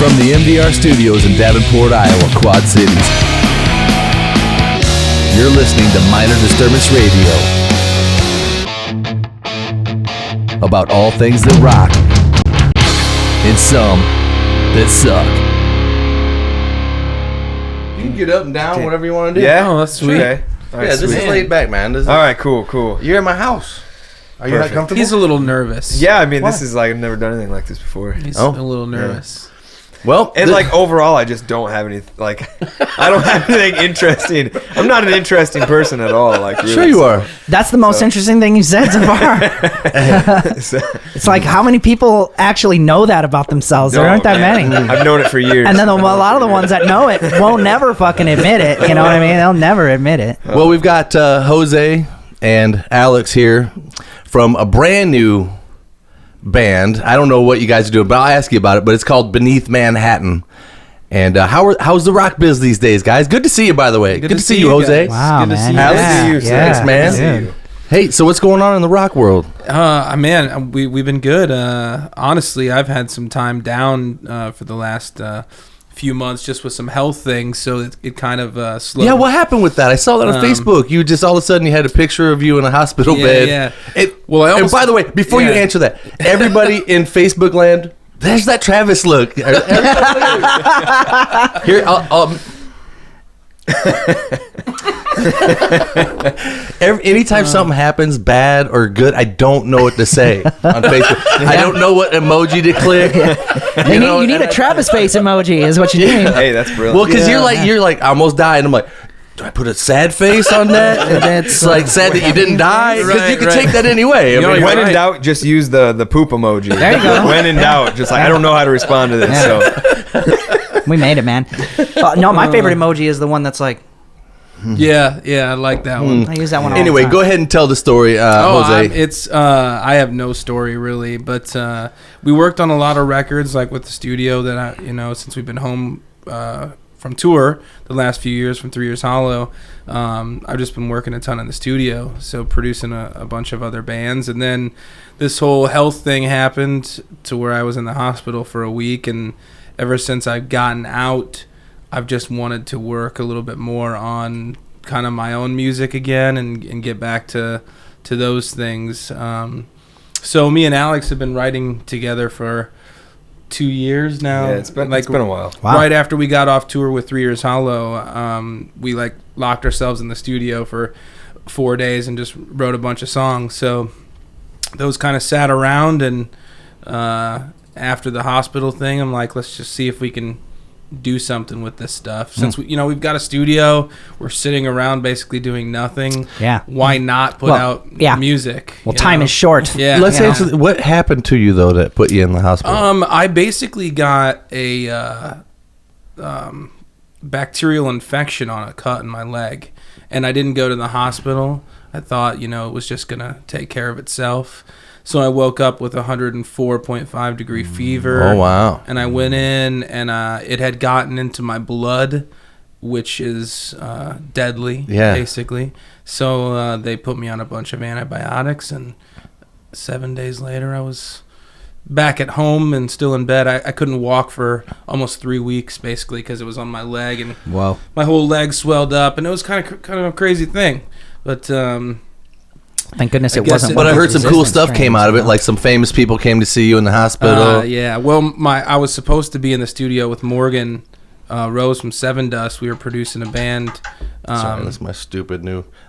From the MDR studios in Davenport, Iowa, Quad Cities, you're listening to Maynard Disturbance Radio. About all things that rock and some that suck. You can get up and down, whatever you want to do. Yeah, that's sweet. Okay. Right, this is laid back, man. All right, cool. You're in my house. Are you not comfortable? He's a little nervous. Yeah, I mean, this is like, I've never done anything like this before. He's a little nervous. Yeah. Well, and like overall, I just don't have any, like, I don't have anything interesting. I'm not an interesting person at all. Like, really. Sure you are. That's the most interesting thing you said so far. It's like, how many people actually know that about themselves? There aren't that many. I've known it for years. And then a lot of the ones that know it won't never fucking admit it. You know what I mean? They'll never admit it. Well, we've got Jose and Alex here from a brand new band. I don't know what you guys are doing, but I'll ask you about it. But it's called Denieth Manhattan. And how's the rock biz these days, guys? Good to see you, by the way. Good to see you, Jose. Wow, good man. To see Alex, you. Thanks, man. Hey, so what's going on in the rock world? Man, we've been good. Honestly, I've had some time down for the last few months just with some health things, so it kind of slowed. Yeah, what happened with that? I saw that on Facebook. You just all of a sudden you had a picture of you in a hospital bed. Yeah. And by the way, before you answer that, everybody in Facebook land, there's that Travis look. Here, anytime something happens, bad or good, I don't know what to say on Facebook. I don't know what emoji to click. You need a Travis face emoji is what you need. Hey, that's brilliant. Well, because you're like almost died, and I'm like, do I put a sad face on that? And that's like sad that you didn't die, because you can take that anyway. When in doubt, just use the poop emoji. There you go. When in doubt, just like, I don't know how to respond to this. So We made it, man. No, my favorite emoji is the one that's like. Yeah, I like that one. I use that one all Anyway, the time. go ahead and tell the story, Jose. I have no story really, but we worked on a lot of records, like with the studio that since we've been home from tour the last few years, from 3 years Hallo, I've just been working a ton in the studio, so producing a bunch of other bands. And then this whole health thing happened to where I was in the hospital for a week, and ever since I've gotten out, I've just wanted to work a little bit more on kind of my own music again and get back to those things. So me and Alex have been writing together for 2 years now. Yeah, it's been a while. Wow. Right after we got off tour with 3 years Hallo, we locked ourselves in the studio for 4 days and just wrote a bunch of songs. So those kind of sat around, and after the hospital thing, I'm like, let's just see if we can do something with this stuff. Since we've got a studio, we're sitting around basically doing nothing. Yeah. Why not put out music? Well, time is short. Yeah. Let's answer. What happened to you though that put you in the hospital? I basically got a bacterial infection on a cut in my leg, and I didn't go to the hospital. I thought it was just gonna take care of itself. So I woke up with 104.5 degree fever. Oh, wow. And I went in, and it had gotten into my blood, which is deadly, basically. So they put me on a bunch of antibiotics, and 7 days later I was back at home and still in bed. I couldn't walk for almost 3 weeks, basically, because it was on my leg, and my whole leg swelled up, and it was kind of a crazy thing. But thank goodness it wasn't. But I heard some cool stuff came out of it, like some famous people came to see you in the hospital. Yeah, well, I was supposed to be in the studio with Morgan Rose from Seven Dust. We were producing a band. Sorry, that's my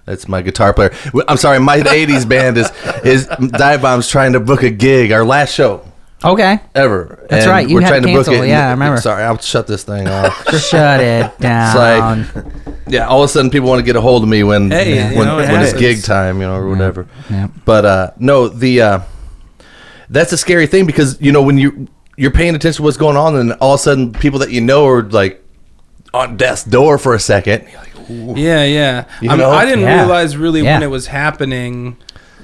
that's my guitar player. I'm sorry, my 80s band is Dive Bomb's trying to book a gig, our last show. Okay. Ever. That's and right. You we're had trying to to book cancel. it. Yeah, I remember. Sorry, I'll shut this thing off. Shut it down. It's like, all of a sudden people want to get a hold of me when it's gig time, or whatever. Yeah. But no, that's a scary thing, because when you're paying attention to what's going on, and all of a sudden people that are like on death's door for a second. You're like, ooh. Yeah. I didn't realize really when it was happening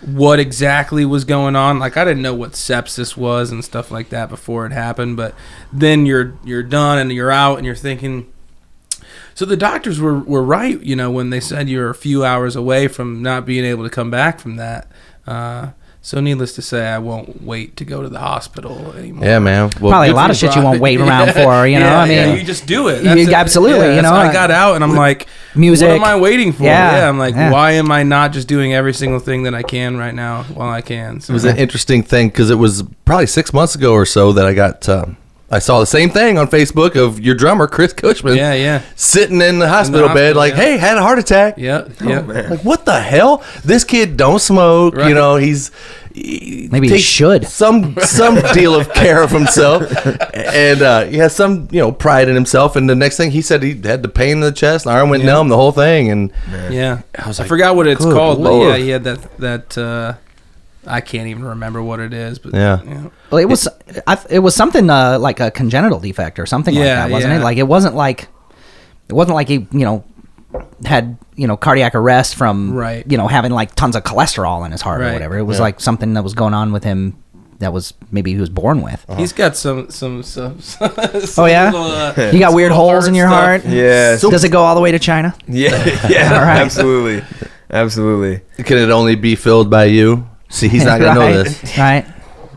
what exactly was going on. Like, I didn't know what sepsis was and stuff like that before it happened, but then you're done and you're out and you're thinking. So the doctors were right, when they said you're a few hours away from not being able to come back from that. So needless to say, I won't wait to go to the hospital anymore. Yeah, man. Well, Probably a lot of shit you won't wait around for, you know? Yeah, I mean, yeah, you just do it. That's it. absolutely, Yeah, you know? I got out and I'm like, Music. what am I waiting for? Yeah, I'm like, yeah. why am I not just doing every single thing that I can right now while I can? So It was an interesting thing because it was probably 6 months ago or so that I got. I saw the same thing on Facebook of your drummer Chris Cushman. yeah. Sitting in the hospital bed, hospital, like, yeah. hey, had a heart attack. Yeah. Like, what the hell? This kid don't smoke. Right. You know, Maybe he takes should. some deal of care of himself, and he has some pride in himself. And the next thing he said, he had the pain in the chest, arm went numb, the whole thing. And Yeah. I was I like, forgot what it's good called, Lord. but yeah, he had that I can't even remember what it is, but Yeah. Well, it was something like a congenital defect or something like Yeah, that, wasn't yeah. it? Like it wasn't like he had cardiac arrest from Right. having like tons of cholesterol in his heart or Right. whatever. It was like something that was going on with him that was maybe he was born with. He's got some Oh, yeah? little, You got weird little holes in your stuff. heart. Yeah. Does it go all the way to China? Yeah. All right. Absolutely. can it only be filled by you? See, he's not gonna know Right. this. Right.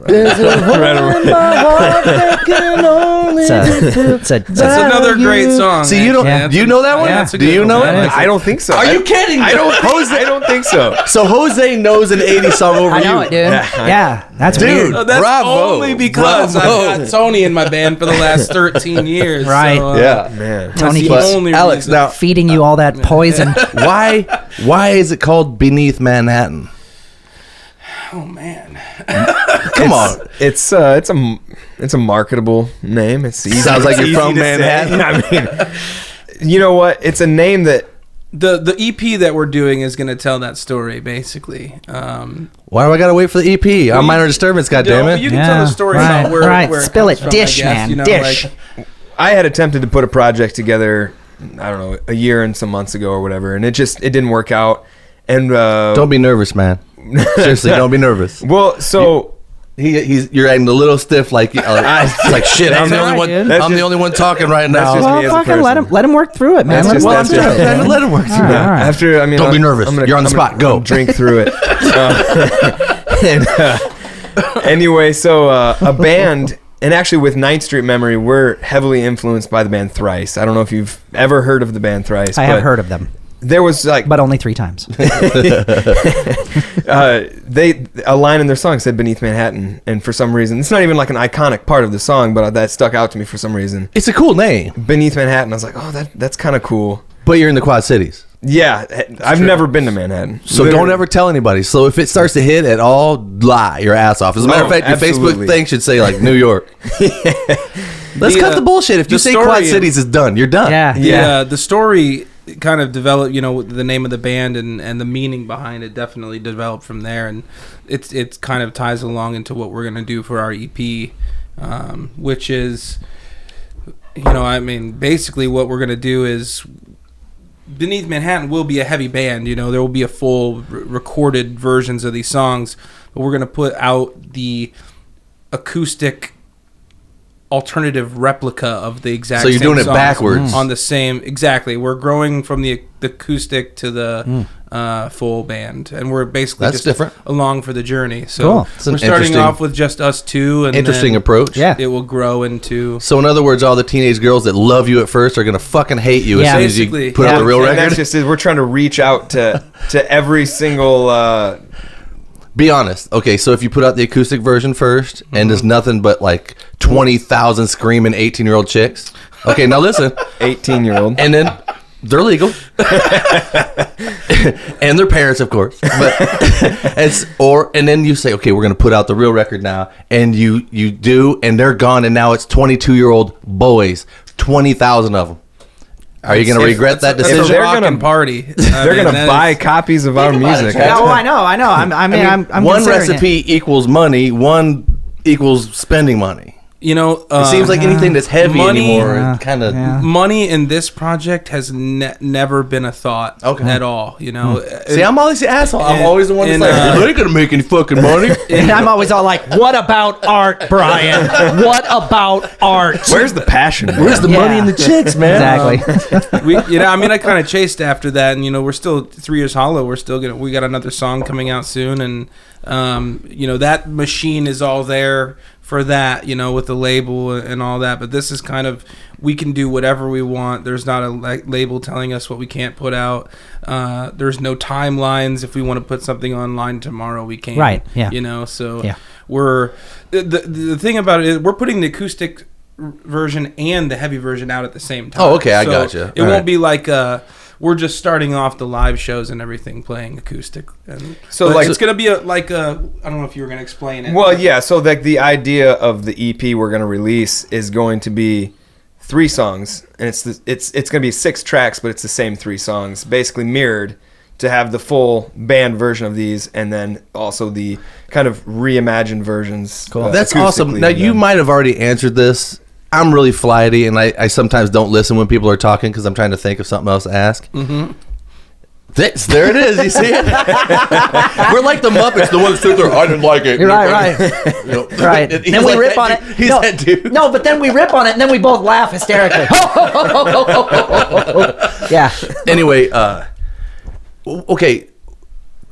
There's a hole in my heart that can only It's a That's another great song. See, you don't. Yeah. Do you know that one? Yeah. That's a Do good you one. know Yeah. it? I don't think so. Are you kidding? I don't think so. So Jose knows an 80s song over I know you. it, dude. Yeah, that's Dude. weird. Oh, that's Bravo. only because Bravo. I've got Tony in my band for the last 13 years. Right. So, Yeah. Man. that's Tony the keeps only Alex, reason. now feeding you all that poison. why is it called Beneath Manhattan? Oh man. Come on. It's a marketable name. It's easy. Sounds like it's you're easy from to say. Manhattan. I mean, you know what? It's a name that The EP that we're doing is going to tell that story basically. Why do I gotta wait for the EP? I'm Minor Disturbance, goddammit. You can tell the story about where right. where Spill comes it, from, dish, I guess, man, dish. like- I had attempted to put a project together, I don't know, a year and some months ago or whatever, and it didn't work out. And Don't be nervous, man. Seriously, don't be nervous. well, so You're acting a little stiff, like it's like shit. I'm the That's only all one. right, dude. That's I'm the just- only one talking right now. just me Well, as a fucking let person. him work through it, man. That's Let him just- work that's through just- it. trying to let him work through All it. right. after, I mean, Don't be nervous. You're on the spot. Go. Drink through it. Anyway, so a band, and actually with 9th Street Memory, we're heavily influenced by the band Thrice. I don't know if you've ever heard of the band Thrice. I have but heard of them, There was like but only 3 times. a line in their song said "Beneath Manhattan," and for some reason, it's not even like an iconic part of the song, but that stuck out to me for some reason. It's a cool name, "Beneath Manhattan," I was like, "Oh, that's kind of cool." but you're in the Quad Cities, Yeah, I've never been to Manhattan, so don't ever tell anybody. So if it starts to hit at all, lie your ass off. As a matter of No, fact, your absolutely. Facebook thing should say like New York. Let's cut the bullshit. If you the say story Quad is- Cities is done, you're done. Yeah. Yeah, the story kind of developed, the name of the band and the meaning behind it definitely developed from there, and it kind of ties along into what we're going to do for our EP, which is, basically what we're going to do is Denieth Manhattan will be a heavy band, there will be a full recorded versions of these songs, but we're going to put out the acoustic alternative replica of the exact So you're same doing it songs backwards. on the same exactly. We're growing from the acoustic to the full band, and we're basically That's just different. along for the journey. So Cool. It's an we're starting interesting- off with just us two, and Interesting then approach. Yeah. it will grow into. So in other words, all the teenage girls that love you at first are gonna fucking hate you as Yeah. soon as you Basically, put out yeah. the real And record. that's just it. We're trying to reach out to every single. Be honest. Okay, so if you put out the acoustic version first and there's nothing but like 20,000 screaming 18-year-old chicks. Okay, now listen. 18-year-old. And then they're legal. And their parents, of course. But and then you say, okay, we're going to put out the real record now. And you do, and they're gone. And now it's 22-year-old boys, 20,000 of them. Are you going to regret that It's a decision? they're rockin' gonna- party. They're gonna buy copies of our music. Yeah, oh, I know. I'm one considering recipe equals money, one equals spending money. It seems like anything that's heavy money- anymore Yeah, kind of. yeah. Money in this project has never been a thought at all. See, I'm always the asshole. I'm And- always the one that's and, like, they ain't gonna make any fucking money. And I'm always all like, "What about art, Brian? What about art?" Where's the passion? Where's the Yeah. money and the chicks, man? Exactly. I kind of chased after that, and we're still 3 years Hallo. We got another song coming out soon, and That machine is all there for that, with the label and all that. But this is kind of, we can do whatever we want. There's not a label telling us what we can't put out. There's no timelines. If we want to put something online tomorrow, we can. Right. Yeah. So yeah. we're the thing about it is we're putting the acoustic version and the heavy version out at the same time. Oh, okay, I gotcha. It won't be like we're just starting off the live shows and everything playing acoustic. And so it's gonna be I don't know if you were gonna explain it. Well, yeah. So the idea of the EP we're gonna release is going to be 3 songs, and it's gonna be 6 tracks, but it's the same 3 songs, basically mirrored, to have the full band version of these, and then also the kind of reimagined versions. Cool. That's awesome. Now, you might have already answered this. I'm really flighty, and I sometimes don't listen when people are talking because I'm trying to think of something else to ask. Mm-hmm. There it is. You see it? We're like the Muppets, the ones that sit there, I didn't like it. Right. Right. Then we rip on it. He's that dude. No, but then we rip on it, and then we both laugh hysterically. Yeah. Anyway, okay.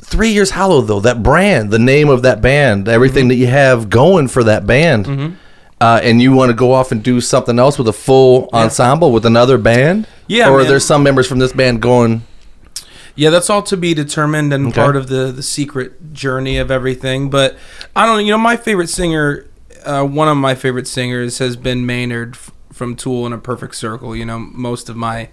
3 Years Hallo, though, that brand, the name of that band, everything that you have going for that band, and you want to go off and do something else with a full ensemble with another band? Yeah, or are there some members from this band going? Yeah, that's all to be determined and part of the secret journey of everything. But I don't know, my favorite singer, one of my favorite singers has been Maynard from Tool and A Perfect Circle, most of my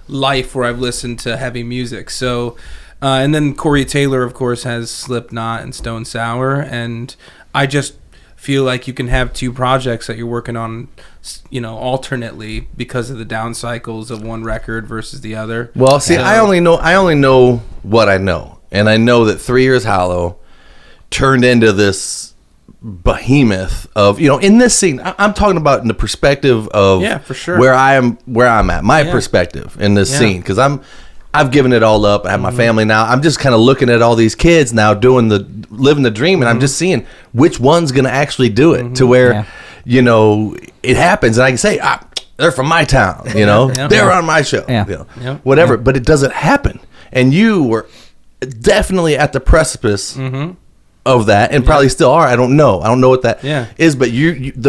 life where I've listened to heavy music. So, and then Corey Taylor, of course, has Slipknot and Stone Sour. And I just feel like you can have 2 projects that you're working on, alternately because of the down cycles of one record versus the other. Well, see, I only know what I know, and I know that 3 Years Hallo turned into this behemoth of in this scene. I'm talking about in the perspective of for sure where I'm at, my perspective in this scene, because I've given it all up. I have my family now. I'm just kind of looking at all these kids now living the dream, and I'm just seeing which one's going to actually do it to where, it happens. And I can say, they're from my town, they're on my show, whatever. But it doesn't happen. And you were definitely at the precipice of that, and probably still are. I don't know what that is, but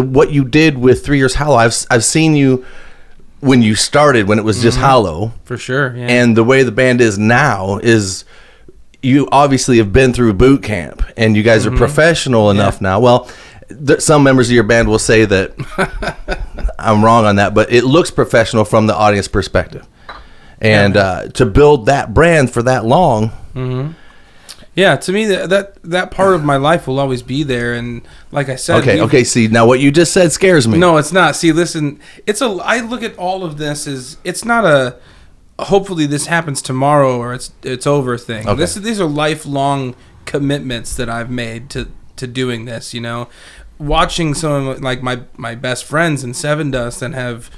what you did with 3 Years Hallo, I've seen you when you started, when it was just Hallo, for sure, and the way the band is now is you obviously have been through boot camp, and you guys are professional enough now. Well, some members of your band will say that I'm wrong on that, but it looks professional from the audience perspective, and to build that brand for that long. Yeah, to me that part of my life will always be there, and like I said, okay. See, now what you just said scares me. No, it's not. See, listen, I look at all of this as it's not a hopefully this happens tomorrow or it's over thing. Okay. These are lifelong commitments that I've made to doing this. Watching someone like my best friends in Seven Dust and have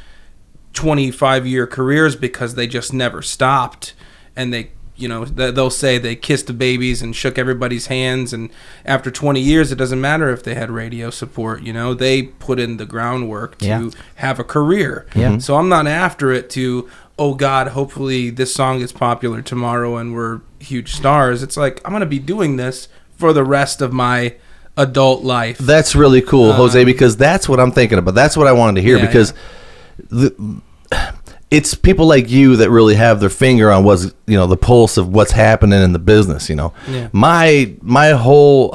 25-year careers because they just never stopped, and they. They'll say they kissed the babies and shook everybody's hands, and after 20 years, it doesn't matter if they had radio support. They put in the groundwork to have a career. Yeah. So I'm not after it to, oh God, hopefully this song gets popular tomorrow and we're huge stars. It's like, I'm going to be doing this for the rest of my adult life. That's really cool, Jose, because that's what I'm thinking about. That's what I wanted to hear, because it's people like you that really have their finger on what's the pulse of what's happening in the business. My whole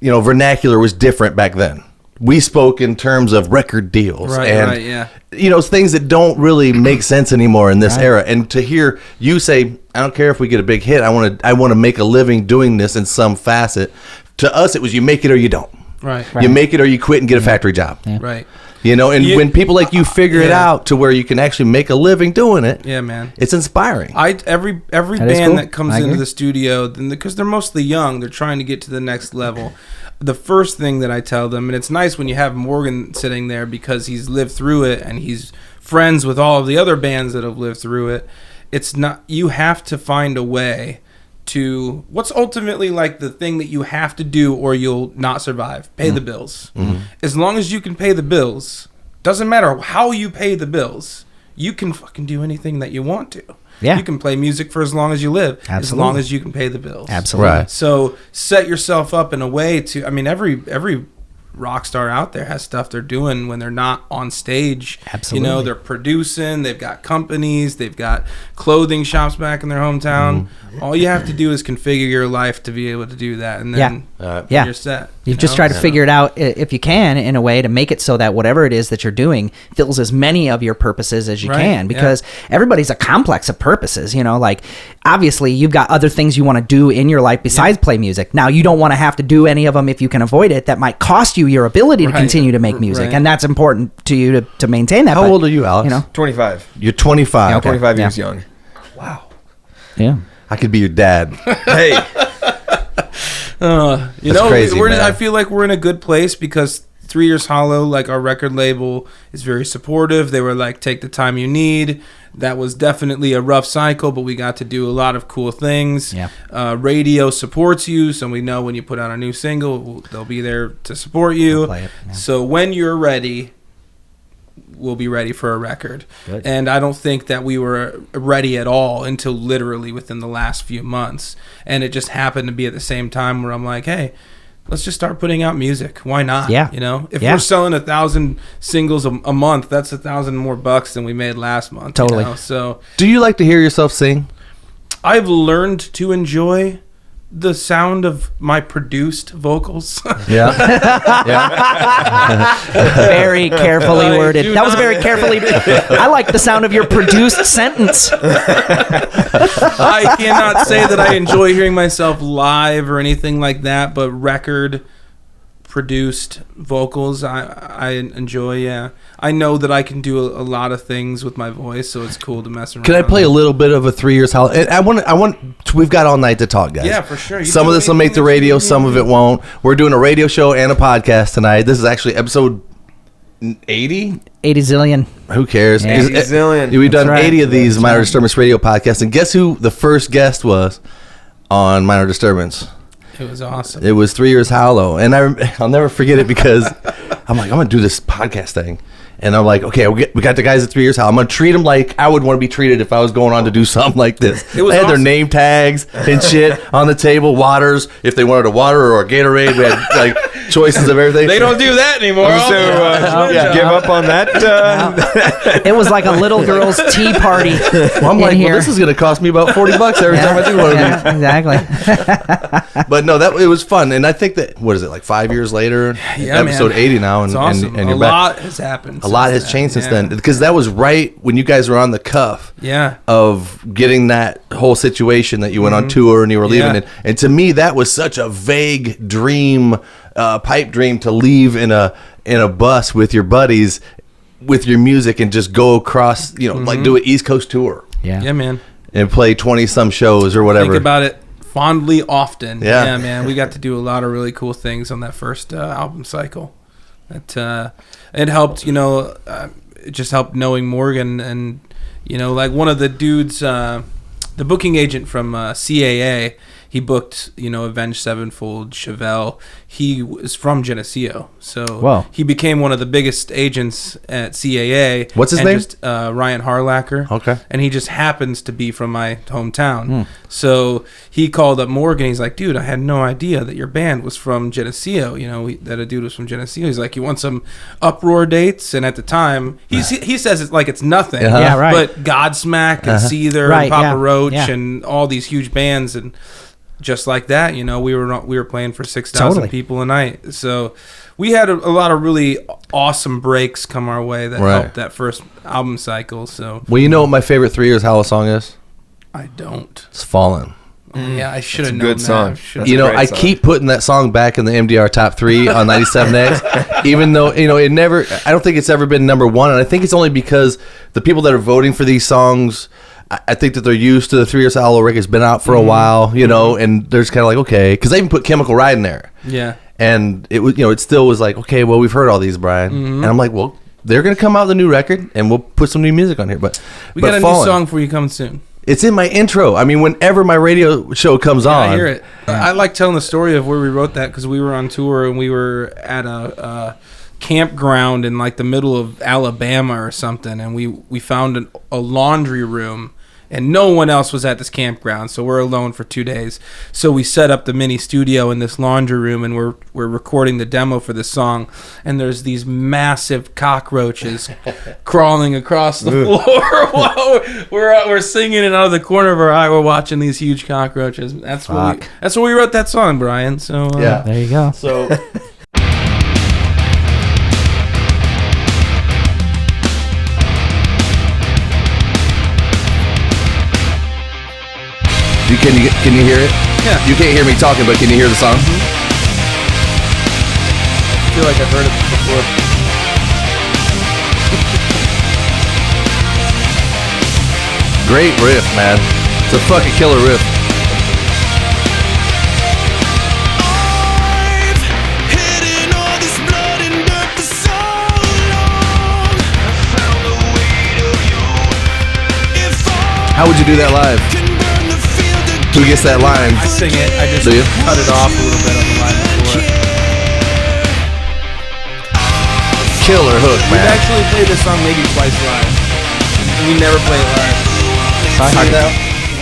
vernacular was different back then. We spoke in terms of record deals things that don't really make sense anymore in this era. And to hear you say, I don't care if we get a big hit, I want to make a living doing this in some facet. To us, it was you make it or you don't. Right. You make it or you quit and get a factory job. Yeah. Right. When people like you figure it out to where you can actually make a living doing it, man, it's inspiring. Every band that comes into the studio, because they're mostly young, they're trying to get to the next level. The first thing that I tell them, and it's nice when you have Morgan sitting there because he's lived through it and he's friends with all of the other bands that have lived through it. It's not, you have to find a way to what's ultimately like the thing that you have to do or you'll not survive. Pay the bills. As long as you can pay the bills, doesn't matter how you pay the bills, you can fucking do anything that you want to. Yeah. You can play music for as long as you live, as Absolutely. long as you can pay the bills. Absolutely. Right. So set yourself up in a way to. I mean, every rock star out there has stuff they're doing when they're not on stage. Absolutely. You know, they're producing, they've got companies, they've got clothing shops back in their hometown. All you have to do is configure your life to be able to do that, and then Yeah. you're set. You've just tried to figure it out, if you can, in a way to make it so that whatever it is that you're doing fills as many of your purposes as you Right, can, because everybody's a complex of purposes. You know, like obviously you've got other things you want to do in your life besides play music. Now you don't want to have to do any of them if you can avoid it. That might cost you your ability to Right. continue to make music, Right. and that's important to you to maintain that. How But, old are you, Alex? You know, 25. You're 25. Yeah, okay. 25 years Yeah. young. yeah. I could be your dad. Hey. You That's know, crazy, man. I feel like we're in a good place because 3 Years Hollow, like our record label, is very supportive. They were like, take the time you need. That was definitely a rough cycle, but we got to do a lot of cool things. Yeah. Radio supports you, so we know when you put out a new single, they'll be there to support you. They'll play it, yeah. So when you're ready, we'll be ready for a record. Good. And I don't think that we were ready at all until literally within the last few months. And it just happened to be at the same time where I'm like, hey, let's just start putting out music. Why not? Yeah. You know, if Yeah. we're selling 1,000 singles a month, that's 1,000 more bucks than we made last month. Totally. You know? So Do you like to hear yourself sing? I've learned to enjoy the sound of my produced vocals. Yeah. yeah. Very carefully I worded. do That was not- very carefully. I like the sound of your produced sentence. I cannot say that I enjoy hearing myself live or anything like that, but record produced vocals I enjoy. Yeah, I know that I can do a lot of things with my voice, so it's cool to mess around. Can I play a little bit of a 3 Years Hollow? I want. We've got all night to talk, guys. Yeah, for sure. You Some do of this will make the anything that radio, you some of need. it won't. We're doing a radio show and a podcast tonight. This is actually episode 80. 80 zillion. Who cares? Yeah. 80 zillion. We've done That's right. 80 of these That's Minor right. Disturbance radio podcasts, and guess who the first guest was on Minor Disturbance? It was awesome. It was 3 Years Hollow, and I'll never forget it because I'm like, I'm gonna do this podcast thing, and I'm like, okay, we got the guys at 3 Years Hollow. I'm gonna treat them like I would want to be treated if I was going on to do something like this. It was they had their awesome. name tags and shit on the table, waters if they wanted a water or a Gatorade. We had like choices of everything. They don't do that anymore. So give up on that. It was like a little girl's tea party. Well, I'm in like, here. well, this is gonna cost me about $40 every time I do one of these. Exactly. But no, it was fun, and I think that what is it like 5 years later, Yeah, episode man. 80 now, and It's awesome. and a you're back. lot has happened. A lot since has changed since Yeah. then, because that was right when you guys were on the cuff Yeah. of getting that whole situation that you went on tour and you were leaving Yeah. it. And to me, that was such a vague dream, pipe dream to leave in a bus with your buddies, with your music, and just go across, like do an East Coast tour Yeah, man. and play 20 some shows or whatever. Think about it fondly often. Yeah. Yeah, man. We got to do a lot of really cool things on that first album cycle. It helped, it just helped knowing Morgan, and, like one of the dudes, the booking agent from CAA, he booked, Avenged Sevenfold, Chevelle. He was from Geneseo. So Whoa. he became one of the biggest agents at CAA. What's his and name? Just, Ryan Harlacker. Okay. And he just happens to be from my hometown. So he called up Morgan. He's like, dude, I had no idea that your band was from Geneseo. That a dude was from Geneseo. He's like, you want some Uproar dates? And at the time, he says it's like it's nothing. Uh-huh. Yeah, right. But Godsmack and Seether Right, and Papa yeah, Roach yeah. and all these huge bands, and just like that, we were playing for 6,000 Totally. people a night. So we had a lot of really awesome breaks come our way that Right. helped that first album cycle. So Well, you know what my favorite 3 Years Hollow song is? I don't. It's Fallen. Yeah, I should have a known good that. song. I should've- You know, great I song. keep putting that song back in the MDR top 3 on 97X, even though, it never, I don't think it's ever been number 1. And I think it's only because the people that are voting for these songs, I think that they're used to the 3 Years Hollow record. It's been out for a while, and they're just kind of like, okay, because they even put Chemical Ride in there. Yeah. And it was, it still was like, okay, well, we've heard all these, Brian. And I'm like, well, they're going to come out with a new record and we'll put some new music on here. But We but got a Fallen, new song for you coming soon. It's in my intro. I mean, whenever my radio show comes on, I hear it. I like telling the story of where we wrote that because we were on tour and we were at a campground in like the middle of Alabama or something, and we found a laundry room and no one else was at this campground, so we're alone for 2 days. So we set up the mini studio in this laundry room, and we're recording the demo for this song, and there's these massive cockroaches crawling across the floor while we're singing, and out of the corner of our eye we're watching these huge cockroaches. That's what we wrote that song, Brian. So There you go. So can you hear it? Yeah. You can't hear me talking, but can you hear the song? I feel like I've heard it before. Great riff, man. It's a fucking killer riff. How would you do that live? Who gets that line? I sing it. I just cut it off a little bit on the line before. Killer hook, We've man. actually played this song maybe twice live. We never play it live.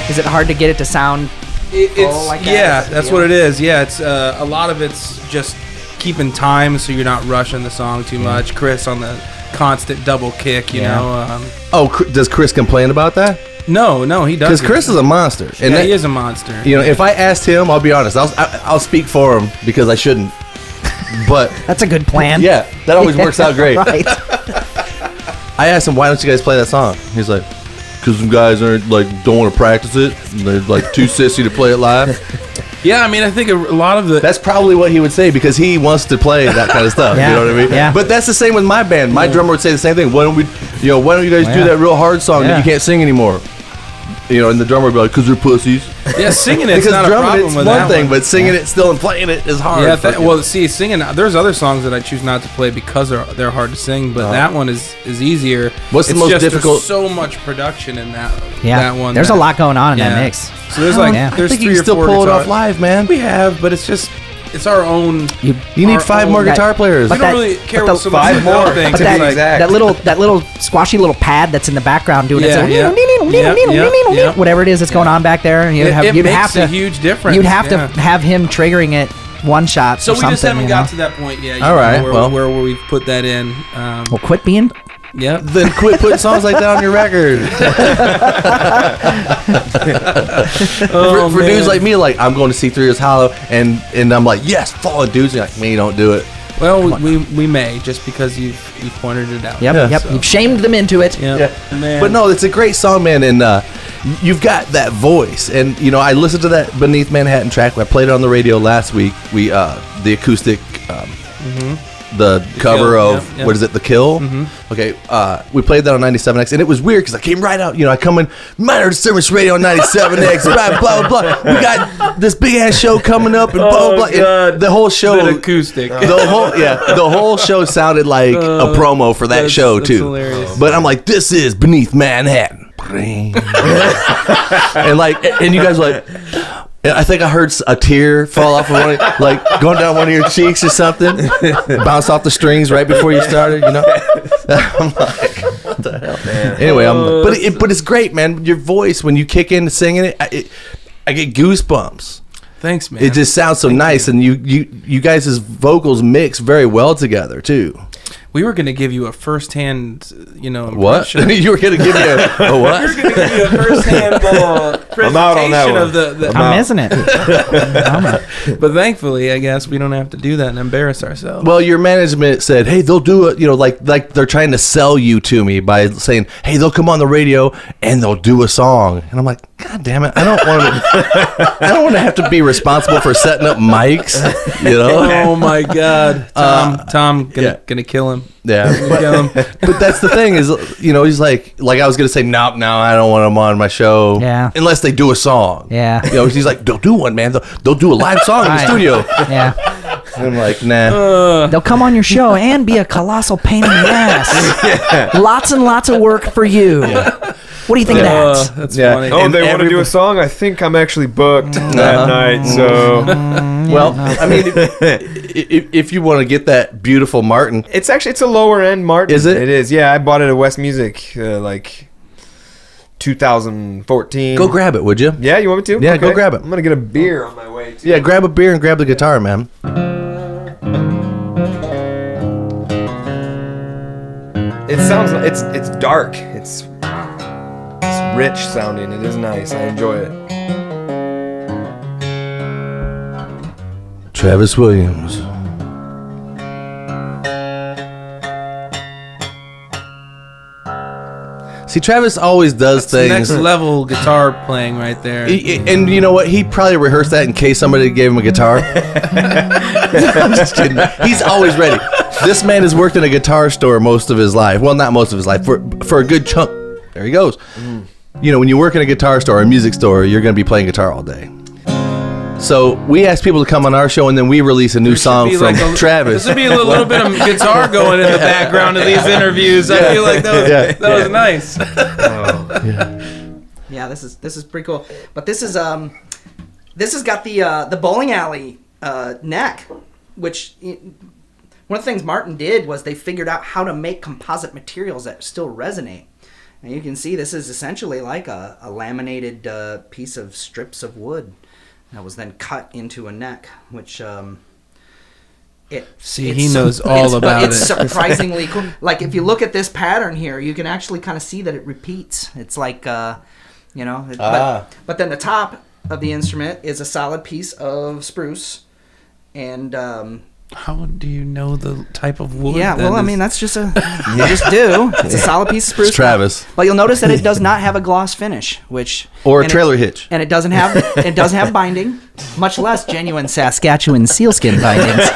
Is it hard to get it to sound full like that? Yeah, that's what it is. Yeah, it's a lot of it's just keeping time so you're not rushing the song too much. Chris on the constant double kick, you know. Does Chris complain about that? No, he doesn't. Because Chris is a monster. And he is a monster. You know, if I asked him, I'll be honest, I'll speak for him because I shouldn't. But that's a good plan. Yeah, that always works out great. Right. I asked him, why don't you guys play that song? He's like, because some guys aren't don't want to practice it. And they're too sissy to play it live. Yeah, I mean, I think a lot of the... That's probably what he would say because he wants to play that kind of stuff. Yeah. You know what I mean? Yeah. But that's the same with my band. My drummer would say the same thing. Why don't you guys do that real hard song that you can't sing anymore? You know, and the drummer would be like, because they're pussies. Yeah, singing it's because not a problem it's with one that thing, one. but singing it still and playing it is hard. Yeah, singing. There's other songs that I choose not to play because they're hard to sing, but that one is easier. What's the most difficult? There's so much production in that. Yeah, that one. There's a lot going on in that mix. So there's I there's think 3 you or can still 4 pull it guitar- off live, man. We have, but it's our own. You need 5 more guitar players. We don't really care what so much 5 more things. to be exact. That little squashy little pad that's in the background doing Yeah, yeah. whatever it is that's going on back there. And It you'd makes have a to huge difference. You'd have to have him triggering it one shot. So or we something, just haven't got to that point yet. All right, where we've put that in. Well, quit being. Yep. Then quit putting songs like that on your record. For dudes like me, I'm going to see Torrijos Hallo, and I'm like, yes, follow dudes. And you're like, me, don't do it. Well, we may just because you've pointed it out. Yep. You've shamed them into it. Yeah. Man. But no, it's a great song, man, and you've got that voice. And I listened to that Denieth Manhattan track. I played it on the radio last week. We the acoustic. The cover of what is it, The Kill? Okay, we played that on 97X, and it was weird because I came right out. I come in, Maynard Disturbance Radio on 97X, blah blah blah. We got this big ass show coming up, and blah blah. And the whole show, the acoustic, the whole show sounded like a promo for that show too. Hilarious. But I'm like, this is Denieth Manhattan, and you guys are like. I think I heard a tear fall off of going down one of your cheeks or something, bounce off the strings right before you started. I'm like, what the hell? Man. Anyway, but it's great, man. Your voice when you kick into singing it, I get goosebumps. Thanks, man. It just sounds so nice, and you guys' vocals mix very well together too. We were going to give you a first-hand, impression. What? You were going to give me a what? We were going to give you a first-hand presentation on that one. of the I'm missing it. But thankfully, I guess we don't have to do that and embarrass ourselves. Well, your management said, "Hey, they'll do it." Like they're trying to sell you to me by saying, "Hey, they'll come on the radio and they'll do a song." And I'm like, "God damn it! I don't want to have to be responsible for setting up mics." Oh my God, Tom, gonna kill him. Yeah, but that's the thing is, he's like I was gonna say, no, I don't want him on my show. Yeah. Unless they do a song. Yeah. He's like, they'll do one, man. They'll do a live song in the studio. Yeah. And I'm like, nah. They'll come on your show and be a colossal pain in the ass. Lots and lots of work for you. Yeah. What do you think of that? That's funny. Oh, they want to do a song? I think I'm actually booked that night, so... Well, I mean, if you want to get that beautiful Martin... It's a lower end Martin. Is it? It is, yeah. I bought it at West Music, 2014. Go grab it, would you? Yeah, you want me to? Yeah, go grab it. I'm gonna get a beer on my way too. Yeah, grab a beer and grab the guitar, man. It sounds. It's dark. It's rich sounding. It is nice. I enjoy it. Travis Williams. See, Travis always does That's things. next level guitar playing right there. And you know what? He probably rehearsed that in case somebody gave him a guitar. I'm just kidding. He's always ready. This man has worked in a guitar store most of his life. Well, not most of his life. For a good chunk. There he goes. You know, when you work in a guitar store or a music store, you're going to be playing guitar all day. So we ask people to come on our show, and then we release a new song from Travis. This would be a little bit of guitar going in the background of these interviews. I feel like that was nice. Yeah, this is pretty cool. But this has got the bowling alley neck, which one of the things Martin did was they figured out how to make composite materials that still resonate. And you can see this is essentially like a laminated piece of strips of wood that was then cut into a neck, which he knows all about it. It's surprisingly cool. Like if you look at this pattern here, you can actually kind of see that it repeats. It's like but then the top of the instrument is a solid piece of spruce, and how do you know the type of wood? Yeah, well, I mean that's just you just do. It's a solid piece of spruce. It's Travis. But you'll notice that it does not have a gloss finish, which or a trailer hitch, and it doesn't have binding, much less genuine Saskatchewan sealskin bindings.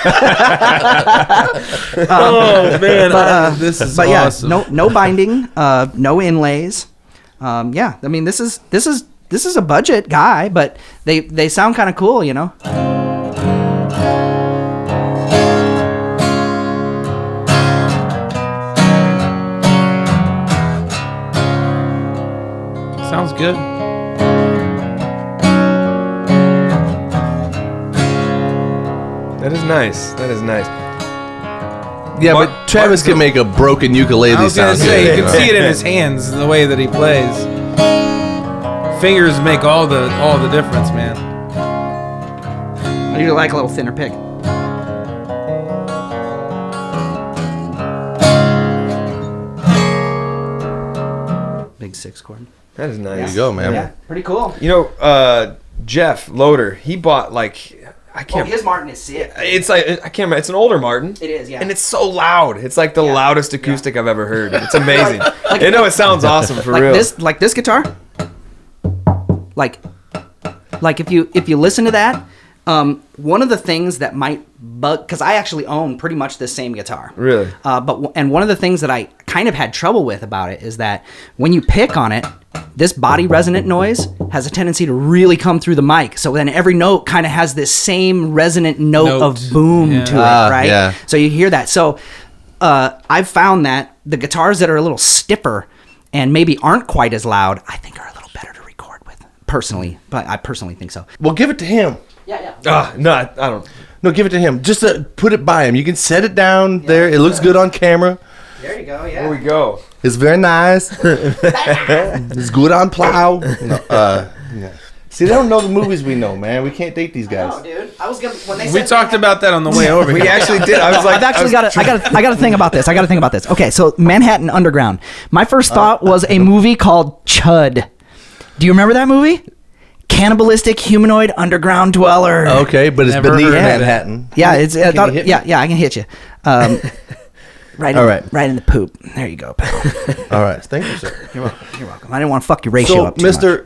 Oh man, this is awesome. Yeah, no binding, no inlays. Yeah, I mean this is a budget guy, but they sound kind of cool, you know. Sounds good. That is nice. Yeah, but Travis can make a broken ukulele sound good. You can see it in his hands, the way that he plays. Fingers make all the difference, man. I usually like a little thinner pick. Big 6 chord. That is nice. There you go, man. Yeah, pretty cool. You know, Jeff Loader, he bought his Martin is sick. It's like I can't remember. It's an older Martin. It is, yeah. And it's so loud. It's like the loudest acoustic I've ever heard. It's amazing. It sounds awesome for real. This guitar. Like if you listen to that, one of the things that might bug, because I actually own pretty much the same guitar. Really? And one of the things that I kind of had trouble with about it is that when you pick on it, this body resonant noise has a tendency to really come through the mic. So then every note kind of has this same resonant note of boom to it, right? Yeah. So you hear that. So I've found that the guitars that are a little stiffer and maybe aren't quite as loud, I think are a little better to record with, personally. But I personally think so. Well, give it to him. Yeah. No, I don't. No, give it to him. Just put it by him. You can set it down there. It looks good on camera. There you go, yeah. There we go. It's very nice. It's good on plow. Yeah. See, they don't know the movies we know, man. We can't date these guys. No, dude. I was gonna when they We talked about that on the way over here. We actually did. I was like, I got to think about this. Okay, so Manhattan Underground. My first thought was a movie called Chud. Do you remember that movie? Cannibalistic humanoid underground dweller. Okay, but it's Never beneath heard of it. Manhattan. Yeah, it's I thought, you hit me? yeah, I can hit you. Right in the poop. There you go, pal. All right, thank you, sir. You're welcome. I didn't want to fuck your ratio So, up too much.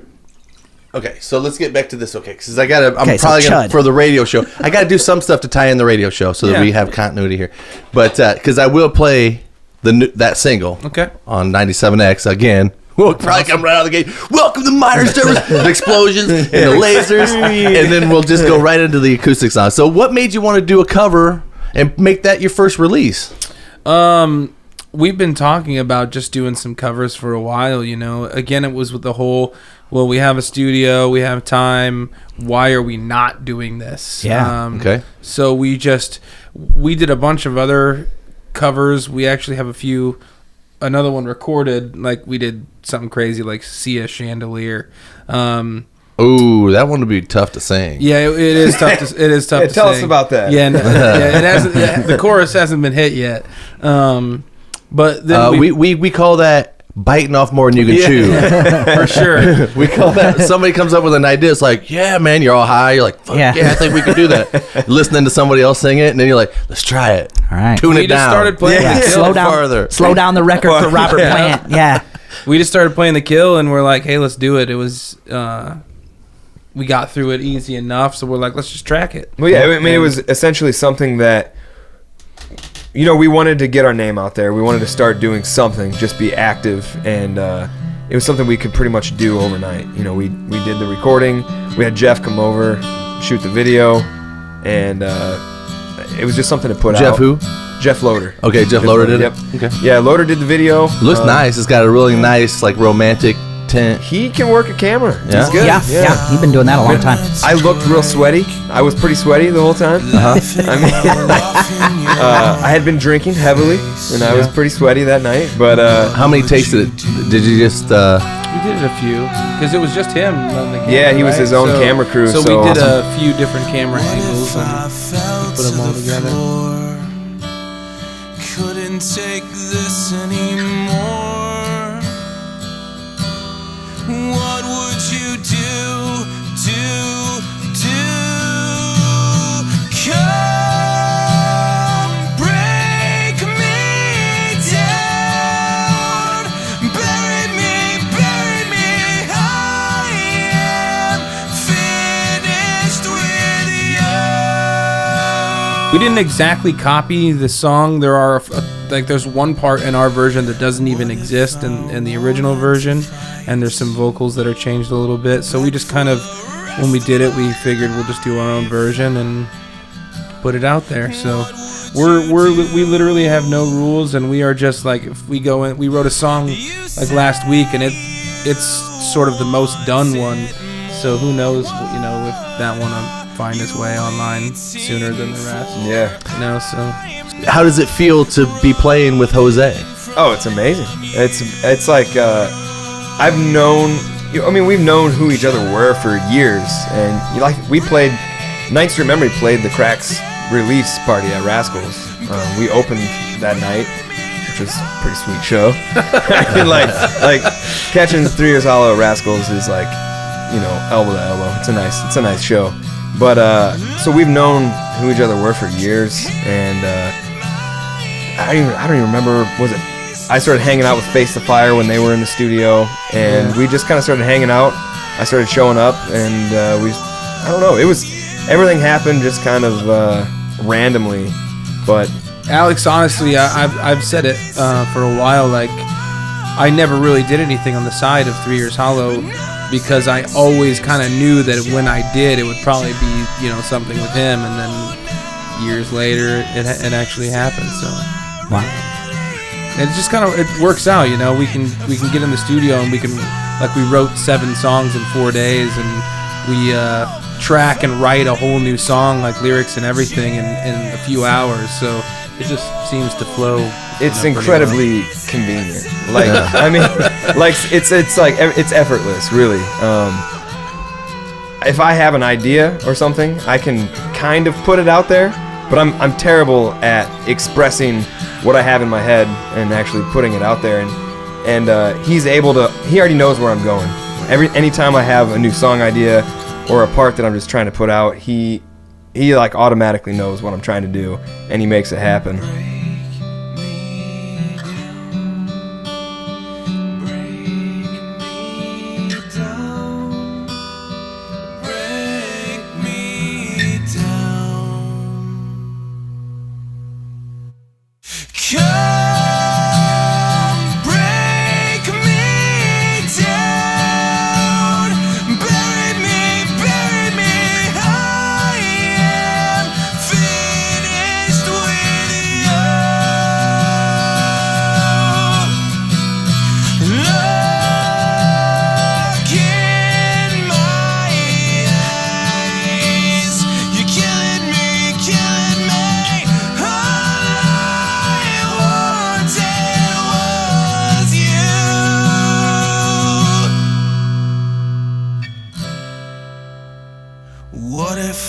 Okay, so let's get back to this. Okay, because I'm probably so gonna Chud. for the radio show. I got to do some stuff to tie in the radio show so that we have continuity here. But because I will play that single, on 97X again. We'll probably come right out of the gate. Welcome to Minor Service. The explosions and the lasers, and then we'll just go right into the acoustic song. So, what made you want to do a cover and make that your first release? We've been talking about just doing some covers for a while, you know. Again, it was with the whole, well, we have a studio, we have time, why are we not doing this? Yeah. Okay. So we did a bunch of other covers. We actually have a few another one recorded. Like we did something crazy, like "See a Chandelier." Ooh, that one would be tough to sing. Yeah, it is tough. It is tough. Yeah, to tell sing. us about that. Yeah, it hasn't. The chorus hasn't been hit yet. But then we call that biting off more than you can chew. for sure. We call that somebody comes up with an idea. It's like, yeah, man, you're all high. You're like, fuck yeah, I think we could do that. Listening to somebody else sing it, and then you're like, let's try it. All right. Tune We it just down. started playing Yeah, the Kill. slow down the record for Robert Plant. Yeah. We just started playing the Kill, and we're like, hey, let's do it. It was we got through it easy enough, so we're like, let's just track it. Well, yeah, I mean, it was essentially something that, you know, we wanted to get our name out there. We wanted to start doing something, just be active, and it was something we could pretty much do overnight. You know, we did the recording. We had Jeff come over, shoot the video, and it was just something to put out. Jeff who? Jeff Loader. Okay, Jeff Loader did Yep. it? Okay. Yeah, Loader did the video. Looks nice. It's got a really nice, like, romantic tint. He can work a camera. Yeah? He's good. Yeah. He's been doing that a long time. I looked real sweaty. I was pretty sweaty the whole time. I mean, I had been drinking heavily, and I was pretty sweaty that night. But How many takes did it? Did you just... We did it a few because it was just him on the camera. Yeah, he was right? his own camera crew, So so we did awesome. a few different camera angles and we put them all together. Couldn't take this anymore. What would you do? Come break me down, bury me. I am finished with you. We didn't exactly copy the song. There are there's one part in our version that doesn't even exist in the original version, and there's some vocals that are changed a little bit. So we just kind of, when we did it, we figured we'll just do our own version and put it out there. So we literally have no rules, and we are just like, if we go in, we wrote a song like last week, and it's sort of the most done one. So who knows, you know, if that one will find its way online sooner than the rest. Yeah. You know, so. How does it feel to be playing with Jose? Oh, it's amazing. It's like I've known. I mean, we've known who each other were for years, and we played. Night Street Memory played the Cracks release party at Rascals. We opened that night, which was a pretty sweet show. And like catching 3 Years Hollow at Rascals is like, you know, elbow to elbow. It's a nice show. But so we've known who each other were for years, and I don't even remember. Was it? I started hanging out with Face the Fire when they were in the studio, and we just kind of started hanging out. I started showing up, and I don't know. It was, everything happened just kind of randomly, but Alex, honestly, I've said it for a while. Like, I never really did anything on the side of 3 Years Hollow because I always kind of knew that when I did, it would probably be, you know, something with him, and then years later, it actually happened. So, Wow. it just kind of, it works out, you know. We can get in the studio and we wrote 7 songs in 4 days, and we track and write a whole new song, like lyrics and everything, in a few hours. So it just seems to flow. it's incredibly convenient. Like, I mean, like it's effortless, really. If I have an idea or something, I can kind of put it out there, but I'm terrible at expressing what I have in my head and actually putting it out there. And he's able to. He already knows where I'm going. Anytime I have a new song idea or a part that I'm just trying to put out, he like automatically knows what I'm trying to do, and he makes it happen. Finished with you.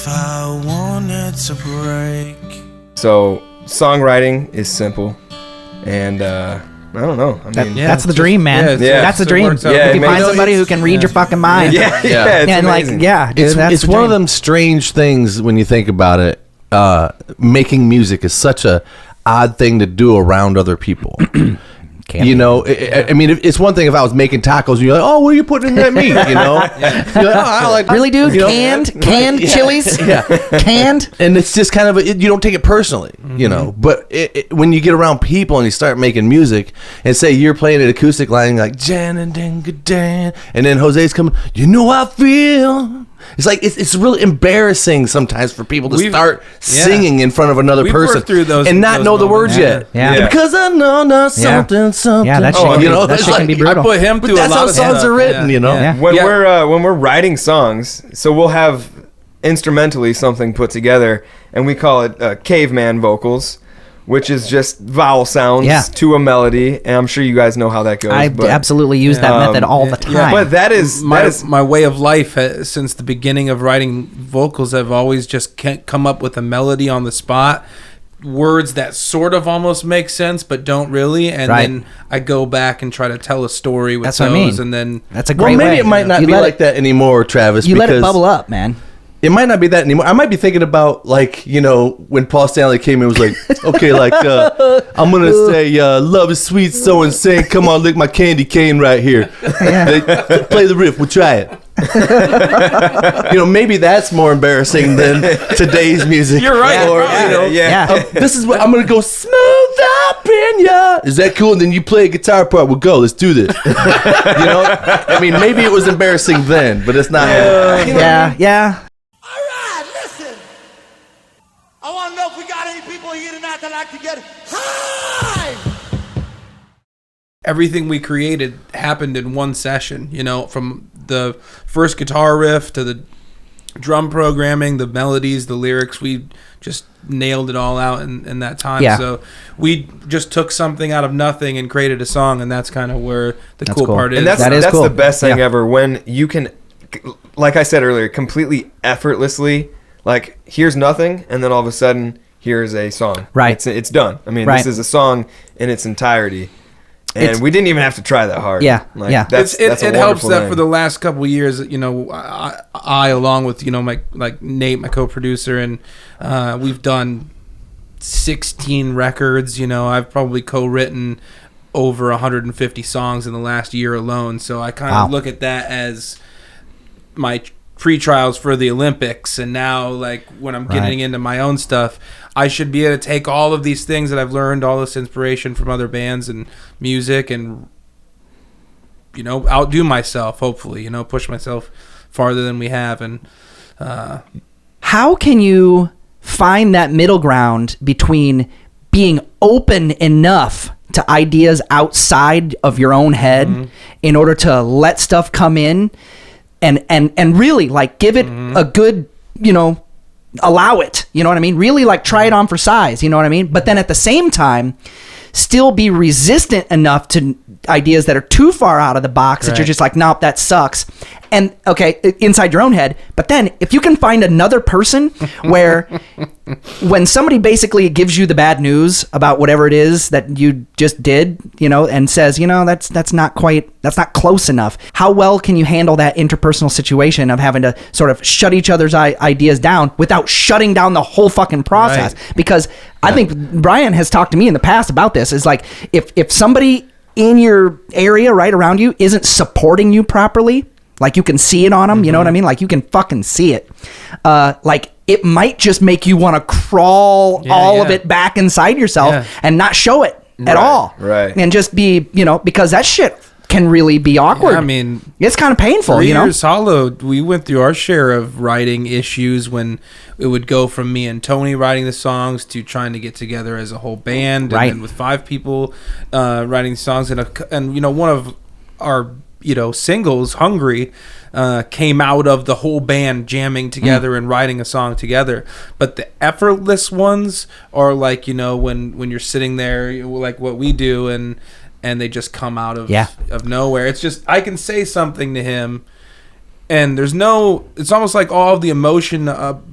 if I wanted to break. So songwriting is simple, and I don't know. I mean, That's the dream, man. Yeah. That's the it dream. works out. Yeah, If you it find makes- somebody who can read your fucking mind. yeah, it's and amazing. like, yeah, dude, that's It's the one of dream. them strange things when you think about it. Making music is such a odd thing to do around other people. You know, I mean, it's one thing if I was making tacos and you're like, oh, what are you putting in that meat? You know? You're like, oh, I like Really, dude? you know? Canned chilies? Yeah. Canned? And it's just kind of, you don't take it personally, you know? But when you get around people and you start making music and say you're playing an acoustic line like, Jan and Dan, and then Jose's coming, you know how I feel. It's like, it's really embarrassing sometimes for people to start singing in front of another We've person worked through those- and not those know the moments. words yet. Yeah. Yeah. Because I know not something. Yeah, that shit can you be- know, that it's shit can be like- brutal. I put him But through a that's lot how of songs stuff. are written, you know? Yeah. when we're writing songs, so we'll have instrumentally something put together, and we call it caveman vocals, which is just vowel sounds Yeah. to a melody. And I'm sure you guys know how that goes. I but, absolutely use that method all the time. but that is My way of life since the beginning of writing vocals, I've always just can't come up with a melody on the spot, words that sort of almost make sense but don't really, and Right. then I go back and try to tell a story with That's those, what I mean. and then That's a Well, great way. maybe it might not You be let like that anymore, Travis. You let it because bubble up, man. It might not be that anymore. I might be thinking about, like, you know, when Paul Stanley came in and was like, okay, like, I'm going to say, love is sweet, so insane. Come on, lick my candy cane right here. Play the riff. We'll try it. You know, maybe that's more embarrassing than today's music. You're right. Or, Yeah. you know, Yeah. this is what I'm going to go smooth up in ya. Is that cool? And then you play a guitar part. We'll go. Let's do this. You know? I mean, maybe it was embarrassing then, but it's not. You know, Yeah. All right, listen. I want to know if we got any people here tonight that like to get high. everything we created happened in one session, you know, from the first guitar riff to the drum programming, the melodies, the lyrics. We just nailed it all out in that time. Yeah. So we just took something out of nothing and created a song, and that's kind of where the That's cool cool. part is. And that's That is cool. the best thing Yeah. ever, when you can, like I said earlier, completely effortlessly, like, here's nothing, and then all of a sudden here's a song. Right. It's done. I mean, Right. this is a song in its entirety, and It's- we didn't even have to try that hard. Yeah, Like, yeah. That's a it helps wonderful that thing. for the last couple of years, you know, I along with, you know, my Nate, my co-producer, and we've done 16 records. You know, I've probably co-written over 150 songs in the last year alone. So I kind Wow. of look at that as my pre-trials for the Olympics, and now, like, when I'm getting Right. into my own stuff, I should be able to take all of these things that I've learned, all this inspiration from other bands and music, and, you know, outdo myself, hopefully, you know, push myself farther than we have. And How can you find that middle ground between being open enough to ideas outside of your own head in order to let stuff come in and really, like, give it a good, you know, allow it, you know what I mean? Really, like, try it on for size, you know what I mean? But then at the same time, still be resistant enough to ideas that are too far out of the box that you're just like, nope, that sucks. And okay, inside your own head. But then if you can find another person where when somebody basically gives you the bad news about whatever it is that you just did, you know, and says, you know, that's not close enough. How well can you handle that interpersonal situation of having to sort of shut each other's ideas down without shutting down the whole fucking process? Right. Because I think Brian has talked to me in the past about this. Is like, if somebody in your area right around you isn't supporting you properly, like, you can see it on them, you know what I mean? Like, you can fucking see it. Like, it might just make you want to crawl all of it back inside yourself and not show it at all. Right. And just be, you know, because that shit can really be awkward. Yeah, I mean, it's kind of painful, 3 you know? years Hallo, we went through our share of writing issues when it would go from me and Tony writing the songs to trying to get together as a whole band, Right. and then with 5 people writing songs, and you know, one of our, you know, singles, Hungry, came out of the whole band jamming together and writing a song together. But the effortless ones are like, you know, when you're sitting there, like what we do, and they just come out of nowhere. It's just, I can say something to him and there's no, it's almost like all of the emotion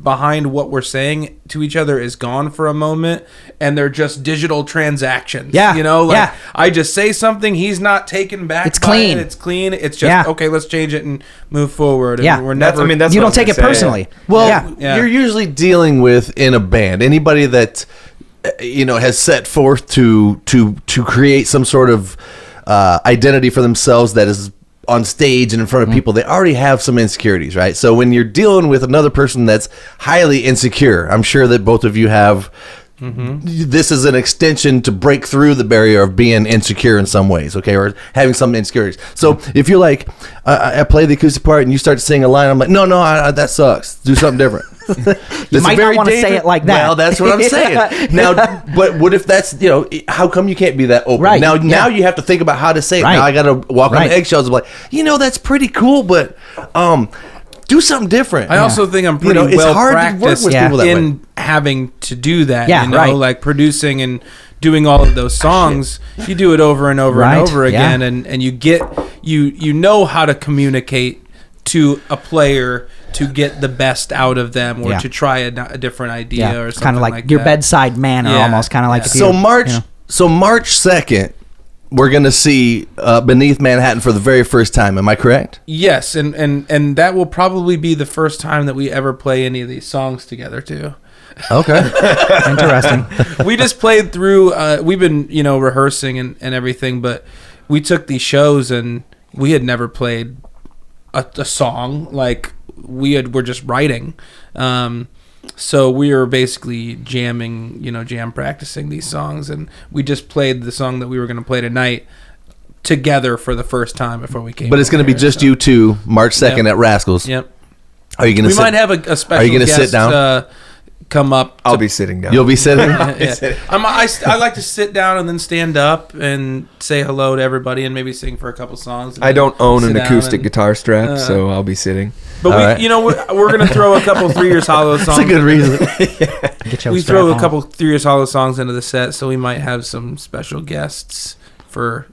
behind what we're saying to each other is gone for a moment, and they're just digital transactions. Yeah. You know, like Yeah. I just say something, he's not taken back. It's by clean. It's clean. It's just okay. Let's change it and move forward. And Yeah. we're never. That's You what don't take I it was gonna say, personally. Well, Yeah. you're usually dealing with in a band anybody that has set forth to create some sort of identity for themselves that is on stage and in front of people. They already have some insecurities, right? So when you're dealing with another person that's highly insecure, I'm sure that both of you have. This is an extension to break through the barrier of being insecure in some ways, okay, or having some insecurities. So if you're like, I play the acoustic part and you start to sing a line, I'm like, no, that sucks. Do something different. You might not want to say it like that. Well, that's what I'm saying. Now, but what if that's, how come you can't be that open? Right. Now you have to think about how to say it. Right. Now I got to walk on Right. the eggshells and be like, that's pretty cool, but do something different. I also think I'm pretty it's well hard to work practiced with people that in way. having to do that. Yeah, right. Like producing and doing all of those songs. You do it over and over Right, and over yeah. again, and you get you know how to communicate to a player to get the best out of them, or Yeah. to try a different idea, or something kind of like your that. bedside manner, Yeah, almost kind of like. yeah. If you, So March, you know. so March 2nd, we're gonna see Beneath Manhattan for the very first time. Am I correct? Yes, and that will probably be the first time that we ever play any of these songs together too. Okay. Interesting. We just played through. We've been rehearsing and everything, but we took these shows and we had never played a song. Like we're just writing. So we were basically jamming, jam practicing these songs, and we just played the song that we were going to play tonight together for the first time before we came. But it's going to be just you two, March 2nd Yep. at Rascals. Yep. Are you going to? We might have a special. Are you gonna guest, sit down? Come up. I'll be sitting down. You'll be sitting. Yeah. I like to sit down and then stand up and say hello to everybody and maybe sing for a couple songs. And I don't own sit an down acoustic and- guitar strap, so I'll be sitting. But All right. we're gonna throw a couple 3 Years Hollow songs. That's a good reason. Get your We strap throw a on. couple 3 Years Hollow songs into the set, so we might have some special guests for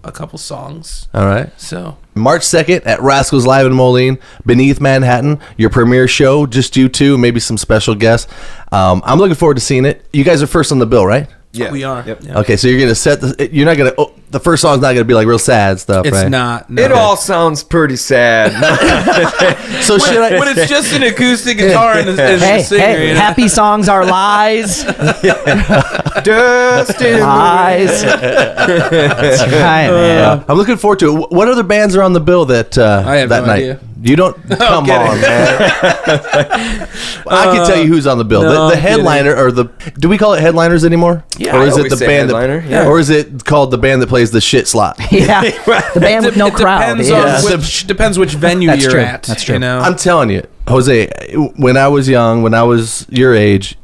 a couple songs. All right. So March 2nd at Rascals Live in Moline, Beneath Manhattan, your premiere show, just you two, maybe some special guests. I'm looking forward to seeing it. You guys are first on the bill, right? Yeah, we are. Yep. Yeah. Okay, so you're going to set you're not going to, the first song's not going to be like real sad stuff, It's right? not. No. It all sounds pretty sad. So should I, when it's just an acoustic guitar and a Hey, singer. happy songs are lies. Dust in the Lies. That's right, man. I'm looking forward to it. What other bands are on the bill that I have that no night? idea. You don't come kidding. on, man. I can tell you who's on the bill. no, The I'm headliner, or do we call it headliners anymore? Yeah, or I is it always the say band headliner, that, yeah. or is it called the band that plays the shit slot? Yeah, the band with no It crowd. depends Yeah. on depends which venue That's you're true. at. That's true. I'm telling you, Jose, when I was young, when I was your age,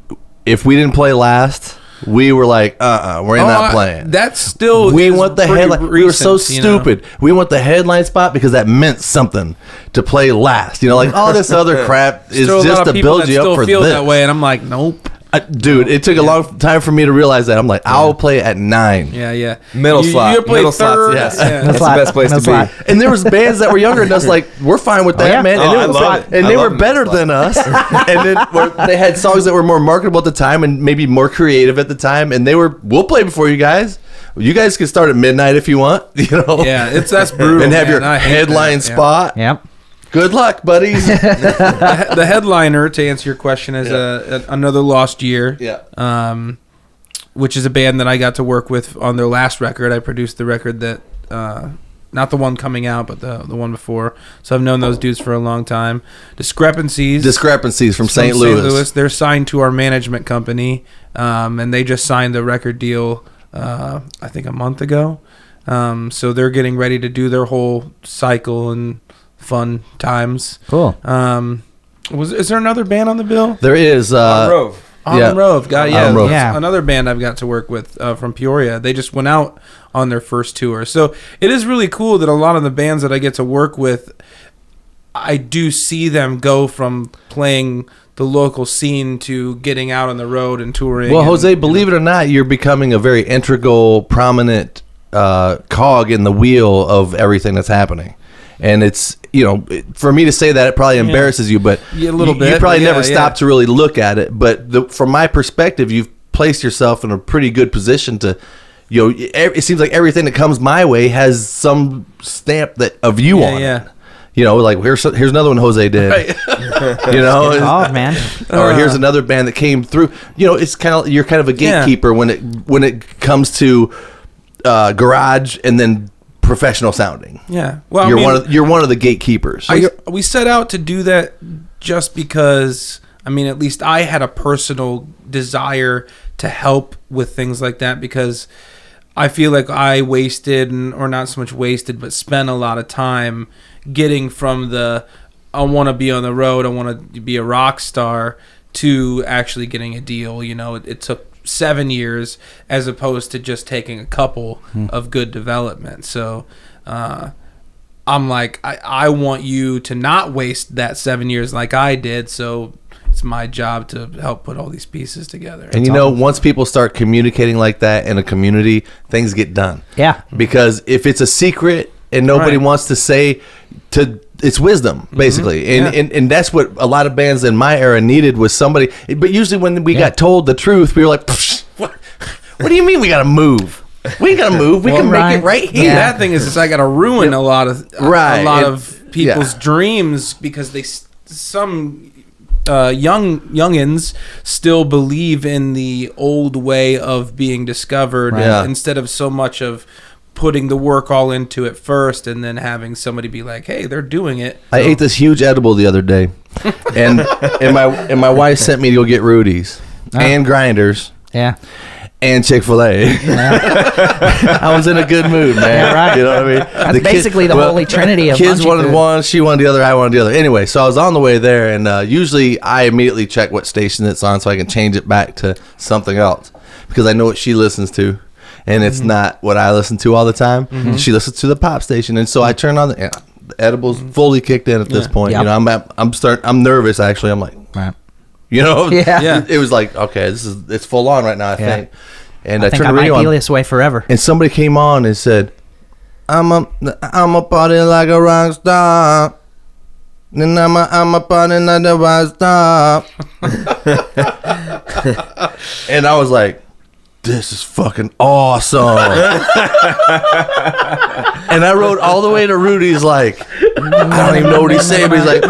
if we didn't play last, we were like, we're not playing. That's still. We is want the pretty headline. We were so recent, stupid. We want the headline spot because that meant something to play last. Like all this other crap is Still a lot just of to people build that you still up for feel this. that way, and I'm like, nope. Dude, it took a long time for me to realize that. I'm like, I'll play at 9. Yeah. Middle slot. You play Middle slot's- third. yes. Yeah. That's the best place to be. Slot. And there was bands that were younger than us, like, we're fine with that, yeah? man. And Oh, they I were, love it. and I they love were it. better than us. And then they had songs that were more marketable at the time and maybe more creative at the time. And we'll play before you guys. You guys can start at midnight if you want, Yeah, that's brutal. and have man. your I hate headline that. Yeah. spot. Yep. Good luck, buddies. The headliner, to answer your question, is another Lost Year. Yeah. Which is a band that I got to work with on their last record. I produced the record that, not the one coming out, but the one before. So I've known those dudes for a long time. Discrepancies From St. Louis. They're signed to our management company, and they just signed the record deal, I think a month ago. So they're getting ready to do their whole cycle and fun times. Cool. Is there another band on the bill? There is. Rove. Autumn Rove, Autumn Rove. Yeah. Another band I've got to work with from Peoria. They just went out on their first tour. So it is really cool that a lot of the bands that I get to work with, I do see them go from playing the local scene to getting out on the road and touring. Well, and, Jose, believe it or not, you're becoming a very integral, prominent cog in the wheel of everything that's happening. And it's, for me to say that, it probably embarrasses you, but Yeah, a little bit, you probably but never stop to really look at it. But from my perspective, you've placed yourself in a pretty good position to, it seems like everything that comes my way has some stamp of you on it. Like here's another one Jose did. Right. Oh man. Or here's another band that came through. It's you're kind of a gatekeeper when it comes to garage and then professional sounding. Yeah. Well, you're one of the gatekeepers. We set out to do that just because, at least I had a personal desire to help with things like that, because I feel like I wasted, or not so much wasted, but spent a lot of time getting from I want to be on the road, I want to be a rock star, to actually getting a deal. It took 7 years as opposed to just taking a couple of good development. So I'm like, I want you to not waste that 7 years like I did. So it's my job to help put all these pieces together. And once people start communicating like that in a community, things get done. Yeah. Because if it's a secret and nobody wants to say, it's wisdom, basically. And that's what a lot of bands in my era needed, was somebody. But usually when we got told the truth, we were like, what do you mean we got to move? We ain't got to move. We can make it right here. The bad thing is I got to ruin a lot of people's dreams, because some youngins still believe in the old way of being discovered, instead of so much of putting the work all into it first and then having somebody be like, hey, they're doing it. I ate this huge edible the other day, and my wife sent me to go get Rudy's and Grinders. Yeah. And Chick-fil-A. Yeah. I was in a good mood, man. Yeah, right. You know what I mean? That's basically the holy trinity of kids munchy wanted food. one, she wanted the other, I wanted the other. Anyway, so I was on the way there, and usually I immediately check what station it's on so I can change it back to something else, because I know what she listens to, and it's not what I listen to all the time. She listens to the pop station, and so I turn on the edibles fully kicked in at this point. Yep. I'm nervous actually. I'm like, right. It was like, okay, it's full on right now, I think. And I turned the radio on. I might be this way forever. And somebody came on and said, I'm a party like a rock star. And I'm a party like a rock star. And I was like, this is fucking awesome. And I rode all the way to Rudy's like, I don't even know what he's saying, but he's like,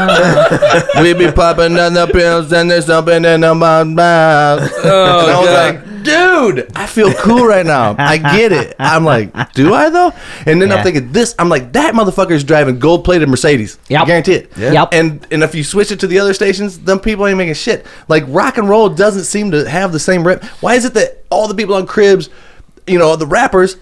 we be popping on the pills and there's something in the mouth. And I was like, dude, I feel cool right now. I get it. I'm like, do I though? And then I'm thinking I'm like, that motherfucker's driving gold-plated Mercedes. Yep. I guarantee it. Yeah. Yep. And if you switch it to the other stations, them people ain't making shit. Like, rock and roll doesn't seem to have the same rep. Why is it that all the people on Cribs, the rappers,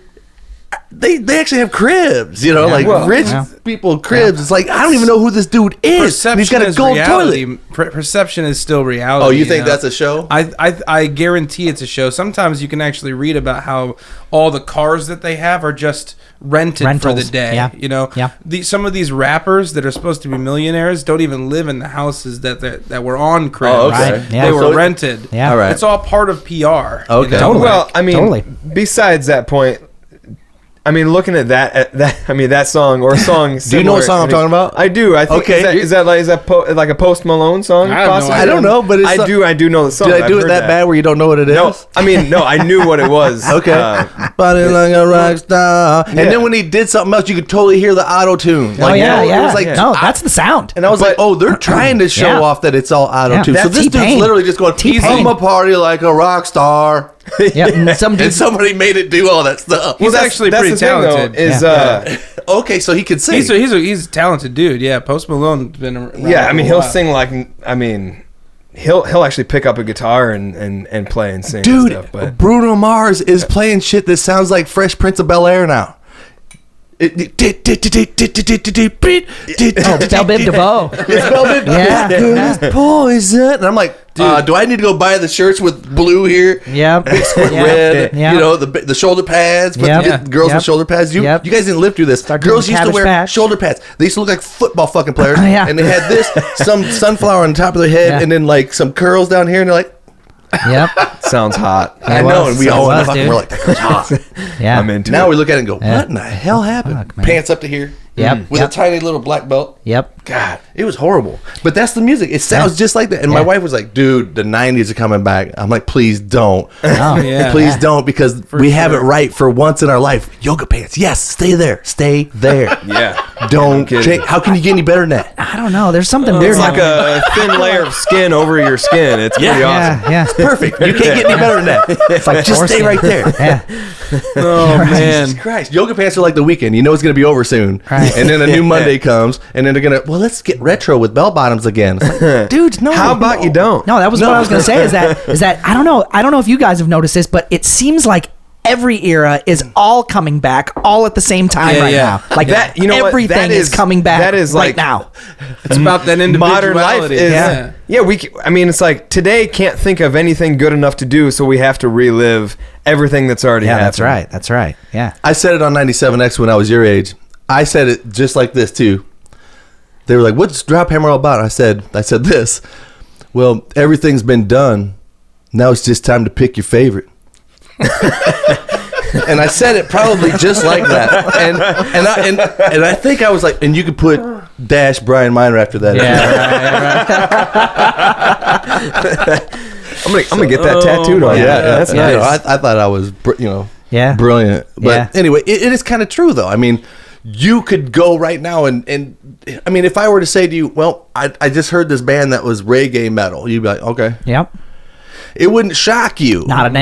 they actually have cribs, rich people cribs. It's like, I don't even know who this dude is. He's got a gold toilet. Perception is still reality. Oh, you think that's a show? I guarantee it's a show. Sometimes you can actually read about how all the cars that they have are just rented for the day. Some of these rappers that are supposed to be millionaires don't even live in the houses that were on Cribs. Oh, okay. Right. Yeah. They were rented. Yeah. All right. It's all part of PR. Okay. Totally. Well, Totally. Besides that point, looking at that song or a song. Do you know what song I'm talking about? I do. I think. Okay. Is that like a Post Malone song? I have no possibly? idea. I don't know, but I do know the song. Did I do I've it heard that bad where you don't know what it is? No, I knew what it was. Okay. Body like a rock star. And then when he did something else, you could totally hear the auto tune. It was like, yeah. no, that's the sound. And I was like, oh, they're trying to show off that it's all auto tune. Yeah. So this T-Pain. dude's literally just going, I'm a party like a rock star. Yeah, and some dude, And somebody made it do all that stuff. He's actually pretty the thing, talented. though, Okay, so he can sing. He's a talented dude. Yeah, Post Malone's been around. he'll sing like he'll actually pick up a guitar and play and sing. Dude, and stuff, but Bruno Mars is playing shit that sounds like Fresh Prince of Bel-Air now. Bell Biv DeVoe. It's Velvet. Yeah. Poison. And I'm like, do I need to go buy the shirts with blue here? Yep. Red. Yeah. The shoulder pads. Yep. Girls with shoulder pads. You guys didn't live through this. Start doing Girls used to Cabbage wear Patch. shoulder pads. They used to look like football fucking players. Yeah. And they had some sunflower on top of their head, and then like some curls down here, and they're like, Yep. Sounds hot. I know, and we all was, fucking dude. were like, that girl's hot. Yeah. I'm into Now it. we look at it and go, Yeah. what in the hell happened? Fuck, man. Pants up to here. Yep. With a tiny little black belt. Yep. God, it was horrible. But that's the music. It sounds just like that. And my Yeah. wife was like, dude, the 90s are coming back. I'm like, please don't. Oh, Yeah. Please don't, because we have it right for once in our life. Yoga pants. Yes, stay there. Stay there. Yeah. Don't kidding. change. How can you get any better than that? I don't know. There's something weird. It's like a thin layer of skin over your skin. It's pretty awesome. Yeah. Perfect. You can't get any better than that. It's like, just stay right there. Yeah. Oh man. Jesus Christ. Yoga pants are like the weekend. You know it's going to be over soon. Right. And then a new Monday comes, and then they're going to, well, let's get retro with bell bottoms again. It's like, dude, no. How about you don't? No, that was what I was going to say. Is that I don't know if you guys have noticed this, but it seems like every era is all coming back all at the same time now. Like that, you know what? everything That is coming back that is right like, now. It's about that modern life individuality. is I mean, it's like today can't think of anything good enough to do, so we have to relive everything that's already happened. That's right. Yeah. I said it on 97X when I was your age. I said it just like this too. They were like, "What's Drop Hammer all about?" I said this. Well, everything's been done. Now it's just time to pick your favorite. And I said it probably just like that. And I think I was like, and you could put dash Brian Maynard after that. I'm gonna get that tattooed on. Yeah, That's nice. You know, I thought I was, Yeah. brilliant. But Yeah. anyway, it is kind of true though. I mean, you could go right now and I mean, if I were to say to you, well, I just heard this band that was reggae metal, you'd be like, okay. Yep. It wouldn't shock you. But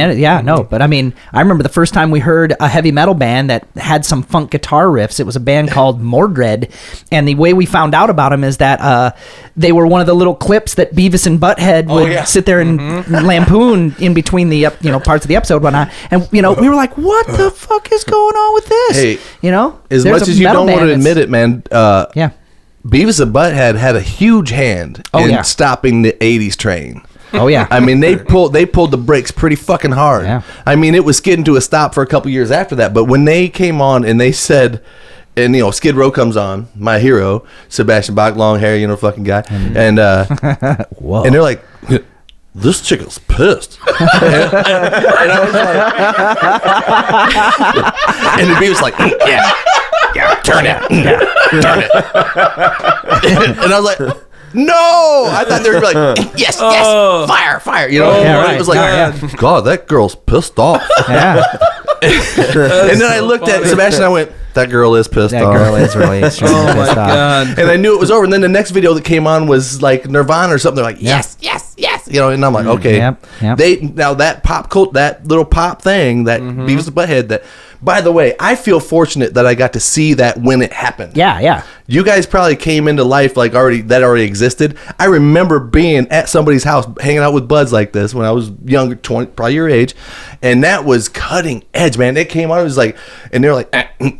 I mean, I remember the first time we heard a heavy metal band that had some funk guitar riffs. It was a band called Mordred, and the way we found out about them is that they were one of the little clips that Beavis and Butthead would sit there and lampoon in between the parts of the episode, whatnot. And we were like, "What the fuck is going on with this?" Hey, as there's much a as you metal don't want to band admit it, man. yeah. Beavis and Butthead had a huge hand in stopping the '80s train. Oh yeah. I mean, they pulled the brakes pretty fucking hard. Yeah. I mean, it was getting to a stop for a couple years after that. But when they came on and they said, and Skid Row comes on, my hero, Sebastian Bach, long hair, fucking guy, and Whoa. and they're like, this chick is pissed. and I was like, and the beat was like, yeah, turn it, turn it. And I was like, no, I thought they were like, yes, fire. right. It was like, God, that girl's pissed off. Yeah. And then I looked at Sebastian and I went, that girl is pissed That off. girl is really extremely Oh my pissed off. god. And I knew it was over. And then the next video that came on was like Nirvana or something. They're like, yes. And I'm like, okay. Yep. Now that pop cult, that little pop thing, that Beavis and Butthead, that, by the way, I feel fortunate that I got to see that when it happened. Yeah. You guys probably came into life like already existed. I remember being at somebody's house hanging out with buds like this when I was younger, 20, probably your age, and that was cutting edge, man. It came on, it was like, and they were like,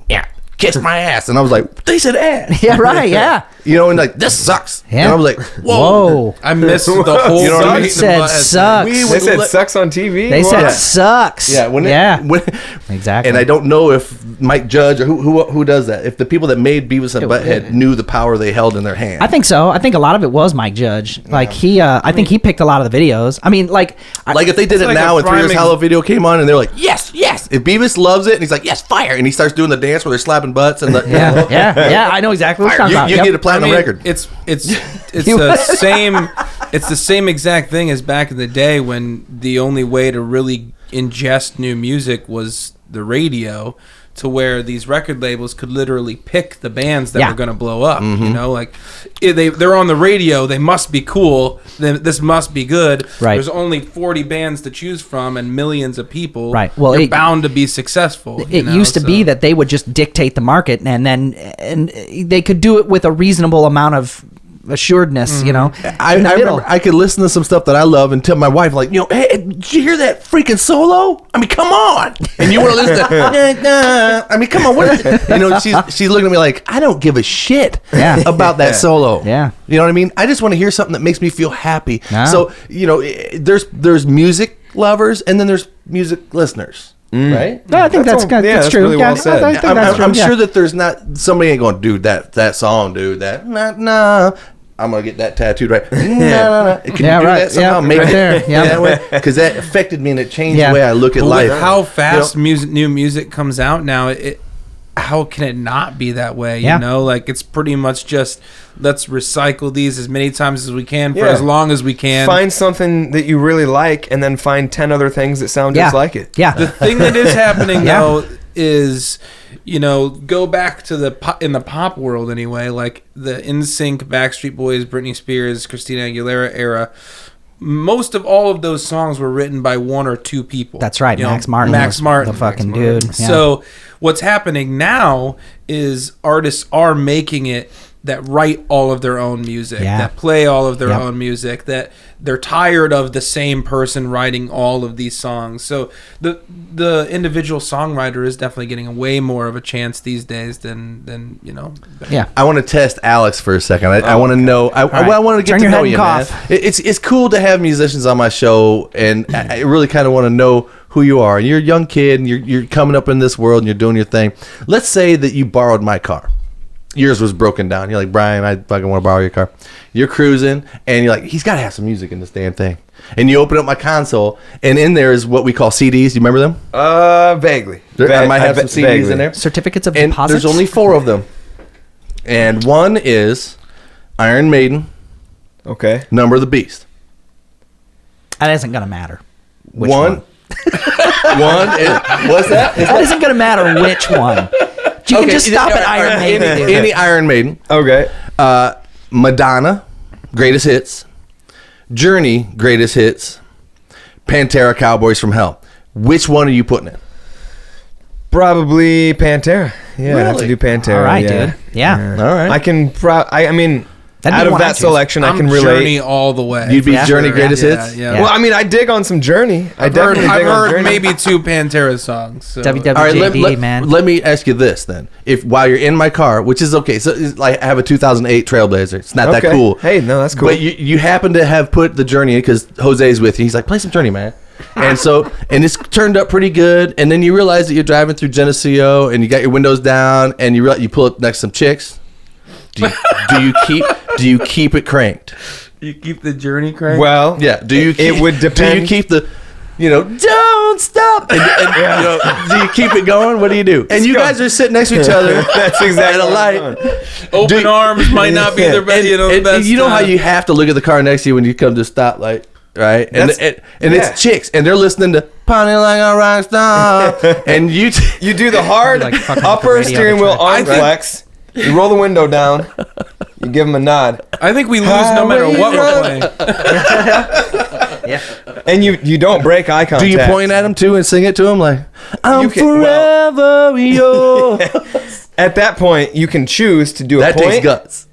yeah, kiss my ass, and I was like, they said ass. Yeah, right, yeah. And like, this sucks. Yeah. And I was like, whoa. I missed the whole. You know what I mean? They said sucks. They said sucks on TV. They said What? sucks. Yeah, when Exactly. And I don't know if Mike Judge or who does that. If the people that made Beavis and Butthead knew the power they held in their hand. I think so. I think a lot of it was Mike Judge. Like I think he picked a lot of the videos. I mean, like if they did it like now a and 3 years prime Hallo video came on and they're like, yes. If Beavis loves it and he's like, yes, fire, and he starts doing the dance where they're slapping butts and yeah. I know exactly what you're talking about. you Yep. get a platinum record. It's the same. It's the same exact thing as back in the day when the only way to really ingest new music was the radio, to where these record labels could literally pick the bands that were going to blow up. Like they're on the radio, they must be cool. This must be good. Right. There's only 40 bands to choose from and millions of people. Right. Well, they're it- bound to be successful. It used to be that they would just dictate the market, and they could do it with a reasonable amount of assuredness, I remember I could listen to some stuff that I love and tell my wife, like, hey, did you hear that freaking solo? I mean, come on. And you want to listen to, I mean, come on. What is she's looking at me like, I don't give a shit about that solo. Yeah. You know what I mean? I just want to hear something that makes me feel happy. No. So, there's music lovers and then there's music listeners. Right? No, I think that's true. really well said. I think that's true. I'm sure that there's not somebody ain't going, dude, that song, dude, that nah. I'm gonna get that tattooed right. Can you do that somehow? Yeah, Make right it there. Yeah. that way, because that affected me and it changed Yeah. the way I look at But life. with how fast You know? new music comes out now, how can it not be that way? Yeah. You know, like it's pretty much just let's recycle these as many times as we can for Yeah. as long as we can. Find something that you really like, and then find 10 other things that sound just like it. Yeah. The thing that is happening Yeah. though is, you know, go back to in the pop world anyway, like the NSYNC, Backstreet Boys, Britney Spears, Christina Aguilera era. Most of all of those songs were written by one or two people. That's right. You know, Max Martin. Max was Martin. The fucking dude. Yeah. So what's happening now is artists are making it that write all of their own music, that play all of their own music, that they're tired of the same person writing all of these songs. So the individual songwriter is definitely getting way more of a chance these days than you know. Yeah. I want to test Alex for a second. I want to know. I want to get Turn to your know head and you, cough. man. It's cool to have musicians on my show, and I really kind of want to know who you are. You're a young kid, and you're coming up in this world, and you're doing your thing. Let's say that you borrowed my car. Yours was broken down. You're like, Brian, I fucking want to borrow your car. You're cruising, and you're like, he's got to have some music in this damn thing. And you open up my console, and in there is what we call CDs. Do you remember them? Vaguely. I might have some CDs vaguely in there. Certificates of And deposit. there's only 4 of them. And one is Iron Maiden, Okay. Number of the Beast. That isn't gonna matter. Which One is, what's that? That isn't gonna matter which one. You can just stop at Iron Maiden. dude. Any Iron Maiden. Okay. Madonna, Greatest Hits. Journey, Greatest Hits. Pantera, Cowboys from Hell. Which one are you putting in? Probably Pantera. Yeah, I have to Really? do Pantera. All right, yeah. dude. Yeah. All right. I can. I mean, That'd be out of one I'd that choose. selection, I I'm can relate. Journey all the way. You'd be Yeah. Journey, Sure. Greatest Yeah, Hits? yeah. Well, I mean, I dig on some Journey. I've heard maybe 2 Pantera songs. So. WWJD, All right, man. let me ask you this then. If while you're in my car, which is okay, so it's like I have a 2008 Trailblazer. It's not that Okay. cool. Hey, no, that's cool. But you happen to have put the Journey in because Jose's with you. He's like, play some Journey, man. And it's turned up pretty good. And then you realize that you're driving through Geneseo and you got your windows down and you pull up next to some chicks. Do you keep it cranked? You keep the Journey crank? Well, Yeah. Do you? It would depend. Do you keep the, don't stop? And do you keep it going? What do you do? And you guys are sitting next to each other. That's exactly at a what light. I'm doing. Open arms might not be their best. And, The best. you know how you have to look at the car next to you when you come to a stoplight, right? And That's- and yeah. it's chicks, and they're listening to "Pounding Like a Rock Star," and you. You do the hard Like fucking upper radio steering wheel track. arm flex. You roll the window down. You give them a nod, I think we lose no matter what we're playing. and you don't break eye contact. Do you point at them too and sing it to them like "I'm You can- forever yours"? At that point, you can choose to do a That takes point guts.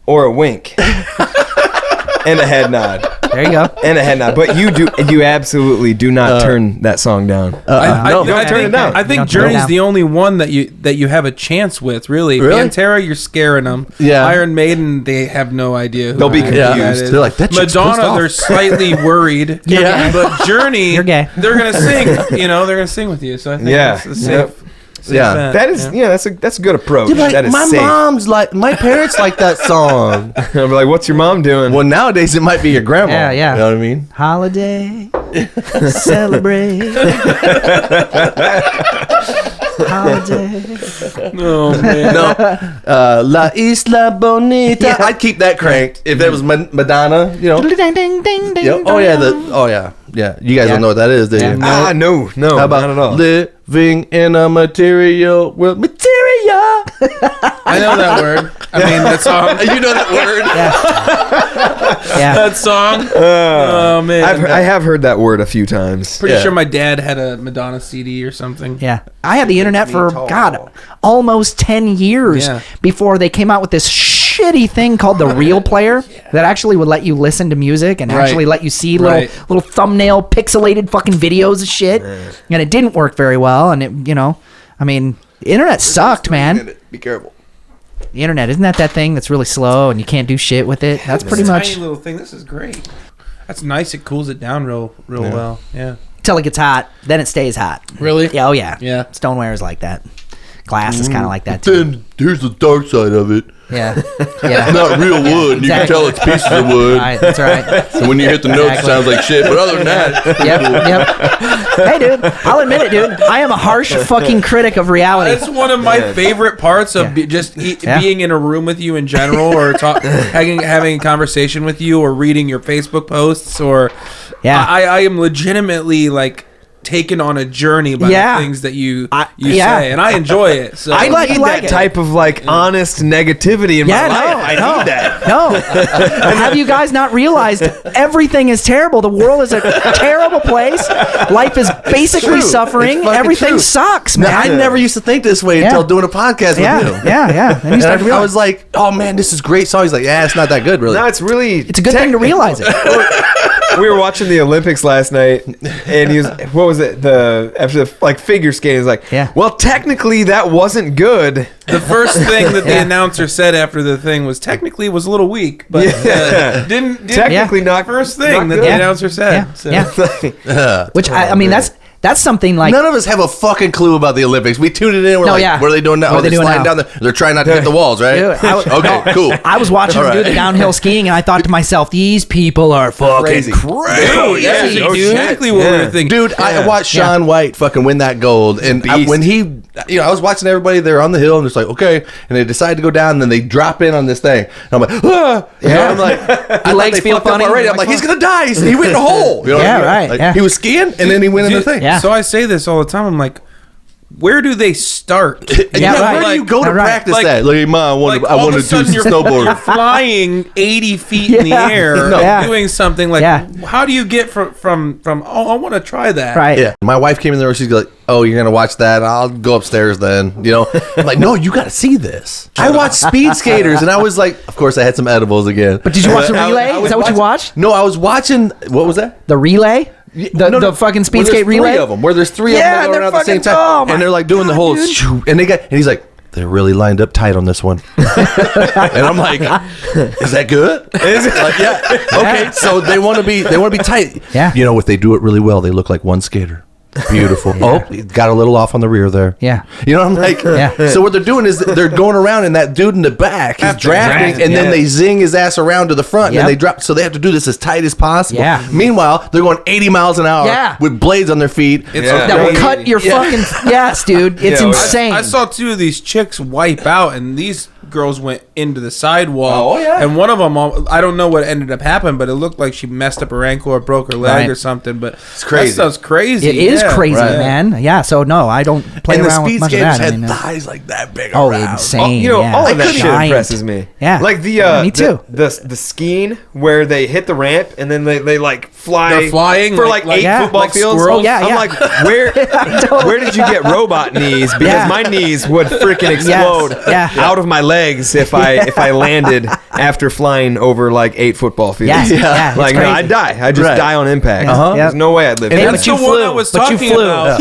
or a wink and a head nod. There you go. And a head nod. But you absolutely do not turn that song down. No. Don't turn it down. I think Don't turn it Journey's down. the only one that you have a chance with, really. Really? Pantera, you're scaring them. Yeah. Iron Maiden, they have no idea. Who They'll be that confused. is. They're like, "That chick's pissed Madonna, off." they're slightly worried. Yeah. But Journey, You're gay. they're gonna sing. They're gonna sing with you. So I think Yeah. that's a safe. Yep. safe Yeah. bet, That is, that's a good approach. You're like, that is my safe. mom's like, my parents like that song. I'll be like, what's your mom doing? Well, nowadays it might be your grandma. Yeah, yeah. You know what I mean? Holiday. Celebrate. Holiday. Oh man. No, La Isla Bonita. Yeah. I'd keep that cranked if it was Madonna. Ding, ding, ding, ding, Yeah. Oh yeah. Yeah. You guys don't know what that is, do you? Yeah. No, How about not at all. living in a material world? Material. I know that word. I mean that song. You know that word? Yeah. That song. Oh man. I have heard that word a few times. Pretty Yeah. sure my dad had a Madonna CD or something. Yeah. I had the internet for, God, almost 10 years Yeah. before they came out with this shitty thing called the Real Player that actually would let you listen to music and Right. actually let you see Right. little thumbnail pixelated fucking videos of shit. And it didn't work very well. And it, I mean, the internet sucked, man. Be careful. The internet, isn't that thing that's really slow and you can't do shit with it? That's pretty much Tiny little thing. This is great. That's nice. It cools it down real well. Yeah. till it gets hot. Then it stays hot. Really? Yeah, oh yeah. Yeah. Stoneware is like that. Glass is kind of like that too. Then here's the dark side of it. Yeah. Yeah. Not real wood. Exactly. You can tell it's pieces of wood. Right, that's right. And when you hit the notes, it sounds like shit. But other than that, Yep. Hey, dude, I'll admit it, dude. I am a harsh fucking critic of reality. That's one of my favorite parts of being in a room with you in general, or having a conversation with you, or reading your Facebook posts, or I am legitimately like taken on a journey by the things that you say, and I enjoy it. So I glad need you like that it. type of like honest negativity in my life. I need that. No. Have you guys not realized everything is terrible? The world is a terrible place. Life is basically suffering. It's fucking Everything true. sucks, man. I never used to think this way until doing a podcast with you. Yeah. And you start to I realize was like, oh man, this is great song. He's like, yeah, it's not that good, really. No, it's really. it's a good thing to realize it. We were watching the Olympics last night, and he was, what was it? After the like figure skating, he's like, well, technically that wasn't good. the first thing that the announcer said after the thing was technically it was a little weak, but didn't Technically not first thing that good. the announcer said. Which I mean, that's something like None of us have a fucking clue about the Olympics. We tuned it in. We're what are they doing now? What are they They're doing sliding now? down they're trying not to hit the walls, right? Dude, Okay, cool. I was watching them do the downhill skiing, and I thought to myself, these people are fucking Crazy. crazy. That's exactly what we were thinking. Dude, I watched Shaun White fucking win that gold, and when he, I was watching everybody there on the hill, and it's like, okay, and they decide to go down, and then they drop in on this thing, and I'm like, I'm like, I legs they feel fucked up funny. already. I'm like, he's gonna die. He went in a hole. You know what I mean? Right. Like, he was skiing, and then he went in the thing. Yeah. So I say this all the time. I'm like, where do they start? Where do you go to practice that? Like, Mom, I want to do you're snowboard. flying 80 feet in the air, doing something like. How do you get from? Oh, I want to try that. Right. Yeah. My wife came in there. She's like, "Oh, you're gonna watch that? I'll go upstairs then." You know, I'm like, "No, you got to see this." I watched Speed Skaters, and I was like, of course, I had some edibles again. But did you watch the relay? Is that what you watched? No, I was watching. What was that? The relay? The fucking speed skate relay? Three of them. Where there's three of them going around at the same time, and they're like doing the whole. And he's like, they're really lined up tight on this one. And I'm like, is that good? Is it? Like, yeah. Okay. So they want to be tight. Yeah. You know, if they do it really well, they look like one skater. Beautiful. Oh, got a little off on the rear there. Yeah. You know, I'm like, so what they're doing is they're going around, and that dude in the back is drafting, and then they zing his ass around to the front, and then they drop. So they have to do this as tight as possible. Yeah. Meanwhile, they're going 80 miles an hour with blades on their feet. That will cut your fucking yes, dude. It's insane. I saw two of these chicks wipe out, and these girls went into the sidewall. Oh, yeah. And one of them, I don't know what ended up happening, but it looked like she messed up her ankle or broke her leg or something. But it's crazy. That stuff's crazy. It is crazy, man. Yeah. So no, I don't play and around the with much speed of skaters that. had thighs like that big Oh, around. insane. All of that shit Giant. impresses me. Yeah. Like the me too. The skiing where they hit the ramp and then they like fly. They're flying for like 8 football like fields. squirrels. Oh, yeah, I'm like, where did you get robot knees? Because my knees would freaking explode out of my legs if I landed after flying over like 8 football fields. Yeah. Like no, I'd die. I'd just die on impact. There's no way I'd live. And through That's but the you one flew. I was But you talking flew. about.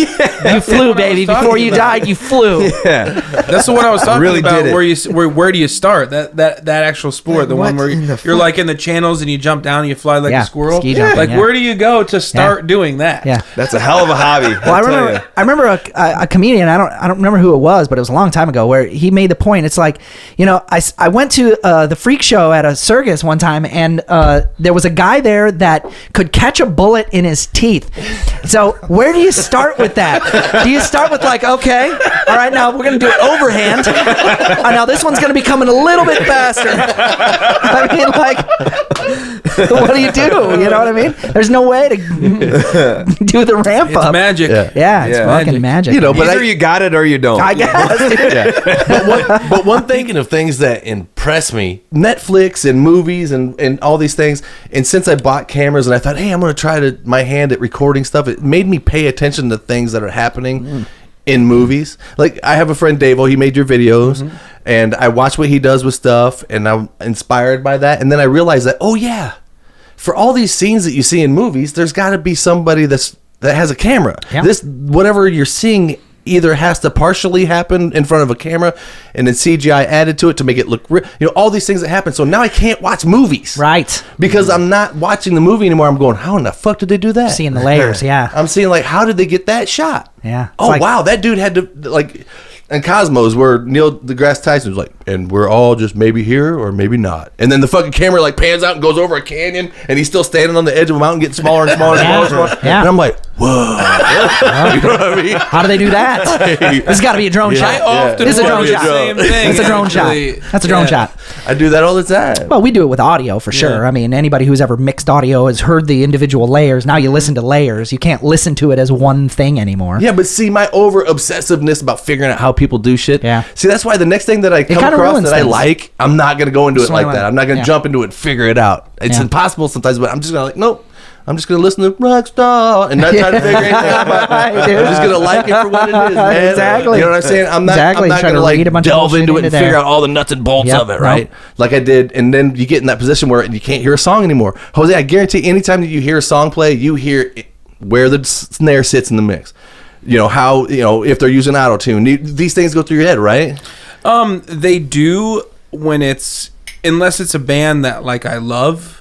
You flew, baby. Before you died, you flew. That's the one I was talking really about. did it. Where do you start? That actual sport, the one where you're like in the channels and you jump down and you fly like a squirrel. Ski jumping, Like where do you go to start doing that? Yeah. That's a hell of a hobby. Well, I remember a comedian. I don't remember who it was, but it was a long time ago. Where he made the point. It's like, you know, I went to the freak show at a circus one time, and there was a guy there that could catch a bullet in his teeth. So where do you start with that? Do you start with like, okay, all right, now we're gonna do it overhand. Now this one's gonna be coming a little bit faster. I mean, like, what do you do? You know what I mean? There's no way to do the ramp up. It's magic. Yeah, it's fucking magic. You know, but Either you got it or you don't. I guess. but one thinking of things that impress me, Netflix and movies and all these things, and since I bought cameras and I thought, hey, I'm going to try my hand at recording stuff, it made me pay attention to things that are happening in movies. Like, I have a friend, Dave, he made your videos, and I watch what he does with stuff, and I'm inspired by that, and then I realized that, oh yeah, for all these scenes that you see in movies, there's got to be somebody that has a camera. Yeah. This, whatever you're seeing, either has to partially happen in front of a camera and then CGI added to it to make it look real. You know, all these things that happen. So now I can't watch movies. Right. Because I'm not watching the movie anymore. I'm going, how in the fuck did they do that? Seeing the layers, yeah. I'm seeing, like, how did they get that shot? Yeah. It's Oh, like- wow. That dude had to, like, and Cosmos, where Neil deGrasse Tyson was like, and we're all just maybe here or maybe not. And then the fucking camera like pans out and goes over a canyon, and he's still standing on the edge of a mountain, getting smaller and smaller and smaller and smaller. Yeah. And I'm like, whoa. You know what I mean? How do they do that? This has got to be a drone shot. I often This is a drone wonder the shot. same thing. It's a drone actually. shot. That's a drone shot. I do that all the time. Well, we do it with audio for sure. Yeah. I mean, anybody who's ever mixed audio has heard the individual layers. Now you listen to layers. You can't listen to it as one thing anymore. Yeah, but see, my over obsessiveness about figuring out how people do shit. Yeah. See, that's why the next thing that I come kinda across ruins that I things. like, I'm not going to go into it like Swing that. like- I'm not going to yeah. jump into it and figure it out. It's Yeah. impossible sometimes, but I'm just going to like, nope. I'm just going to listen to Rockstar and not try to figure anything out. Right, I'm dude. just going to like it for what it is, man. Exactly. You know what I'm saying? I'm not, Exactly. I'm not Try going to to like read a bunch of delve bullshit into it and into figure there. out all the nuts and bolts Yep, of it, right? nope. Like I did. And then you get in that position where you can't hear a song anymore. Jose, I guarantee anytime that you hear a song play, you hear where the snare sits in the mix. You know, how, you know, if they're using auto-tune. These things go through your head, right? They do when it's, unless it's a band that like I love.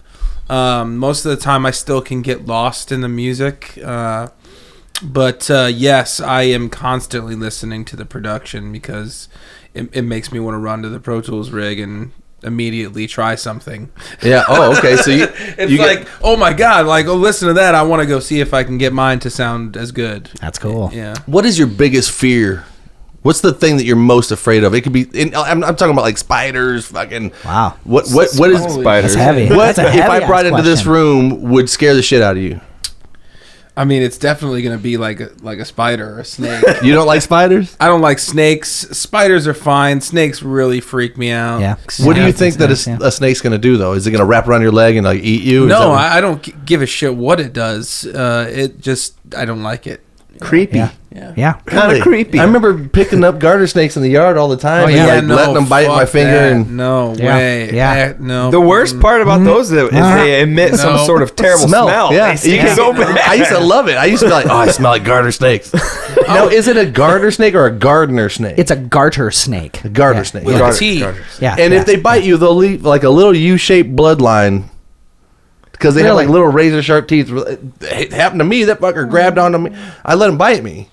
Most of the time I still can get lost in the music. But yes, I am constantly listening to the production because it makes me want to run to the Pro Tools rig and immediately try something. Yeah. Oh, okay. So you, It's you like, oh my God, like, oh, listen to that. I want to go see if I can get mine to sound as good. That's cool. Yeah. what is your biggest fear? What's the thing that you're most afraid of? It could be. I'm talking about like spiders. Fucking. Wow. What is Spiders. That's heavy. What That's a if I heavy-ass brought into this question. room would scare the shit out of you? I mean, it's definitely going to be like a spider or a snake. You don't like spiders? I don't like snakes. Spiders are fine. Snakes really freak me out. Yeah. What do Yeah, you think that it's nice, a snake's going to do though? Is it going to wrap around your leg and like eat you? Is No, that- I don't give a shit what it does. It just, I don't like it. Creepy. Yeah. Yeah. Yeah. Kind of creepy. I remember picking up garter snakes in the yard all the time. Oh, and, yeah. like, letting them bite my fuck finger that. and No Yeah. way. Yeah. No. The worst part about those is they emit some No. sort of terrible smell. Yeah, They stink you so can- bad. I used to love it. I used to be like, oh, I smell like garter snakes. Now, is it a garter snake or a gardener snake? It's a garter snake. a garter Yeah. snake. With Yeah. a T. Yeah. And yeah. if they bite you, they'll leave like a little U-shaped bloodline because they have Really? like little razor sharp teeth. It happened to me. That fucker grabbed onto me. I let him bite me.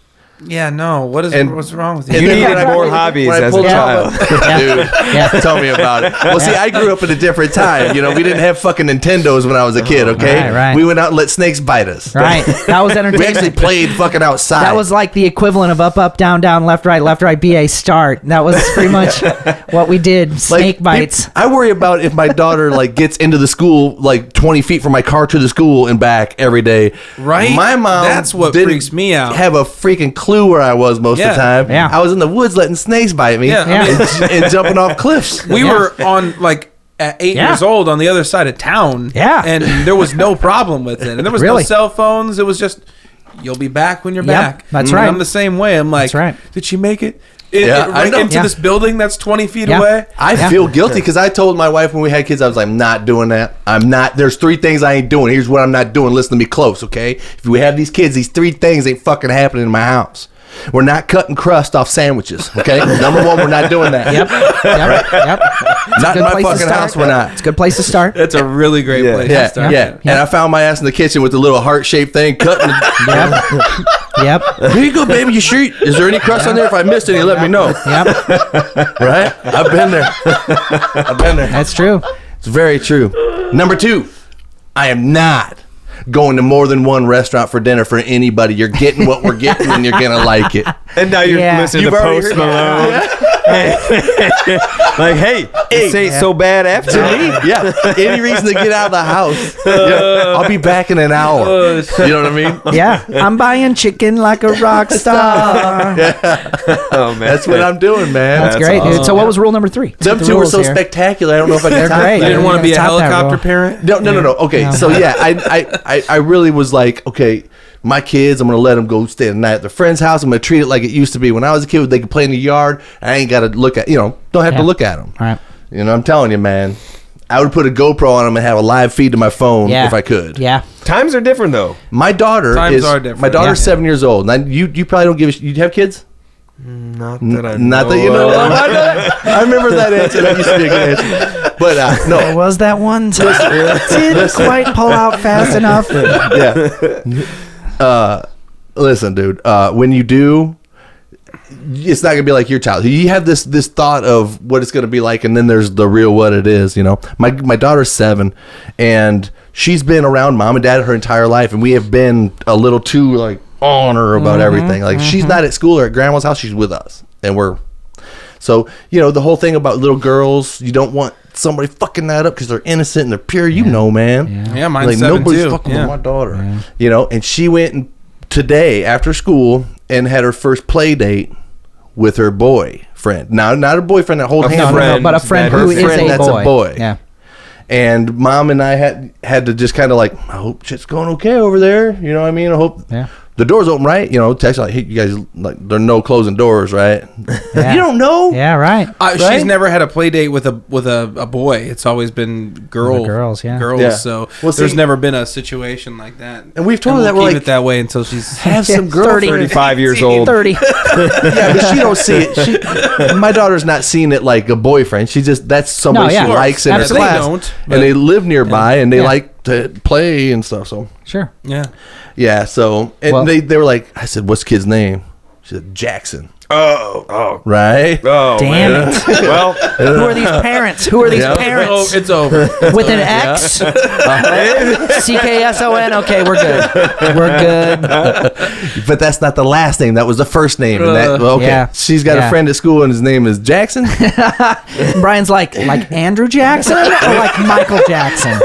Yeah, no. And- What's wrong with And You you? then needed when I more pulled- hobbies when I as a pulled it child. out, dude. Yeah. Tell me about it. Well, see, I grew up in a different time. You know, we didn't have fucking Nintendos when I was a kid. Okay, Right. we went out and let snakes bite us. Right. That was We entertainment. actually played fucking outside. That was like the equivalent of up, down, left, right, BA, start. That was pretty much what we did. Like, Snake bites. I worry about if my daughter like gets into the school like 20 feet from my car to the school and back every day. Right? My mom. That's what didn't freaks me out. Have a freaking clue where I was most of the Yeah. time. Yeah. I was in the woods letting snakes bite me. Yeah, I mean- and jumping off cliffs. We were on like at 8 Yeah. years old on the other side of town. Yeah. And there was no problem with it. And there was Really? no cell phones. It was just, you'll be back when you're Yep, back. that's And right. I'm the same way. I'm like, That's right. did she make it? Yeah, I right know. into Yeah. this building that's 20 feet Yeah. away? I Yeah. feel guilty because I told my wife when we had kids, I was like, I'm not doing that. I'm not. There's 3 things I ain't doing. Here's what I'm not doing. Listen to me close, okay? If we have these kids, these 3 things ain't fucking happening in my house. We're not cutting crust off sandwiches, okay? Number 1, we're not doing that. Yep. Not in my place to fucking start. house, we're not. It's a good place to start. That's a really great Yeah. place Yeah, to start. yeah. And I found my ass in the kitchen with the little heart-shaped thing, cutting. Yep. Here you go, baby. You sure? Is there any crust on there? If I missed any, let me know. Yep. Right? I've been there. I've been there. That's true. It's very true. Number 2, I am not going to more than one restaurant for dinner for anybody. You're getting what we're getting, and you're gonna like it. And now you're Yeah. listening You've to already Post heard Malone. Like, hey, this ain't so bad after me. Yeah. Any reason to get out of the house? Yeah. I'll be back in an hour. You know what I mean? Yeah. I'm buying chicken like a rock star. Oh man, That's what I'm doing, man. That's great, dude. So what was rule number 3? Let's Them get the 2 were rules so here. spectacular. I don't know if I can They're top great. You that. didn't want to be a Top that helicopter rule. parent? No. Okay, so yeah, I really was like, okay, my kids, I'm gonna let them go stay the night at their friend's house. I'm gonna treat it like it used to be when I was a kid. They could play in the yard. I ain't gotta look at, don't have Yeah. to look at them. All right. You know, I'm telling you, man. I would put a GoPro on them and have a live feed to my phone Yeah. if I could. Yeah. times are different though. My daughter Times is are different. my daughter's Yeah. 7 years old. Now, you probably don't give a shit. You have kids? Not that I Not that you know. I remember that answer. That used to be a good answer. But There no. was that one time. Didn't quite pull out fast enough. Yeah. Listen, dude. When you do, it's not gonna be like your child. You have this thought of what it's gonna be like, and then there's the real what it is. You know, my daughter's 7, and she's been around mom and dad her entire life, and we have been a little too like on her about everything. Like she's not at school or at grandma's house; she's with us, and we're. So you know the whole thing about little girls. You don't want somebody fucking that up because they're innocent and they're pure. You know, man. Yeah, mine's like 7 nobody's too. fucking with my daughter. You know, and she went today after school and had her first play date with her boyfriend. Now, not a boyfriend that holds hands, but a friend who is a boy. Yeah. And mom and I had to just kind of like, I hope shit's going okay over there. You know what I mean? I hope the door's open, right? You know, text like, hey, you guys, like, there are no closing doors, right? Yeah. You don't know. Yeah, right. She's never had a play date with a boy. It's always been girls. Yeah. So Well, there's see- never been a situation like that. And we've told her that we'll we're keep like, it that way until she's have some girlfriend. 35 years old. 30. Yeah, but she don't see it. My daughter's not seeing it like a boyfriend. She just, that's somebody she likes in her Absolutely. class. They don't, and they live nearby and they Yeah. like to play and stuff. So Sure. yeah, so and Well- they were like, I said, what's the kid's name? She said, Jackson. Oh. Right? Oh. Damn man. it. Well, Who are these parents? Who are these parents? It's over. With an X? CKSON? Okay, we're good. We're good. But that's not the last name. That was the first name. And that, okay. Yeah. She's got a friend at school and his name is Jackson. Brian's like Andrew Jackson or like Michael Jackson?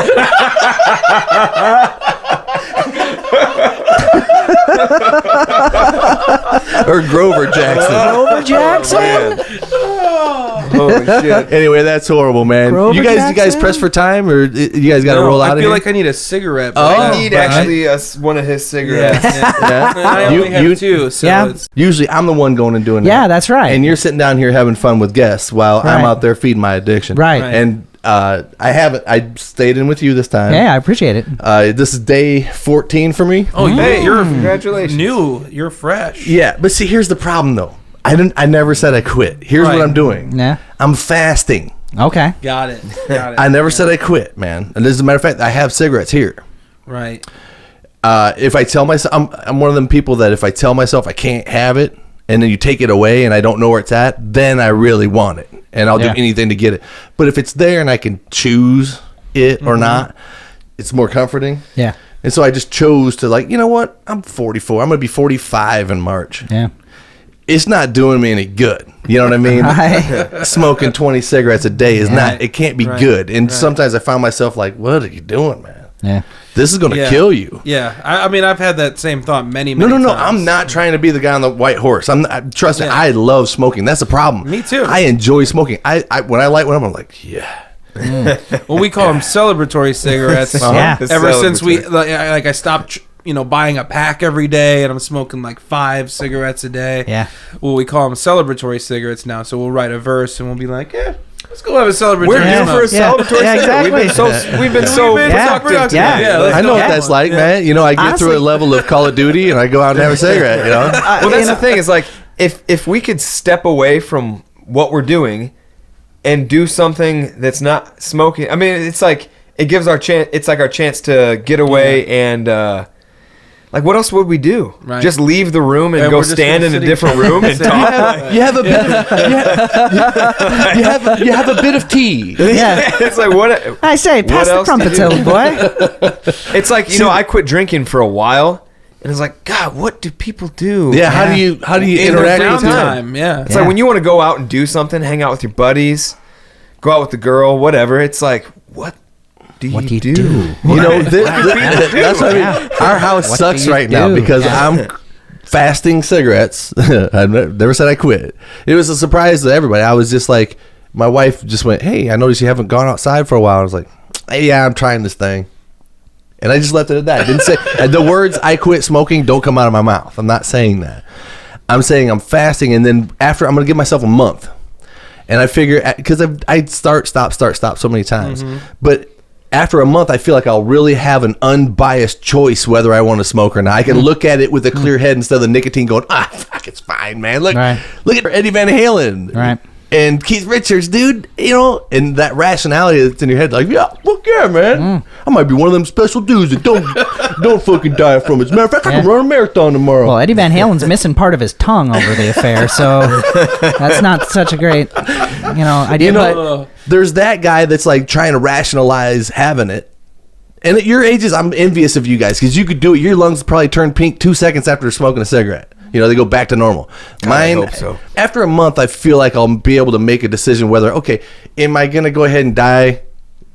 Or Grover Jackson. Grover Jackson? holy shit. Anyway, that's horrible, man. Grover You guys Jackson? pressed for time, or you guys got to roll out I of feel here? like I need a cigarette. I need actually one of his cigarettes. Yeah. I only have 2, so Yeah. it's Usually, I'm the one going and doing that. Yeah, that's right. And you're sitting down here having fun with guests while I'm Right. out there feeding my addiction. Right. And I stayed in with you this time. Yeah, I appreciate it. This is day 14 for me. Oh, Hey, you're congratulations. new. You're fresh. Yeah, but see, here's the problem though. I never said I quit. Here's Right. what I'm doing. Yeah. I'm fasting. Okay. Got it. Got it. I never said I quit, man. And as a matter of fact, I have cigarettes here. Right. If I tell myself, I'm one of them people that if I tell myself I can't have it, and then you take it away and I don't know where it's at, then I really want it, and I'll do anything to get it. But if it's there and I can choose it or not, it's more comforting. Yeah. And so I just chose to, like, you know what? I'm 44. I'm going to be 45 in March. Yeah. It's not doing me any good. You know what I mean? Right. Smoking 20 cigarettes a day is not, it can't be Right. good. And sometimes I find myself like, what are you doing, man? Yeah. This is going to Yeah. kill you. Yeah. I mean, I've had that same thought many No. times. I'm not trying to be the guy on the white horse. Trust me, I love smoking. That's the problem. Me too. I enjoy smoking. I when I light one up, I'm like, yeah. Well, we call them celebratory cigarettes. Yeah. Ever since I stopped, buying a pack every day, and I'm smoking like 5 cigarettes a day. Yeah. Well, we call them celebratory cigarettes now. So we'll write a verse and we'll be like, yeah, let's go have a celebratory. We're due for a Yeah. celebratory Yeah, cigarette. exactly. We've been so productive. Yeah. today. Yeah, let's I know go what have that's one. like, man. You know, I get Honestly- through a level of Call of Duty, and I go out and have a cigarette. You know. Well, that's the thing is like if we could step away from what we're doing and do something that's not smoking. I mean, it's like it gives our chance. It's like our chance to get away and like what else would we do? Right. Just leave the room and Yeah, go we're just stand in gonna a sit different here. room and talk. You have a bit. You have a bit of tea. Yeah. It's like what? I say, pass the else do crumpets, you do? old boy. It's like I quit drinking for a while, and it's like God, what do people do? Yeah. How do you In their interact with time? downtime, yeah. It's like when you want to go out and do something, hang out with your buddies, go out with the girl, whatever. It's like, what do you do? You know, that's what I mean. Our house What sucks do you right now do? because I'm fasting cigarettes. I never said I quit. It was a surprise to everybody. I was just like, my wife just went, "Hey, I noticed you haven't gone outside for a while." I was like, "Hey, yeah, I'm trying this thing," and I just left it at that. I didn't say the words "I quit smoking" don't come out of my mouth. I'm not saying that. I'm saying I'm fasting, and then after I'm going to give myself a month, and I figure because I start so many times, but after a month, I feel like I'll really have an unbiased choice whether I want to smoke or not. I can look at it with a clear head instead of the nicotine going, fuck, it's fine, man. Look Right. at Eddie Van Halen. Right. and Keith Richards, dude, you know, and that rationality that's in your head, like, yeah, fuck yeah, man. I might be one of them special dudes that don't fucking die from it. As a matter of fact, I can run a marathon tomorrow. Well, Eddie Van Halen's missing part of his tongue over the affair, so that's not such a great, idea. You know, there's that guy that's like trying to rationalize having it. And at your ages, I'm envious of you guys because you could do it. Your lungs probably turn pink 2 seconds after smoking a cigarette. You know, they go back to normal. Mine, I hope so. After a month, I feel like I'll be able to make a decision whether, okay, am I going to go ahead and die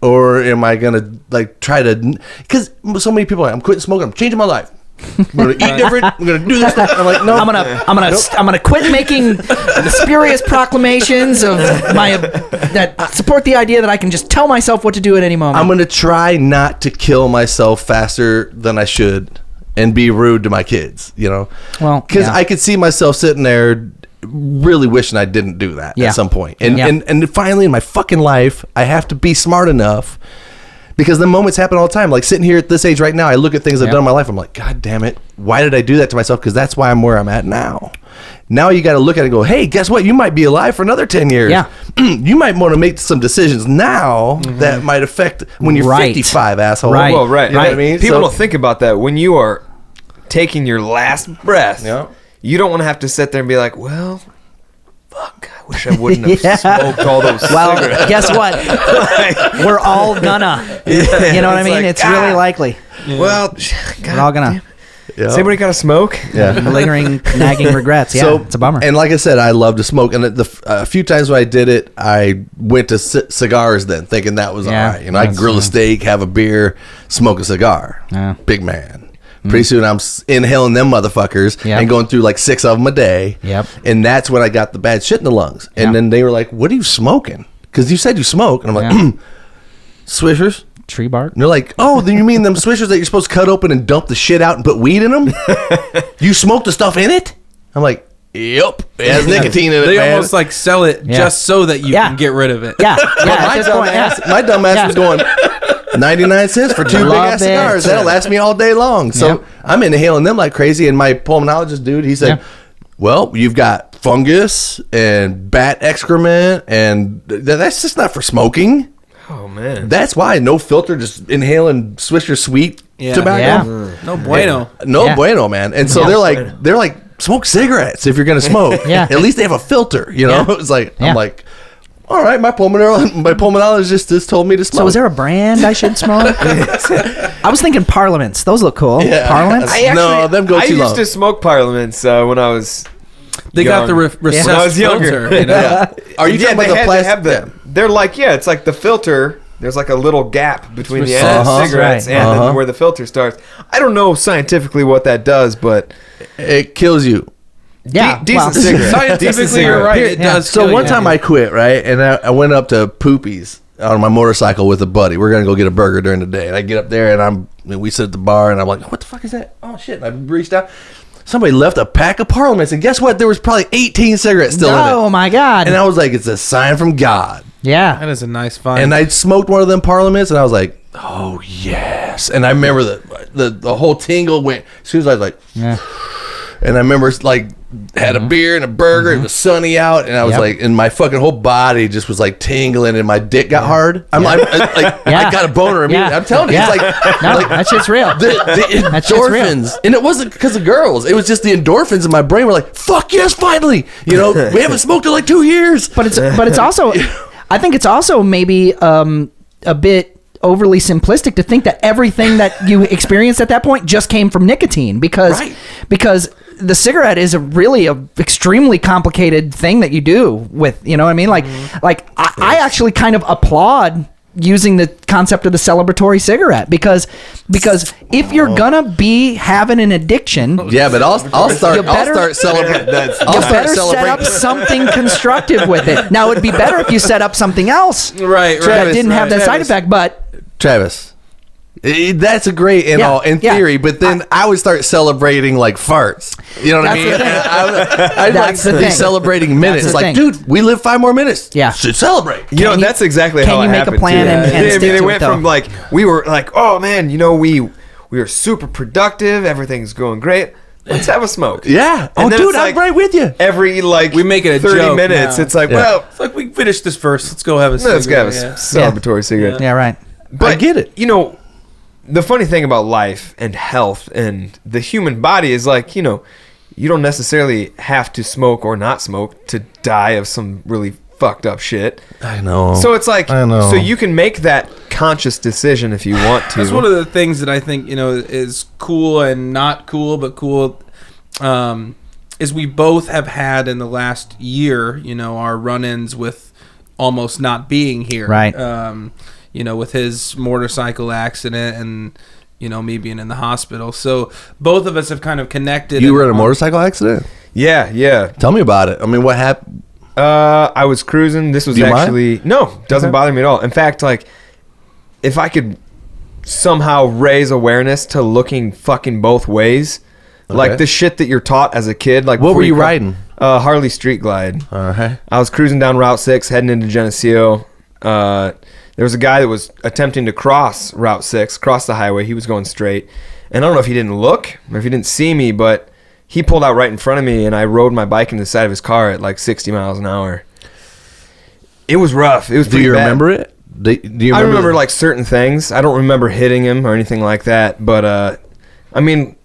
or am I going to like try to, because so many people are like, I'm quitting smoking. I'm changing my life. I'm going to eat different. I'm going to do this stuff. I'm like, no. I'm gonna quit making the spurious proclamations of that support the idea that I can just tell myself what to do at any moment. I'm going to try not to kill myself faster than I should and be rude to my kids, you know? Well, because I could see myself sitting there really wishing I didn't do that at some point. And finally in my fucking life, I have to be smart enough because the moments happen all the time. Like sitting here at this age right now, I look at things I've done in my life. I'm like, God damn it. Why did I do that to myself? Because that's why I'm where I'm at now. Now you got to look at it and go, hey, guess what? You might be alive for another 10 years. Yeah. You might want to make some decisions now that might affect when you're 55, asshole. Right. Well, right. You know what I mean? People don't think about that. When you are taking your last breath, you don't want to have to sit there and be like, well, fuck, I wish I wouldn't have smoked all those cigarettes. Guess what? We're all gonna. You know what I mean? like, it's really likely. Well, We're all gonna. Yeah. Has anybody got to smoke? Yeah. Lingering, nagging regrets. Yeah, So, it's a bummer. And like I said, I love to smoke. And a few times when I did it, I went to cigars then, thinking that was all right. You know, I can grill a steak, have a beer, smoke a cigar. Yeah. Big man. Pretty soon I'm inhaling them motherfuckers and going through like 6 of them a day. Yep. And that's when I got the bad shit in the lungs. And then they were like, what are you smoking? Because you said you smoke. And I'm like, Swishers. Tree bark. And they're like, oh, then you mean them Swishers that you're supposed to cut open and dump the shit out and put weed in them? You smoke the stuff in it? I'm like, yep. It has nicotine in it, They man. almost like sell it just so that you can get rid of it. Yeah. My dumb ass was going 99 cents for 2 big ass cigars. That'll last me all day long. So I'm inhaling them like crazy. And my pulmonologist dude, he said, well, you've got fungus and bat excrement, and that's just not for smoking. Oh, man. That's why no filter, just inhaling Swisher sweet tobacco. No bueno. No bueno, man. And so they're like, smoke cigarettes if you're gonna smoke. At least they have a filter, you know. It's like I'm like, all right, my pulmonologist just told me to smoke. So is there a brand I should smoke? I was thinking Parliaments. Those look cool. Parliaments? No, them go too long. I used to smoke Parliaments when I was They got the recessed when I was younger. filter. You know? Are you talking about the plastic? They're like, it's like the filter. There's like a little gap between the end of recessed. cigarettes Right. and then where the filter starts. I don't know scientifically what that does, but It kills you. Yeah. decent cigarette. Scientifically, you're right. It does. So kill one you. time I quit, right, and I went up to Poopy's on my motorcycle with a buddy. We're gonna go get a burger during the day, and I get up there and we sit at the bar, and I'm like, what the fuck is that? Oh shit! And I reached out. Somebody left a pack of Parliaments, and guess what? There was probably 18 cigarettes still in it. Oh my God. And I was like, it's a sign from God. Yeah. That is a nice find. And I smoked one of them Parliaments, and I was like, oh yes. And I remember the whole tingle went as soon as I was like, and I remember like had a beer and a burger. It was sunny out, and I was like, and my fucking whole body just was like tingling, and my dick got hard. I got a boner immediately. I'm telling you, it's like, that shit's real. the endorphins, and it wasn't because of girls. It was just the endorphins in my brain were like, fuck yes, finally. You know, we haven't smoked in like 2 years. But it's also, I think it's also maybe a bit overly simplistic to think that everything that you experienced at that point just came from nicotine because the cigarette is really a extremely complicated thing that you do with, you know what I mean? Like I actually kind of applaud using the concept of the celebratory cigarette because if you're gonna be having an addiction, but I'll start celebrating. you better set up something constructive with it. Now it'd be better if you set up something else that didn't have that side effect, but Travis, that's a great in theory, but then I would start celebrating like farts. You know what I mean? I'd be celebrating minutes. Like, dude, we live 5 more minutes. Yeah, should celebrate. That's exactly how it happened. Can you make a plan and stick to it, they went from like we were like, oh man, we are super productive, everything's going great. let's have a smoke. Yeah. And Oh, then dude, it's I'm like- right with you. Every We make it a 30 joke minutes, now. it's like, Yeah. well, It's like we finished this first. Let's go have a cigarette. let's go have a Yeah. celebratory cigarette. Yeah, right. But I get it. You know, the funny thing about life and health and the human body is like, you know, you don't necessarily have to smoke or not smoke to die of some really fucked up shit. I know. So it's like, I know. so you can make that conscious decision if you want to. That's one of the things that I think, you know, is cool and not cool, but cool, is we both have had in the last year, you know, our run-ins with almost not being here. Right. You know, with his motorcycle accident and, you know, me being in the hospital. So both of us have kind of connected. You were in a motorcycle accident? Yeah. Tell me about it. I mean, what happened? I was cruising. This was Do you mind? actually no, doesn't bother me at all. In fact, like if I could somehow raise awareness to looking fucking both ways, like the shit that you're taught as a kid. Like What before were you come- riding? Harley Street Glide. All right. I was cruising down Route 6, heading into Geneseo. There was a guy that was attempting to cross Route 6, cross the highway. He was going straight. And I don't know if he didn't look or if he didn't see me, but he pulled out right in front of me, and I rode my bike into the side of his car at like 60 miles an hour. It was rough. It was Do pretty you bad. remember it? Do you remember I remember like certain things. I don't remember hitting him or anything like that. But, I mean,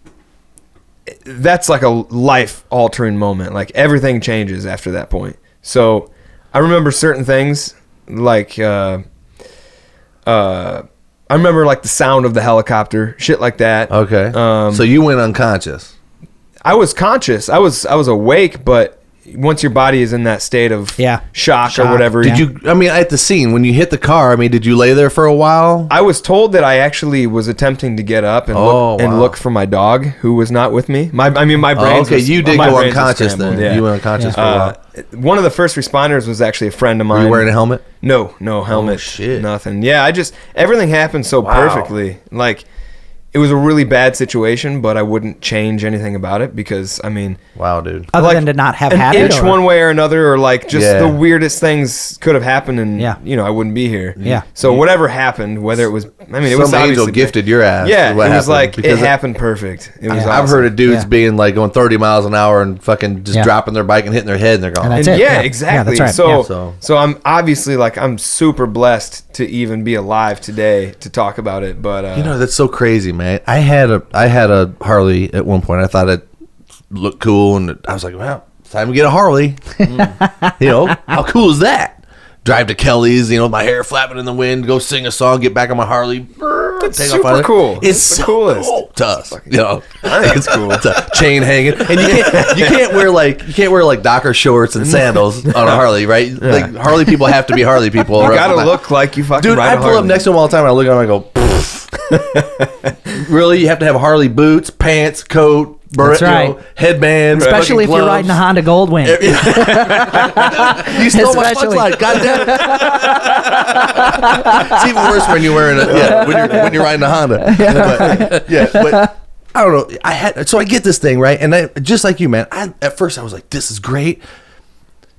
that's like a life-altering moment. Like everything changes after that point. So I remember certain things like... I remember like the sound of the helicopter, shit like that. Okay. So you went unconscious. I was conscious. I was awake, but once your body is in that state of shock or whatever. Did you? I mean, at the scene when you hit the car, I mean, did you lay there for a while? I was told that I actually was attempting to get up and look for my dog who was not with me. My brain. Okay, you did go unconscious then. Yeah. You went unconscious for a while. One of the first responders was actually a friend of mine. Were you wearing a helmet? No helmet. Oh, shit. Nothing. Yeah, everything happened so perfectly. Like, it was a really bad situation, but I wouldn't change anything about it because, I mean... Wow, dude. Other than to not have an had it? inch or- one way or another, or like just the weirdest things could have happened and, you know, I wouldn't be here. Yeah. So whatever happened, whether it was... I mean, it was Some angel obviously... gifted your ass. Yeah, is what it was happened, like, it because happened perfect. It was I've awesome. heard of dudes being like going 30 miles an hour and fucking just dropping their bike and hitting their head and they're gone. And that's And it. yeah, Yeah. exactly. Yeah, that's right. So I'm obviously like I'm super blessed to even be alive today to talk about it. But You know, that's so crazy, man. I had a Harley at one point. I thought it looked cool, and I was like, well, it's time to get a Harley. You know, how cool is that? Drive to Kelly's, you know, my hair flapping in the wind, go sing a song, get back on my Harley. That's take off super on it. cool. It's the so coolest. cool to us. You know, I think it's cool. it's a chain hanging, and you can't wear like Docker shorts and sandals on a Harley, right? Like Harley people have to be Harley people. You or else gotta I'm not- look like you fucking Dude, ride I a pull up Harley. next to him all the time and I look at him and I go, pfft. Really? You have to have Harley boots, pants, coat, That's right. headband, Especially if fucking you're riding a gloves. Honda Goldwing. You stole my Especially- punchline. Goddamn. It's even worse when you're wearing when you're riding a Honda. But I don't know. I get this thing right, and just like you, man. At first I was like, this is great.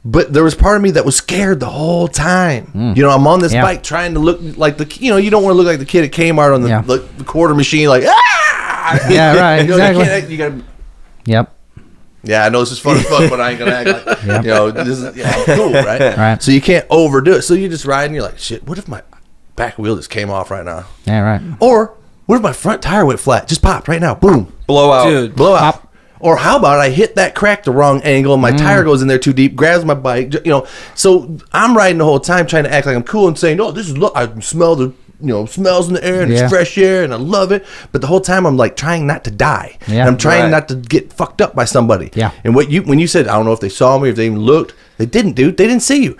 But there was part of me that was scared the whole time. You know, I'm on this bike trying to look like you don't want to look like the kid at Kmart on the quarter machine, like, ah! Yeah, right, You know, exactly. you gotta, Yep. yeah, I know this is fun as fuck, but I ain't gonna act like, you know, this is cool, right? Right. So you can't overdo it. So you just ride and you're like, shit, what if my back wheel just came off right now? Yeah, right. Or what if my front tire went flat? Just popped right now. Boom. Blowout. Dude. Blow out. Or how about I hit that crack the wrong angle and my tire goes in there too deep, grabs my bike, you know. So I'm riding the whole time trying to act like I'm cool and saying, "Oh, this is look, I smell the, you know, smells in the air and it's fresh air and I love it." But the whole time I'm like trying not to die. Yeah. And I'm trying not to get fucked up by somebody. Yeah. And when you said, I don't know if they saw me, if they even looked, they didn't, dude. They didn't see you.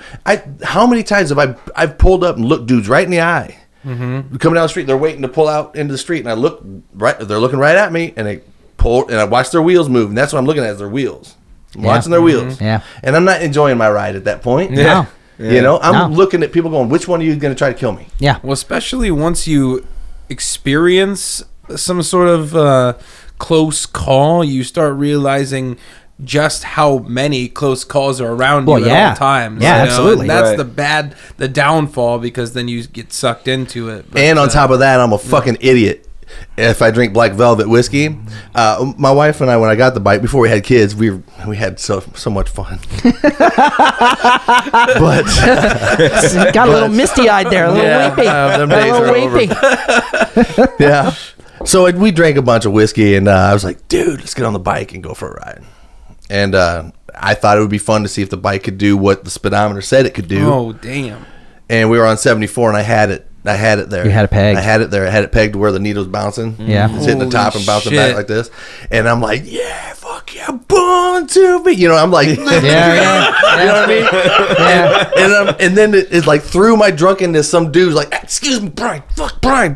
How many times have I've pulled up and looked dudes right in the eye. Coming down the street, they're waiting to pull out into the street and I look right, they're looking right at me and they pull, and I watch their wheels move, and that's what I'm looking at is their wheels. I'm watching their wheels. Yeah. And I'm not enjoying my ride at that point. No. You know, I'm looking at people going, which one are you going to try to kill me? Yeah. Well, especially once you experience some sort of close call, you start realizing just how many close calls are around you at all times. Yeah, you know? absolutely. And that's Right. the downfall, because then you get sucked into it. But, And on top of that, I'm a fucking idiot. if I drink Black Velvet whiskey. My wife and I, when I got the bike, before we had kids, we had so much fun. But Got a little misty-eyed there, a little weepy. them A days little are weepy. over. Yeah. So we drank a bunch of whiskey, and I was like, dude, let's get on the bike and go for a ride. And I thought it would be fun to see if the bike could do what the speedometer said it could do. Oh, damn. And we were on 74, and I had it there. You had it pegged. I had it there. I had it pegged to where the needle's bouncing. Yeah. It's hitting the top and bouncing shit. back like this. And I'm like, yeah, fuck yeah, born to be. You know, I'm like, Yeah. you know what I mean? Yeah. And then it's like through my drunkenness, some dude's like, excuse me, Brian, fuck Brian.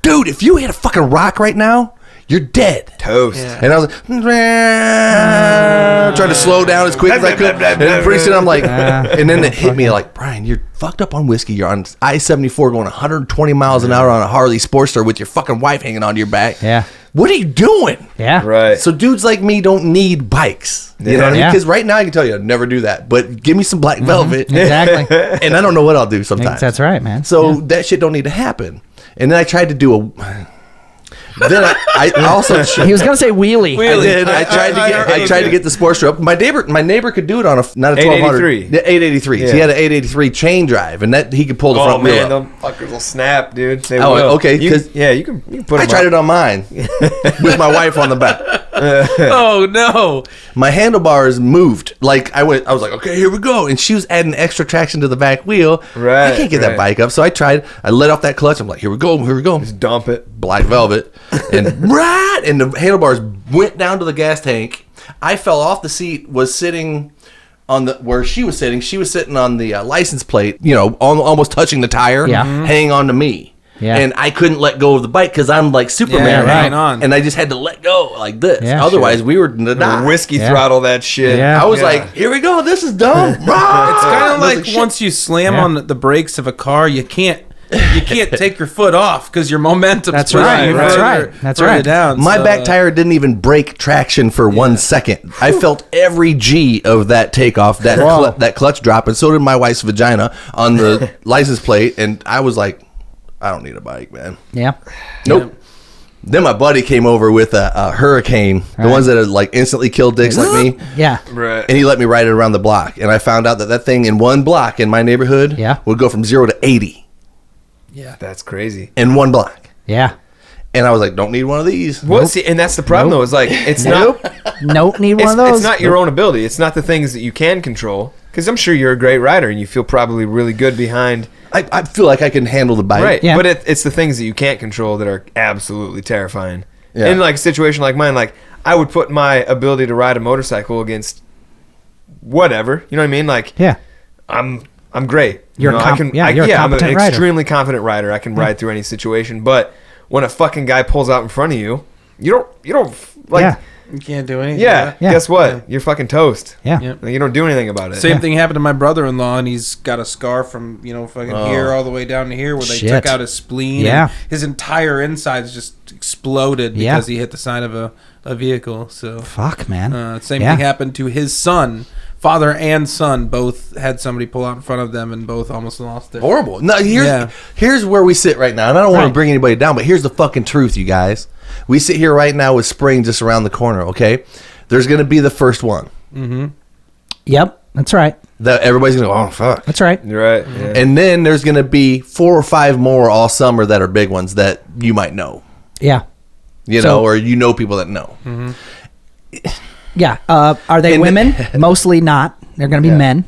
Dude, if you hit a fucking rock right now, you're dead. Toast. Yeah. And I was like, trying to slow down as quick as I could. And then pretty soon I'm like, and then it hit me like, Brian, you're fucked up on whiskey. You're on I-74 going 120 miles an hour on a Harley Sportster with your fucking wife hanging onto your back. Yeah. What are you doing? Yeah. Right. So dudes like me don't need bikes. You know what I mean? Yeah. Because right now I can tell you I'd never do that. But give me some Black Velvet. Exactly. And I don't know what I'll do sometimes. That's right, man. So that shit don't need to happen. And then I tried to do a... Then I also... He was gonna say wheelie. I did. I tried to get the Sportster up. My neighbor could do it on not a 1200. 883. Yeah, 883. Yeah. He had an 883 chain drive, and that he could pull the Oh front wheel man, up. them fuckers will snap, dude. They Oh, will. okay, You 'cause can put. I tried it on mine with my wife on the back. Oh, no. My handlebars moved. Like I was like, okay, here we go, and she was adding extra traction to the back wheel. Right, I can't get that right. bike up, so I tried. I let off that clutch. I'm like, here we go. Just dump it. Black Velvet, and and the handlebars went down to the gas tank. I fell off the seat, was sitting on where she was sitting. She was sitting on the license plate, almost touching the tire, Yeah. hanging on to me. Yeah. And I couldn't let go of the bike because I'm like Superman Yeah, now. right on. And I just had to let go like this. Yeah, Otherwise, we were gonna die. Whiskey Yeah. throttle that shit. Yeah. I was like, here we go. This is dumb. It's kind of like shit. once you slam Yeah. on the brakes of a car, you can't take your foot off because your momentum's That's pushing right, you that's further- right, that's further right. down. My So, back tire didn't even break traction for 1 second. I felt every G of that takeoff, that clutch drop, and so did my wife's vagina on the license plate. And I was like, I don't need a bike, man. Yeah. Nope. Then my buddy came over with a Hurricane, the ones that like instantly kill dicks like me. Yeah. Right. And he let me ride it around the block. And I found out that thing in one block in my neighborhood Yeah. would go from 0 to 80 Yeah. That's crazy. in one block. Yeah. And I was like, don't need one of these. Well, see, and that's the problem though. Is like it's Nope. Nope. Need one of those. It's not your own ability. It's not the things that you can control. Because I'm sure you're a great rider and you feel probably really good behind. I feel like I can handle the bike. Right. Yeah. But it's the things that you can't control that are absolutely terrifying. Yeah. In like a situation like mine, like I would put my ability to ride a motorcycle against whatever. You know what I mean? Like Yeah. I'm great. You're you know, a I can. you're a I'm an competent rider. extremely confident rider. I can ride through any situation. But when a fucking guy pulls out in front of you, you don't like. Yeah. You can't do anything. Yeah, Yeah. guess what? You're fucking toast. Yeah. Yeah. Like, you don't do anything about it. Same thing happened to my brother-in-law, and he's got a scar from fucking here all the way down to here, where they Shit. took out his spleen. Yeah. and his entire insides just exploded Yeah. because he hit the side of a vehicle. So Fuck, man. same Yeah. thing happened to his son. Father and son both had somebody pull out in front of them, and both almost lost it. Horrible. No, Yeah. here's where we sit right now, and I don't want to Right. bring anybody down, but here's the fucking truth, you guys. We sit here right now with spring just around the corner. Okay, there's gonna be the first one Yep. That's right. that everybody's gonna go, oh fuck, That's right. You're right. Yeah. and then there's gonna be 4 or 5 more all summer that are big ones that you might know, Yeah. or people that know. Yeah. Are they And- women? Mostly not. They're going to be men.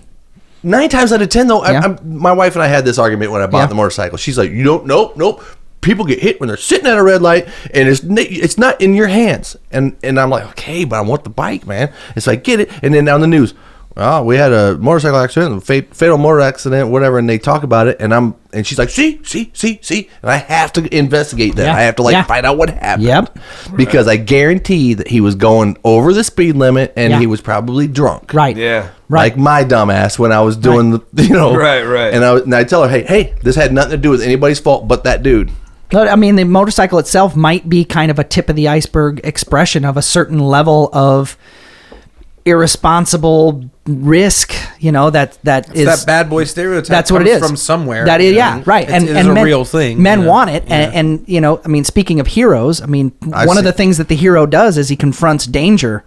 9 times out of 10, though, Yeah. my wife and I had this argument when I bought Yeah. the motorcycle. She's like, you don't, nope. People get hit when they're sitting at a red light, and it's not in your hands. And I'm like, okay, but I want the bike, man. And so I get it, and then on the news, oh, we had a motorcycle accident, fatal motor accident, whatever, and they talk about it, and she's like, see, and I have to investigate that. Yeah. I have to Yeah. find out what happened. Yep. Because I guarantee that he was going over the speed limit, and Yeah. he was probably drunk. Right. Yeah. Right. Like my dumbass when I was doing Right, right. And I tell her, hey, this had nothing to do with anybody's fault but that dude. But, I mean, the motorcycle itself might be kind of a tip of the iceberg expression of a certain level of irresponsible risk, that It's is that bad boy stereotype. that's what it is from somewhere. that is, yeah, right. It's a men, real thing. Men want it, and speaking of heroes, one of the things that the hero does is he confronts danger.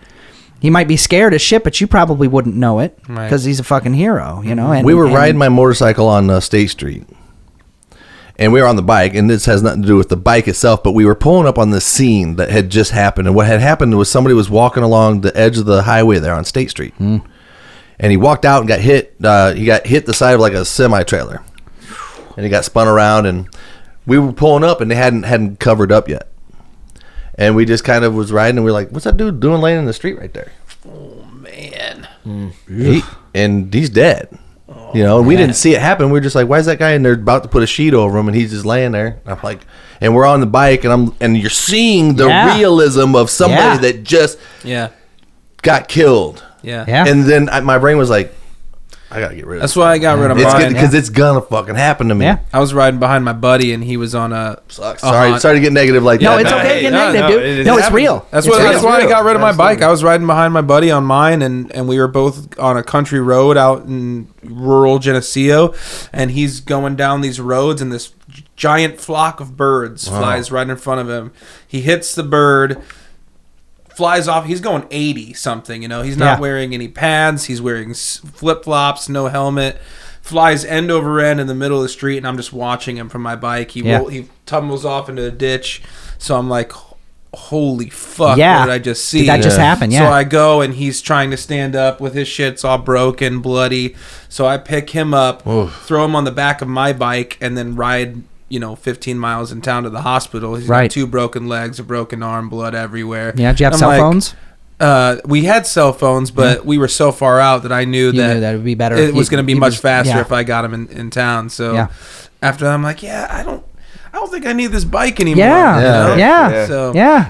He might be scared as shit, but you probably wouldn't know it because he's a fucking hero, And we were riding my motorcycle on State Street, and we were on the bike, and this has nothing to do with the bike itself, but we were pulling up on the scene that had just happened. And what had happened was somebody was walking along the edge of the highway there on State Street. And he walked out and got hit. He got hit the side of like a semi-trailer. And he got spun around, and we were pulling up, and they hadn't covered up yet. And we just kind of was riding, and we were like, what's that dude doing laying in the street right there? Oh, man. And he's dead. And we didn't see it happen. We were just like, why is that guy in there about to put a sheet over him, and he's just laying there? And I'm like, and we're on the bike, and you're seeing the realism of somebody that just got killed. Yeah. And then my brain was like, I gotta get rid of That's this. why I got rid of mine. Because it's gonna fucking happen to me. Yeah. I was riding behind my buddy, and he was on a... Sorry to get negative like No, that. it's okay to get negative, dude. No, it's real. That's It's real. why I got rid of my bike. I was riding behind my buddy on mine, and we were both on a country road out in rural Geneseo, and he's going down these roads, and this giant flock of birds flies right in front of him. He hits the bird, flies off. He's going 80 something. He's not wearing any pads. He's wearing flip flops, no helmet. Flies end over end in the middle of the street, and I'm just watching him from my bike. He tumbles off into a ditch. So I'm like, holy fuck! Yeah. What did I just see? Did that just happen? Yeah. So I go, and he's trying to stand up with his shit's all broken, bloody. So I pick him up, throw him on the back of my bike, and then ride 15 miles in town to the hospital. He's got 2 broken legs, a broken arm, blood everywhere. Yeah, did you have cell phones? We had cell phones, but we were so far out that I knew that it would be better. It was going to be much faster if I got him in town. So after that, I'm like, I don't think I need this bike anymore.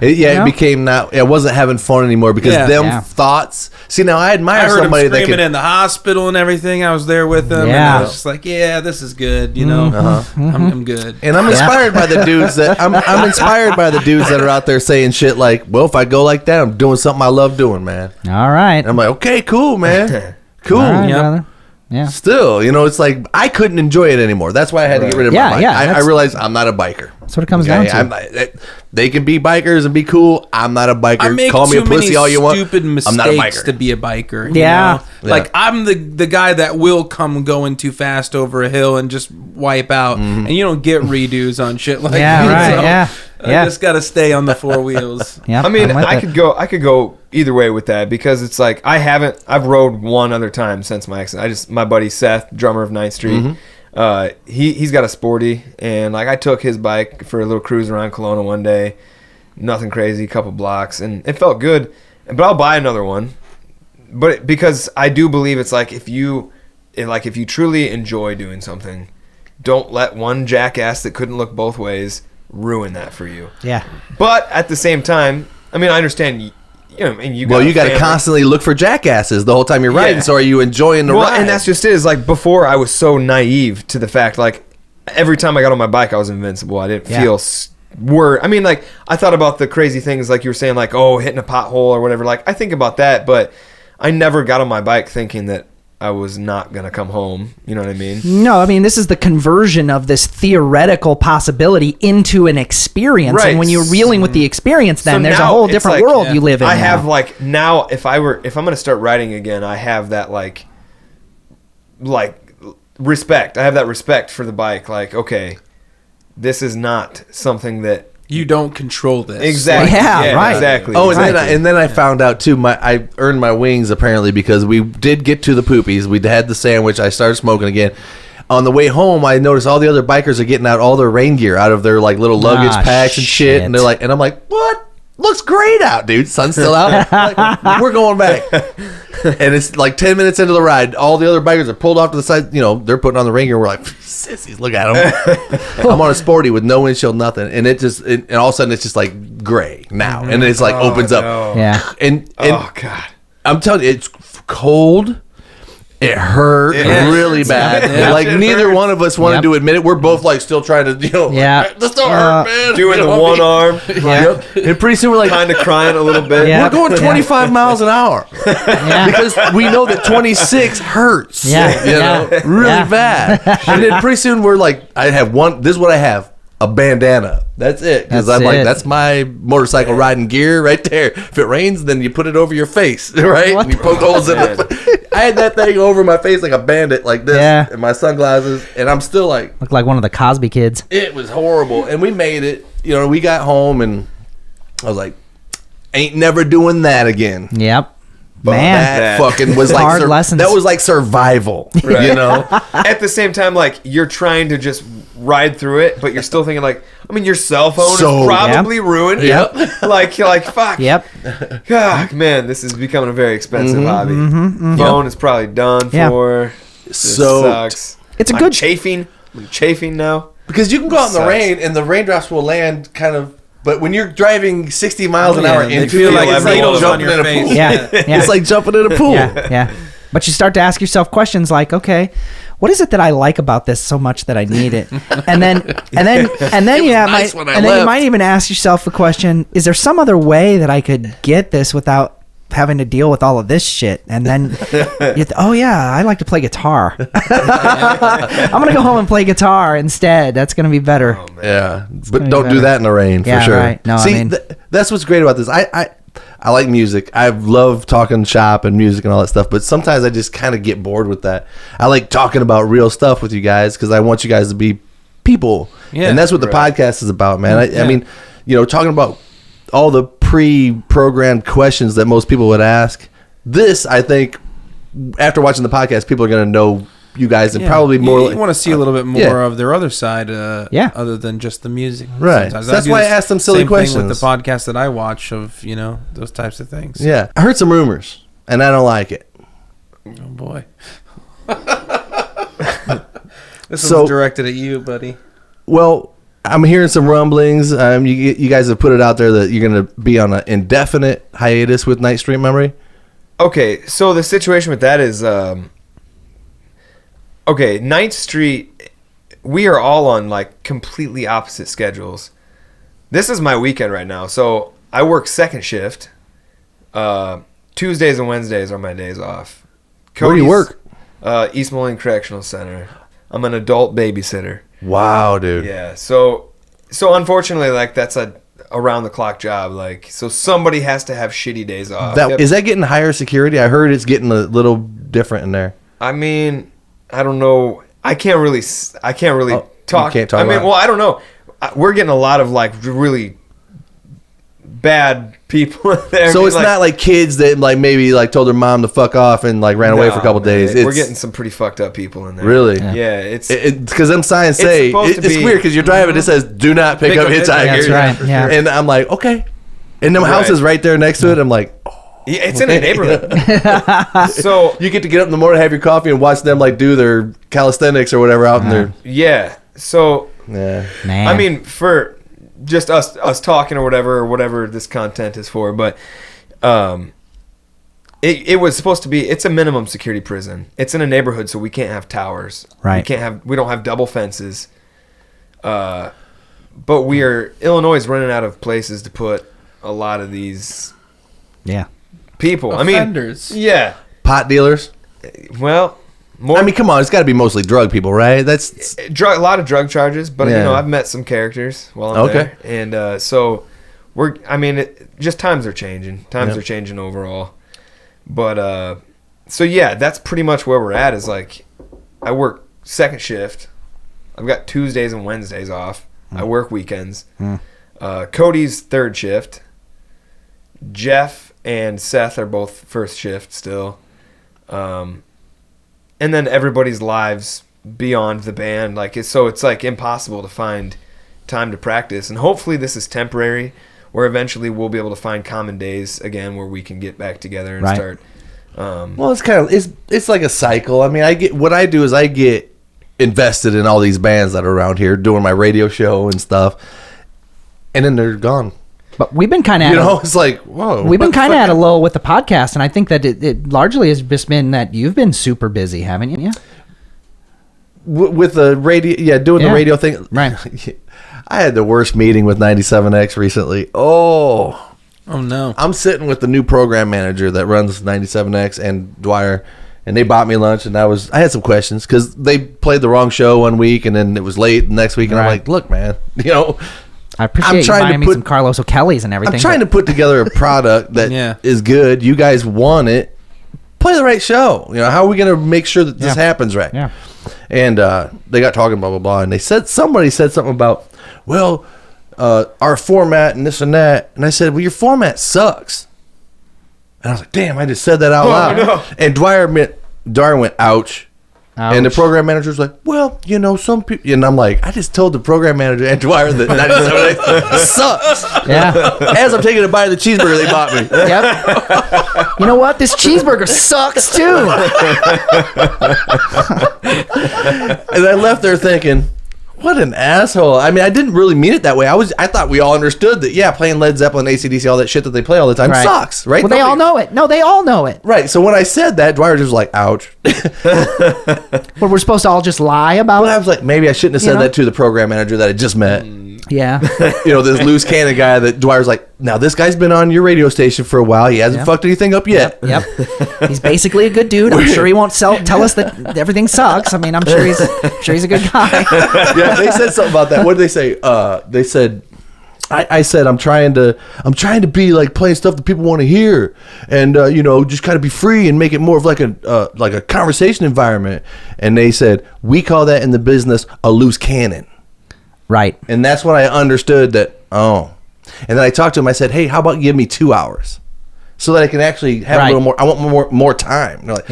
It became it wasn't having fun anymore because thoughts. See, now I admire somebody that screaming in the hospital and everything. I was there with them, and I was just like, this is good. I'm good. And I'm inspired by the dudes that I'm inspired by the dudes that are out there saying shit like, well, if I go like that, I'm doing something I love doing, man. All right. And I'm like, okay, cool, man. Cool. All right, brother. Yeah. Still, it's like I couldn't enjoy it anymore. That's why I had to get rid of my bike. I realized I'm not a biker. That's what it comes down to. They can be bikers and be cool. I'm not a biker. I make Call me a pussy all you want. Stupid mistakes I'm not a biker. to be a biker. Yeah. Like I'm the guy that will come going too fast over a hill and just wipe out, and you don't get redos on shit like that. So I just got to stay on the 4 wheels. Yeah. I mean, I could go either way with that because it's like I've rode one other time since my accident. My buddy Seth, drummer of 9th Street, he's got a Sporty, and like I took his bike for a little cruise around Kelowna one day. Nothing crazy, a couple blocks, and it felt good. But I'll buy another one. But because I do believe it's like if you truly enjoy doing something, don't let one jackass that couldn't look both ways ruin that for you. Yeah. But at the same time, I mean, I understand. You got to constantly look for jackasses the whole time you're riding. So are you enjoying the ride? And that's just it. Is like before I was so naive to the fact like every time I got on my bike I was invincible. I didn't feel I mean, like I thought about the crazy things like you were saying, like hitting a pothole or whatever. Like I think about that, but I never got on my bike thinking that I was not going to come home. You know what I mean? No, I mean, this is the conversion of this theoretical possibility into an experience. Right. And when you're reeling with the experience, then So there's a now whole it's different like, world you live in. I now. have like now if I'm going to start riding again, I have that like respect. I have that respect for the bike. Like, okay, this is not something that you don't control this. Exactly. Yeah, right. Exactly. Oh, and then I found out too. I earned my wings apparently because we did get to the poopies. We had the sandwich. I started smoking again. On the way home, I noticed all the other bikers are getting out all their rain gear out of their like little luggage packs and shit. And they're like, and I'm like, what? Looks great out, dude. Sun's still out. Like, we're going back. And it's like 10 minutes into the ride. All the other bikers are pulled off to the side. They're putting on the rain gear. We're like, sissies, look at them. I'm on a Sporty with no windshield, nothing. And and all of a sudden it's just like gray now. And it's like opens up. Yeah. And oh, God. I'm telling you, it's cold. It hurt really bad. Yeah. Like neither one of us wanted to admit it. We're both like still trying to, this still hurt, man. Doing the one arm. Yep. And pretty soon we're like, Kind of crying a little bit. Yeah. we're going 25 miles an hour because we know that 26 hurts. Really bad. And then pretty soon we're like, I have one. This is what I have: a bandana. That's it. Because I'm like, that's my motorcycle riding gear right there. If it rains, then you put it over your face, right? And you poke holes in it. I had that thing over my face like a bandit, like this, and my sunglasses, and I'm still like, Look like one of the Cosby kids. it was horrible. And we made it. We got home, and I was like, ain't never doing that again. Yep. But Man. that fucking was like Hard lessons. That was like survival, At the same time, like, you're trying to just ride through it, but you're still thinking, like, I mean, your cell phone So- is probably ruined. Yep. Like, you're like, fuck. Yep. God, man, this is becoming a very expensive hobby. Phone is probably done Yeah. for. This So sucks. It's a I'm good chafing. I'm chafing now. because you can go out in the Sucks. rain and the raindrops will land kind of. But when you're driving 60 miles an hour They into feel it, like it's like needles on jumping your in a face. pool. Yeah. It's like jumping in a pool. Yeah. But you start to ask yourself questions like, okay, what is it that I like about this so much that I need it? And then nice when I you left. might even ask yourself the question, is there some other way that I could get this without having to deal with all of this shit? And then I like to play guitar. I'm going to go home and play guitar instead. That's going to be better. Yeah, gonna but be don't better. do that in the rain Yeah, for sure. right. No, I See, mean- that's what's great about this. I like music. I love talking shop and music and all that stuff. But sometimes I just kind of get bored with that. I like talking about real stuff with you guys because I want you guys to be people. Yeah, and that's what the podcast is about, man. I mean, talking about all the pre-programmed questions that most people would ask. This, I think, after watching the podcast, people are going to know you guys and probably more. You want to see a little bit more of their other side, other than just the music. Right. Sometimes. So that's do why I the asked them silly same thing questions. with the podcast that I watch of those types of things. Yeah, I heard some rumors, and I don't like it. Oh boy. This So- one's directed at you, buddy. Well, I'm hearing some rumblings. You guys have put it out there that you're going to be on an indefinite hiatus with Night Street Memory. Okay, so the situation with that is, Ninth Street, we are all on like completely opposite schedules. This is my weekend right now, so I work second shift. Tuesdays and Wednesdays are my days off. Where do you work? East Moline Correctional Center. I'm an adult babysitter. Wow, dude. Yeah, so unfortunately, like, that's a around the clock job. Like, so somebody has to have shitty days off. Is that getting higher security? I heard it's getting a little different in there. I mean, I don't know. I can't really talk. You can't talk I mean, about it? well, I don't know. We're getting a lot of like really bad people there. So it's not like kids that like maybe like told their mom to fuck off and like ran away for a couple days. We're getting some pretty fucked up people in there. Really? Yeah, it's because them signs say supposed to it's be- weird because you're driving. It says do not pick up hitchhikers. That's right, yeah. And I'm like, okay. And them Right. houses right there next to it. I'm like, yeah, it's in a neighborhood. So you get to get up in the morning, have your coffee, and watch them like do their calisthenics or whatever out in there. yeah, so Yeah. Man. I mean, for just us talking or whatever this content is for, but it was supposed to be. It's a minimum security prison. It's in a neighborhood, so we can't have towers. Right. We don't have double fences. But Illinois is running out of places to put a lot of these yeah. people. Offenders. I mean, yeah. Pot dealers. Well, more. I mean, come on, it's got to be mostly drug people, right? That's a lot of drug charges, but Yeah. I've met some characters while I'm there, and so just times are changing. Times are changing overall, but so yeah, that's pretty much where we're at. Is like, I work second shift. I've got Tuesdays and Wednesdays off. I work weekends. Cody's third shift. Jeff and Seth are both first shift still. And then everybody's lives beyond the band, it's like impossible to find time to practice. And hopefully this is temporary, where eventually we'll be able to find common days again where we can get back together and Right. start. well, it's kind of it's like a cycle. I mean, I get invested in all these bands that are around here doing my radio show and stuff, and then they're gone. But we've been kind of, You know, it's like, whoa. we've been kind of at a lull with the podcast, and I think that it largely has just been that you've been super busy, haven't you? With the radio, doing the radio thing. Right. I had the worst meeting with 97X recently. Oh no. I'm sitting with the new program manager that runs 97X and Dwyer, and they bought me lunch, and I had some questions because they played the wrong show one week, and then it was late the next week, and I'm like, look, man, you know, I appreciate you buying me some Carlos O'Kelly's and everything. I'm trying to put together a product that is good. You guys want it. Play the right show. You know, how are we going to make sure that this happens right? Yeah. And they got talking, blah, blah, blah, and somebody said something about, well, our format and this and that. And I said, well, your format sucks. And I was like, damn, I just said that out loud. No. And Dwyer went, ouch. And the program manager was like, well, you know, some people. And I'm like, I just told the program manager and Dwyer that 97X sucks. Yeah. As I'm taking a bite of the cheeseburger they bought me. Yep. You know what? This cheeseburger sucks too. And I left there thinking, what an asshole. I mean, I didn't really mean it that way. I thought we all understood that, playing Led Zeppelin, AC/DC, all that shit that they play all the time sucks, right? Well, they all know it. No, they all know it. Right. So when I said that, Dwyer just was like, ouch. Well, we're supposed to all just lie about it? I was like, maybe I shouldn't have said that to the program manager that I just met. Yeah. You know, this loose cannon guy that Dwyer's like, now this guy's been on your radio station for a while. He hasn't fucked anything up yet. Yep. He's basically a good dude. I'm sure he won't tell us that everything sucks. I mean, I'm sure he's a good guy. Yeah, they said something about that. What did they say? They said, I said I'm trying to be like playing stuff that people want to hear, and you know, just kind of be free and make it more of like a conversation environment. And they said, we call that in the business a loose cannon. Right. And that's when I understood that. Oh. And then I talked to him. I said, hey, how about give me 2 hours so that I can actually have a little more. I want more time. And they're like,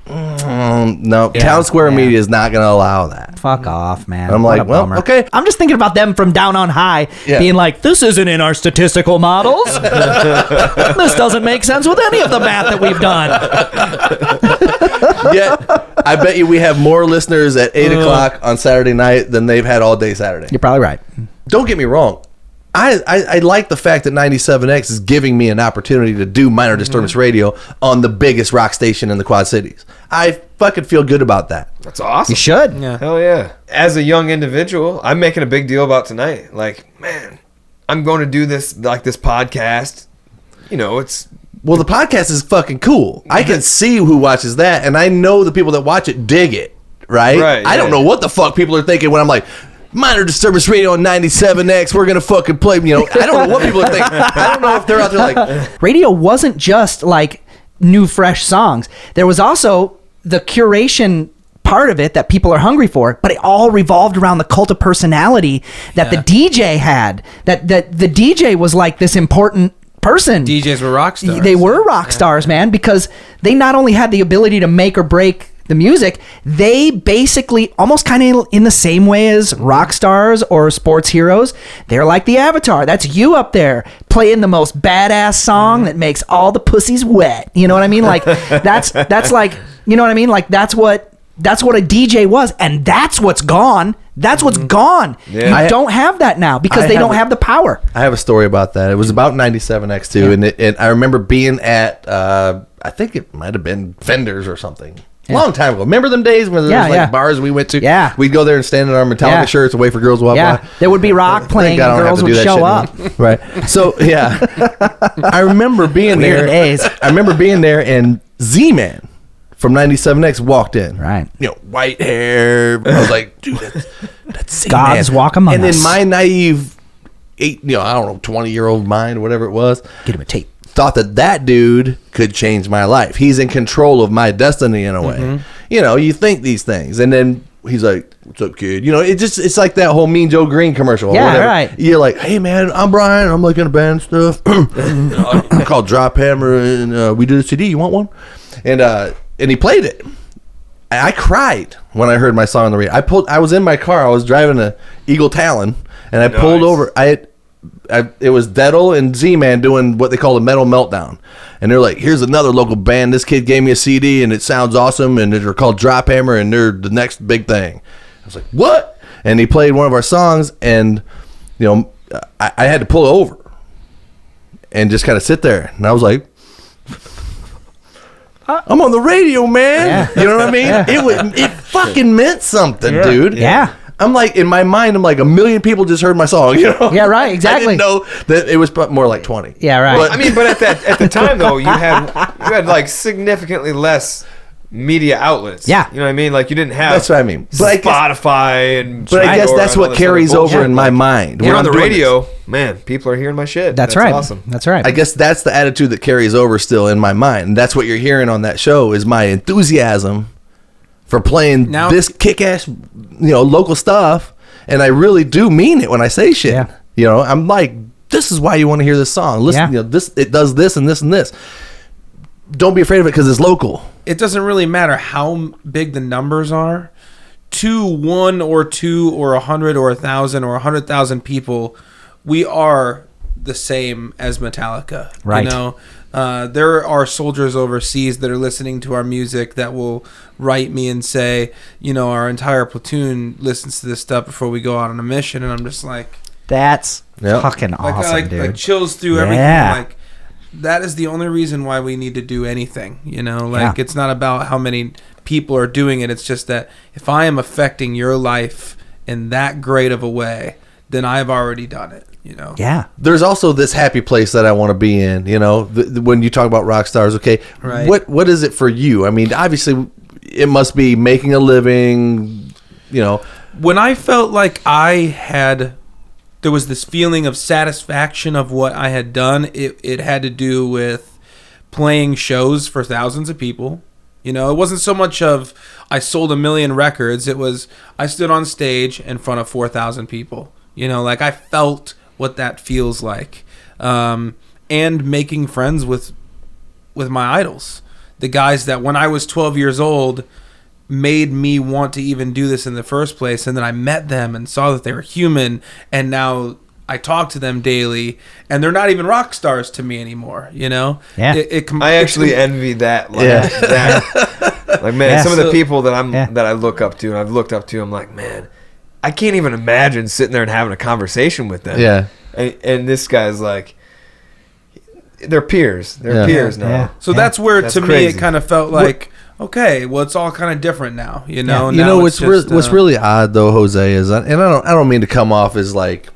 no, Town Square Media is not going to allow that. Fuck off, man. And I'm like, well, okay. I'm just thinking about them from down on high being like, this isn't in our statistical models. This doesn't make sense with any of the math that we've done. Yet, I bet you we have more listeners at 8 o'clock on Saturday night than they've had all day Saturday. You're probably right. Don't get me wrong. I like the fact that 97X is giving me an opportunity to do Minor Disturbance Radio on the biggest rock station in the Quad Cities. I fucking feel good about that. That's awesome. You should. Yeah. Hell yeah. As a young individual, I'm making a big deal about tonight. Like, man, I'm going to do this podcast. You know, well, the podcast is fucking cool. I can see who watches that, and I know the people that watch it dig it, right? I don't know what the fuck people are thinking when I'm like, Minor Disturbance Radio on 97X, we're going to fucking play, you know, I don't know what people are thinking. I don't know if they're out there like... Radio wasn't just like new, fresh songs. There was also the curation part of it that people are hungry for, but it all revolved around the cult of personality that the DJ had. That the DJ was like this important person. DJs were rock stars. They were rock stars, man, because they not only had the ability to make or break the music, they basically almost kind of in the same way as rock stars or sports heroes, they're like the Avatar. That's you up there playing the most badass song that makes all the pussies wet. You know what I mean? Like that's like, you know what I mean? Like that's what a DJ was, and that's what's gone. That's what's gone. Yeah. You don't have that now because they don't have the power. I have a story about that. It was about 97X too, and I remember being at I think it might have been Fenders or something. Long time ago. Remember them days when there was like bars we went to? Yeah. We'd go there and stand in our Metallica shirts and wait for girls to walk by. There would be rock playing and girls would show up. Right. So, yeah. I remember being there. I remember being there and Z-Man from 97X walked in. Right. You know, white hair. I was like, dude, that's Z-Man. God's walk among us. And in my naive, 20-year-old mind, whatever it was. Get him a tape. Thought that dude could change my life. He's in control of my destiny in a way. You know, you think these things, and then he's like, "What's up, kid?" You know, it's like that whole Mean Joe Green commercial. Yeah, whatever. right. You're like, "Hey, man, I'm Brian. I'm like in a band stuff. I'm called Drop Hammer, and we did a CD. You want one?" And he played it. And I cried when I heard my song on the radio. I was in my car. I was driving a Eagle Talon, and I pulled over. It was Dettel and Z-Man doing what they call a metal meltdown, and they're like, here's another local band, this kid gave me a CD and it sounds awesome, and they're called Drop Hammer and they're the next big thing. I was like, what? And he played one of our songs, and you know, I had to pull over and just kind of sit there. And I was like, I'm on the radio, man. Yeah. You know what I mean? It fucking meant something, dude. Yeah. I'm like, in my mind, I'm like, 1 million people just heard my song. You know? Yeah, right, exactly. I didn't know that it was more like 20. Yeah, right. But, I mean, but at the time though, you had like significantly less media outlets. Yeah. You know what I mean? Like you didn't have that's what I mean. But I guess, Spotify and but I guess Pandora that's and all what this carries other over bullshit. in my mind. You're when on the I'm doing radio, this. man. People are hearing my shit. That's right. Awesome. That's right. I guess that's the attitude that carries over still in my mind. And that's what you're hearing on that show is my enthusiasm for playing Now- this kick-ass, local stuff. And I really do mean it when I say shit. Yeah. I'm like, this is why you want to hear this song. Listen, Yeah. this it does this and this and this. Don't be afraid of it because it's local. It doesn't really matter how big the numbers are. To 1 or 2 or 100 or 1,000 or 100,000 people, we are the same as Metallica. Right. There are soldiers overseas that are listening to our music that will write me and say, our entire platoon listens to this stuff before we go out on a mission, and I'm just like, That's Yep. fucking awesome, dude. like chills through Yeah. everything. Like that is the only reason why we need to do anything. Yeah. It's not about how many people are doing it. It's just that if I am affecting your life in that great of a way, then I've already done it. Yeah. There's also this happy place that I want to be in. When you talk about rock stars, okay, Right. What is it for you? I mean, obviously, it must be making a living. When I felt like there was this feeling of satisfaction of what I had done, it had to do with playing shows for thousands of people. It wasn't so much of I sold 1 million records. It was I stood on stage in front of 4,000 people. I felt what that feels like. And making friends with my idols. The guys that when I was 12 years old made me want to even do this in the first place, and then I met them and saw that they were human, and now I talk to them daily, and they're not even rock stars to me anymore. Yeah. I actually envy that. Like man, Yeah. some of the So- people that I look up to and I've looked up to, I'm like, man, I can't even imagine sitting there and having a conversation with them. Yeah. And this guy's like, they're peers. They're Yeah. peers now. Yeah. So that's where That's to me crazy. it kind of felt like, okay, well it's all kind of different now. Now what's it's just, what's really odd though, Jose, is, and I don't mean to come off as like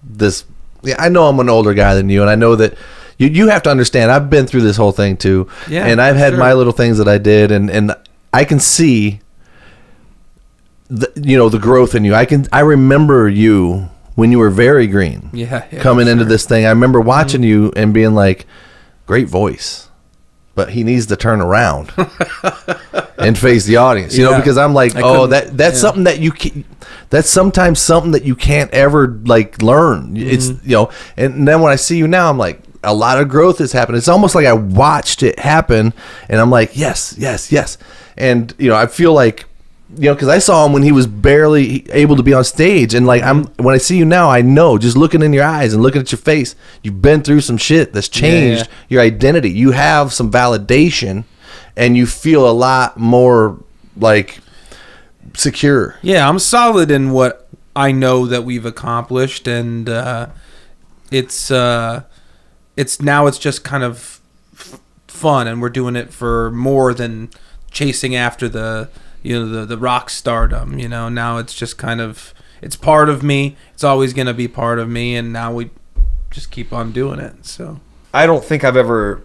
this. Yeah, I know I'm an older guy than you, and I know that you have to understand. I've been through this whole thing too, Yeah, and I've had sure. my little things that I did, and I can see the growth in you. I remember you when you were very green. Yeah, coming into sure. this thing. I remember watching you and being like, great voice, but he needs to turn around and face the audience, Yeah. because I'm like, I oh, couldn't- that's something that that's sometimes something that you can't ever like learn. It's, and then when I see you now, I'm like, a lot of growth has happened. It's almost like I watched it happen and I'm like, yes, yes, yes. And, I feel like, because I saw him when he was barely able to be on stage, and like when I see you now, I know just looking in your eyes and looking at your face, you've been through some shit that's changed your identity. You have some validation, and you feel a lot more like secure. Yeah, I'm solid in what I know that we've accomplished, and it's just kind of fun, and we're doing it for more than chasing after the rock stardom. Now it's just kind of, it's part of me. It's always going to be part of me, and now we just keep on doing it. So I don't think I've ever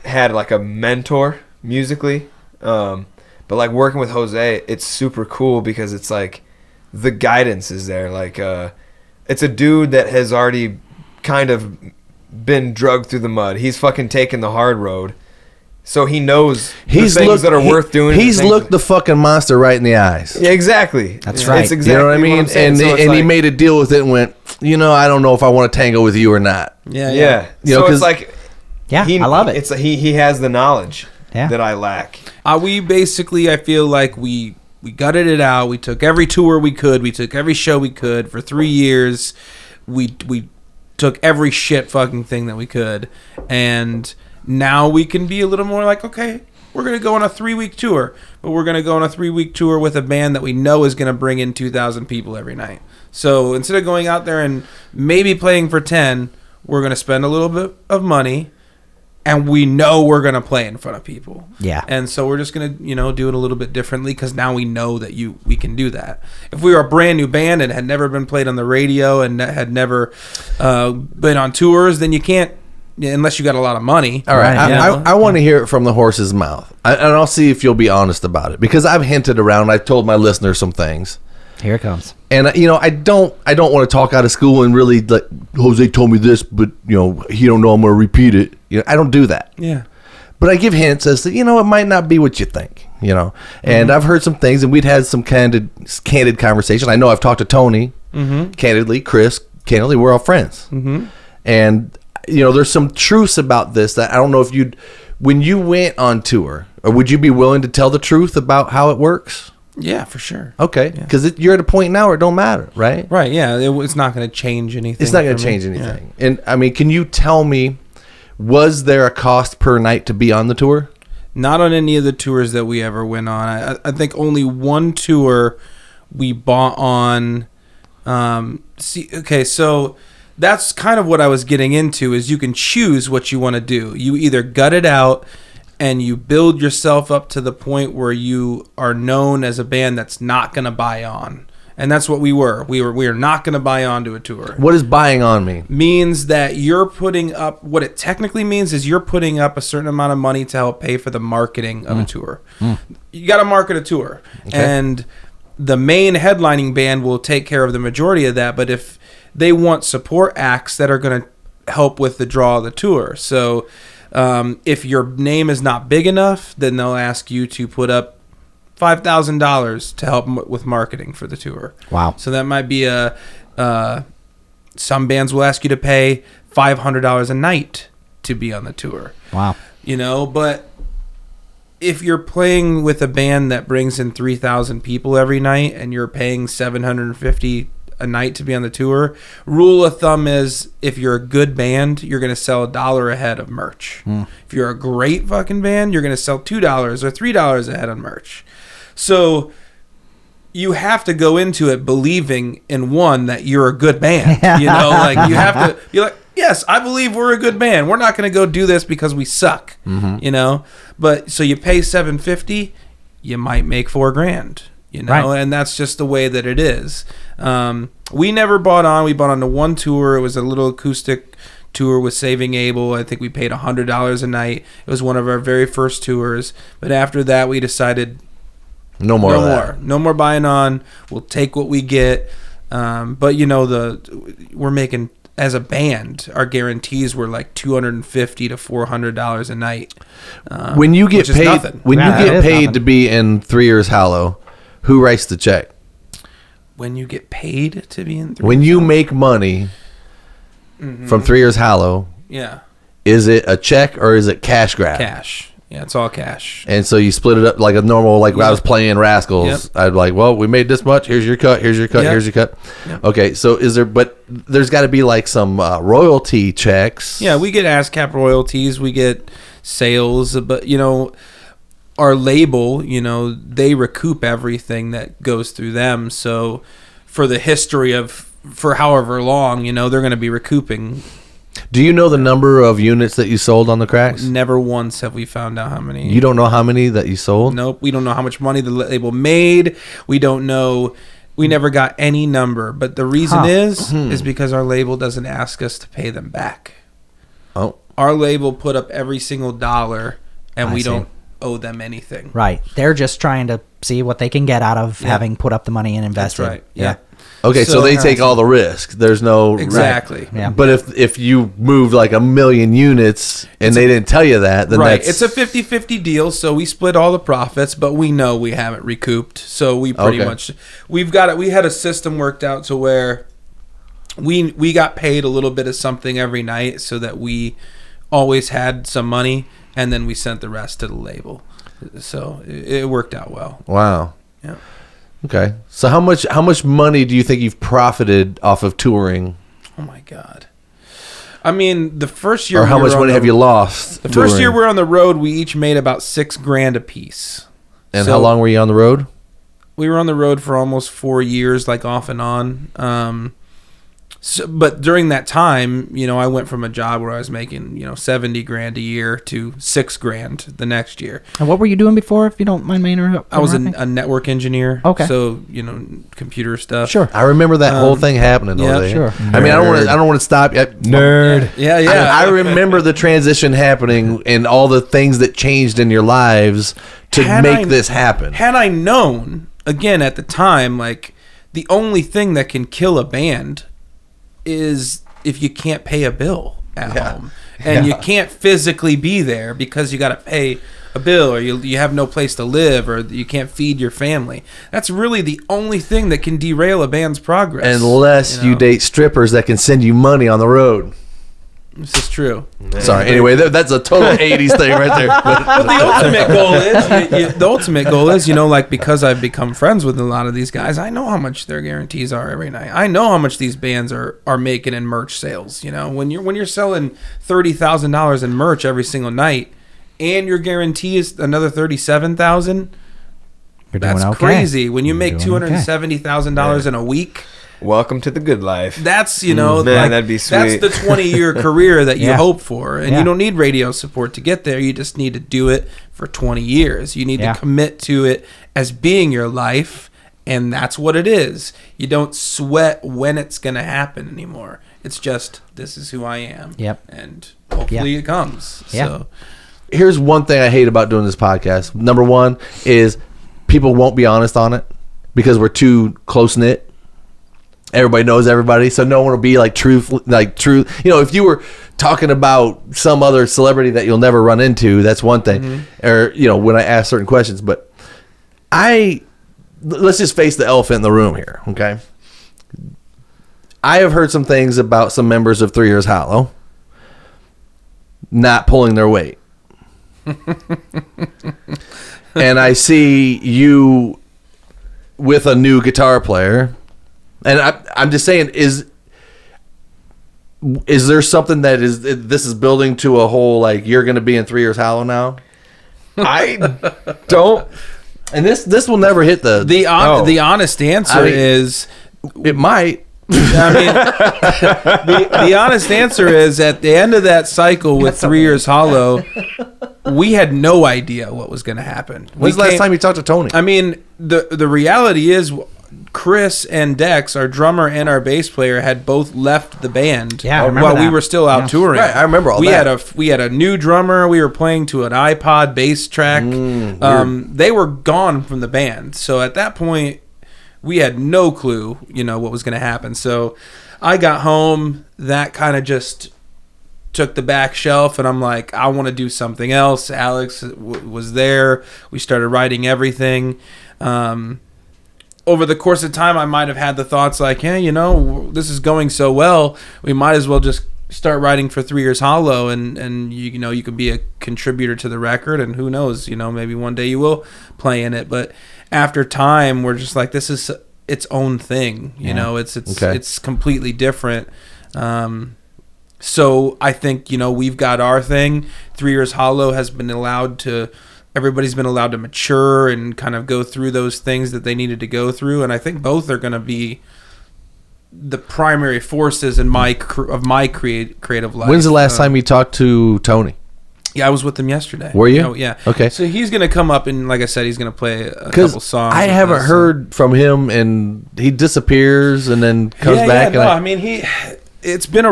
had like a mentor musically, but like working with Jose, it's super cool because it's like the guidance is there. Like it's a dude that has already kind of been drugged through the mud. He's fucking taken the hard road, so he knows the things that are worth doing. He's looked the fucking monster right in the eyes. Yeah, exactly. That's right. It's exactly You know what I mean? I'm saying. And So it's he like- made a deal with it and went, I don't know if I want to tango with you or not. yeah. You know, So 'cause- it's like Yeah, I love it. It's he has the knowledge Yeah. that I lack. we basically, I feel like we gutted it out. We took every tour we could. We took every show we could for 3 years. We took every shit fucking thing that we could, and now we can be a little more like, okay, we're gonna go on a 3-week tour, but we're gonna go on a 3-week tour with a band that we know is gonna bring in 2,000 people every night. So instead of going out there and maybe playing for 10, we're going to spend a little bit of money, and we know we're going to play in front of people. Yeah. And so we're just going to, do it a little bit differently because now we know that we can do that. If we were a brand new band and had never been played on the radio and had never been on tours, then you can't, unless you got a lot of money. All right. Right, I want to hear it from the horse's mouth. And I'll see if you'll be honest about it. Because I've hinted around. I've told my listeners some things. Here it comes. And, I don't want to talk out of school and really, like, Jose told me this, but, he don't know I'm going to repeat it. I don't do that. Yeah. But I give hints as to, it might not be what you think, And I've heard some things, and we'd had some candid conversation. I know I've talked to Tony, candidly, Chris, candidly. We're all friends. And there's some truths about this that I don't know if when you went on tour, or would you be willing to tell the truth about how it works? Yeah, for sure. Okay, because you're at a point now where it don't matter, right? Right, yeah. It's not going to change anything. It's not going to change anything. Yeah. And, I mean, can you tell me, was there a cost per night to be on the tour? Not on any of the tours that we ever went on. I think only one tour we bought on. So that's kind of what I was getting into, is you can choose what you want to do. You either gut it out and you build yourself up to the point where you are known as a band that's not going to buy on. And that's what we were. We are not going to buy on to a tour. What does buying on mean? Means that you're putting up, what it technically means is you're putting up a certain amount of money to help pay for the marketing of a tour. You got to market a tour. Okay. And the main headlining band will take care of the majority of that. But if they want support acts that are going to help with the draw of the tour. So if your name is not big enough, then they'll ask you to put up $5,000 to help with marketing for the tour. Wow. So that might be some bands will ask you to pay $500 a night to be on the tour. Wow. But if you're playing with a band that brings in 3,000 people every night and you're paying $750 a night to be on the tour, rule of thumb is if you're a good band, you're going to sell $1 a head of merch. If you're a great fucking band, you're going to sell $2 or $3 a head on merch. So you have to go into it believing in that you're a good band. Like you have to be like, yes, I believe we're a good band. We're not going to go do this because we suck. But so you pay $750, you might make $4,000. Right. And that's just the way that it is. We never bought on. We bought on to one tour. It was a little acoustic tour with Saving Abel. I think we paid $100 a night. It was one of our very first tours. But after that, we decided no more buying on. We'll take what we get. But we're making, as a band, our guarantees were like $250 to $400 a night. When you get paid, nothing. to be in 3 Years Hallo, who writes the check? When you get paid to be in 3 When you make money from 3 Years Hallo, yeah, is it a check or is it cash grab? Cash. Yeah, it's all cash. And so you split it up like a normal, like when I was playing Rascals, I'd like, well, we made this much. Here's your cut. Here's your cut. Here's your cut. Yep. Okay, so there's got to be like some royalty checks. Yeah, we get ASCAP royalties. We get sales, but our label, they recoup everything that goes through them. So for the history for however long, they're going to be recouping. Do you know the number of units that you sold on the Cracks? Never once have we found out how many. You don't know how many that you sold? Nope. We don't know how much money the label made. We don't know. We never got any number. But the reason is because our label doesn't ask us to pay them back. Oh. Our label put up every single dollar, and we don't owe them anything. Right. They're just trying to see what they can get out of having put up the money and invested. That's right. Yeah. Okay, so they take all the risk. There's no exactly. Right. Yeah. But if you moved like 1 million units and they didn't tell you that, then right. It's a 50-50 deal, so we split all the profits, but we know we haven't recouped. So we pretty much we've got it. We had a system worked out to where we got paid a little bit of something every night, so that we always had some money, and then we sent the rest to the label. So it worked out well. Wow. Yeah. Okay. So how much money do you think you've profited off of touring? Oh my God. I mean, the first year. Or how much money have you lost? The first year we were on the road, we each made about $6,000 a piece. And how long were you on the road? We were on the road for almost 4 years, like off and on. So, but during that time, I went from a job where I was making, $70,000 a year to $6,000 the next year. And what were you doing before, if you don't mind me interrupting? I was a network engineer. Okay. So, computer stuff. Sure. I remember that whole thing happening. Yeah, Jose. sure. I mean, I don't want to stop. Nerd. Yeah. I remember the transition happening and all the things that changed in your lives to make this happen. Had I known, again, at the time, like, the only thing that can kill a band is if you can't pay a bill at home. And you can't physically be there because you got to pay a bill, or you have no place to live, or you can't feed your family. That's really the only thing that can derail a band's progress. Unless you date strippers that can send you money on the road. This is true. Sorry. Anyway, that's a total 80s thing right there. But the ultimate goal is, like, because I've become friends with a lot of these guys, I know how much their guarantees are every night. I know how much these bands are making in merch sales. When you're selling $30,000 in merch every single night, and your guarantee is another $37,000. That's crazy. When you make $270,000 in a week. Welcome to the good life. That's, man, that'd be sweet. That's the 20-year career that you hope for. And you don't need radio support to get there. You just need to do it for 20 years. You need to commit to it as being your life, and that's what it is. You don't sweat when it's going to happen anymore. It's just, this is who I am. Yep. And hopefully it comes. Yeah. So Here's one thing I hate about doing this podcast. Number one is people won't be honest on it because we're too close-knit. Everybody knows everybody, so no one will be like true. If you were talking about some other celebrity that you'll never run into, that's one thing. Or when I ask certain questions, but let's just face the elephant in the room here, okay? I have heard some things about some members of 3 Years Hallo not pulling their weight, and I see you with a new guitar player. And I'm just saying, is there something this is building to a whole, like, you're going to be in 3 Years Hallo now? I don't. And this will never hit the honest answer is it might. I mean, the honest answer is at the end of that cycle with 3 Years Hallo, we had no idea what was going to happen. When's the last time you talked to Tony? I mean, the reality is, Chris and Dex, our drummer and our bass player, had both left the band while we were still out touring. Right, I remember all that. We had a new drummer. We were playing to an iPod bass track. They were gone from the band. So at that point, we had no clue, what was going to happen. So I got home. That kind of just took the back shelf, and I'm like, I want to do something else. Alex was there. We started writing everything. Over the course of time, I might have had the thoughts like, hey, this is going so well, we might as well just start writing for 3 Years Hallo, and you can be a contributor to the record, and who knows, maybe one day you will play in it. But after time, we're just like, this is its own thing. It's completely different. So I think we've got our thing. 3 Years Hallo has been allowed to. Everybody's been allowed to mature and kind of go through those things that they needed to go through, and I think both are going to be the primary forces in my creative life. When's the last time you talked to Tony? Yeah, I was with him yesterday. Were you? Oh, yeah. Okay. So he's going to come up and, like I said, he's going to play a couple songs. I haven't heard from him, and he disappears and then comes back. It's been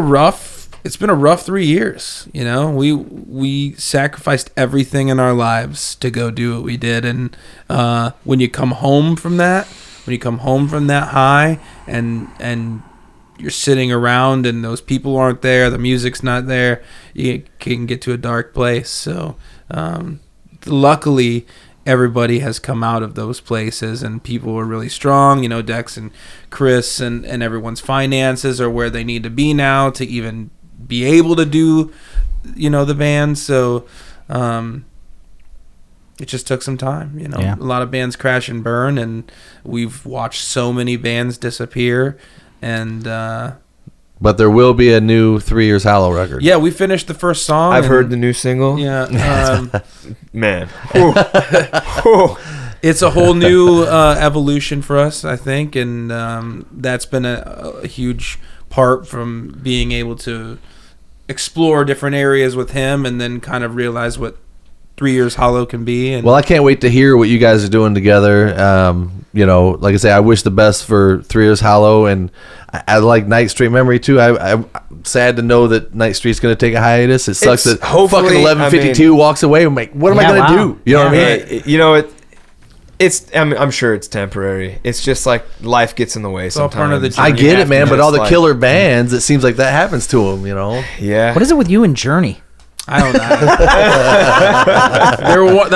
a rough 3 years. We sacrificed everything in our lives to go do what we did, and when you come home from that high, and you're sitting around and those people aren't there, the music's not there, you can get to a dark place. So luckily everybody has come out of those places, and people are really strong. Dex and Chris and everyone's finances are where they need to be now to even be able to do the band. So it just took some time. A lot of bands crash and burn, and we've watched so many bands disappear. And but there will be a new 3 Years Hallo record. Yeah, we finished the first song. I've heard the new single. Yeah. Man. It's a whole new evolution for us, I think, and that's been a huge part from being able to explore different areas with him, and then kind of realize what 3 Years Hallo can be. And well, I can't wait to hear what you guys are doing together. You know, like I say, I wish the best for 3 Years Hallo, and I like Night Street Memory too. I'm sad to know that Night Street's going to take a hiatus. It sucks that fucking 1152 walks away. I'm like, what am I going to do? You know what I mean? You know, I'm sure it's temporary. It's just like life gets in the way sometimes. Part of the I get it, man, but all the killer bands, it seems like that happens to them, you know? Yeah. What is it with you and Journey? I don't know.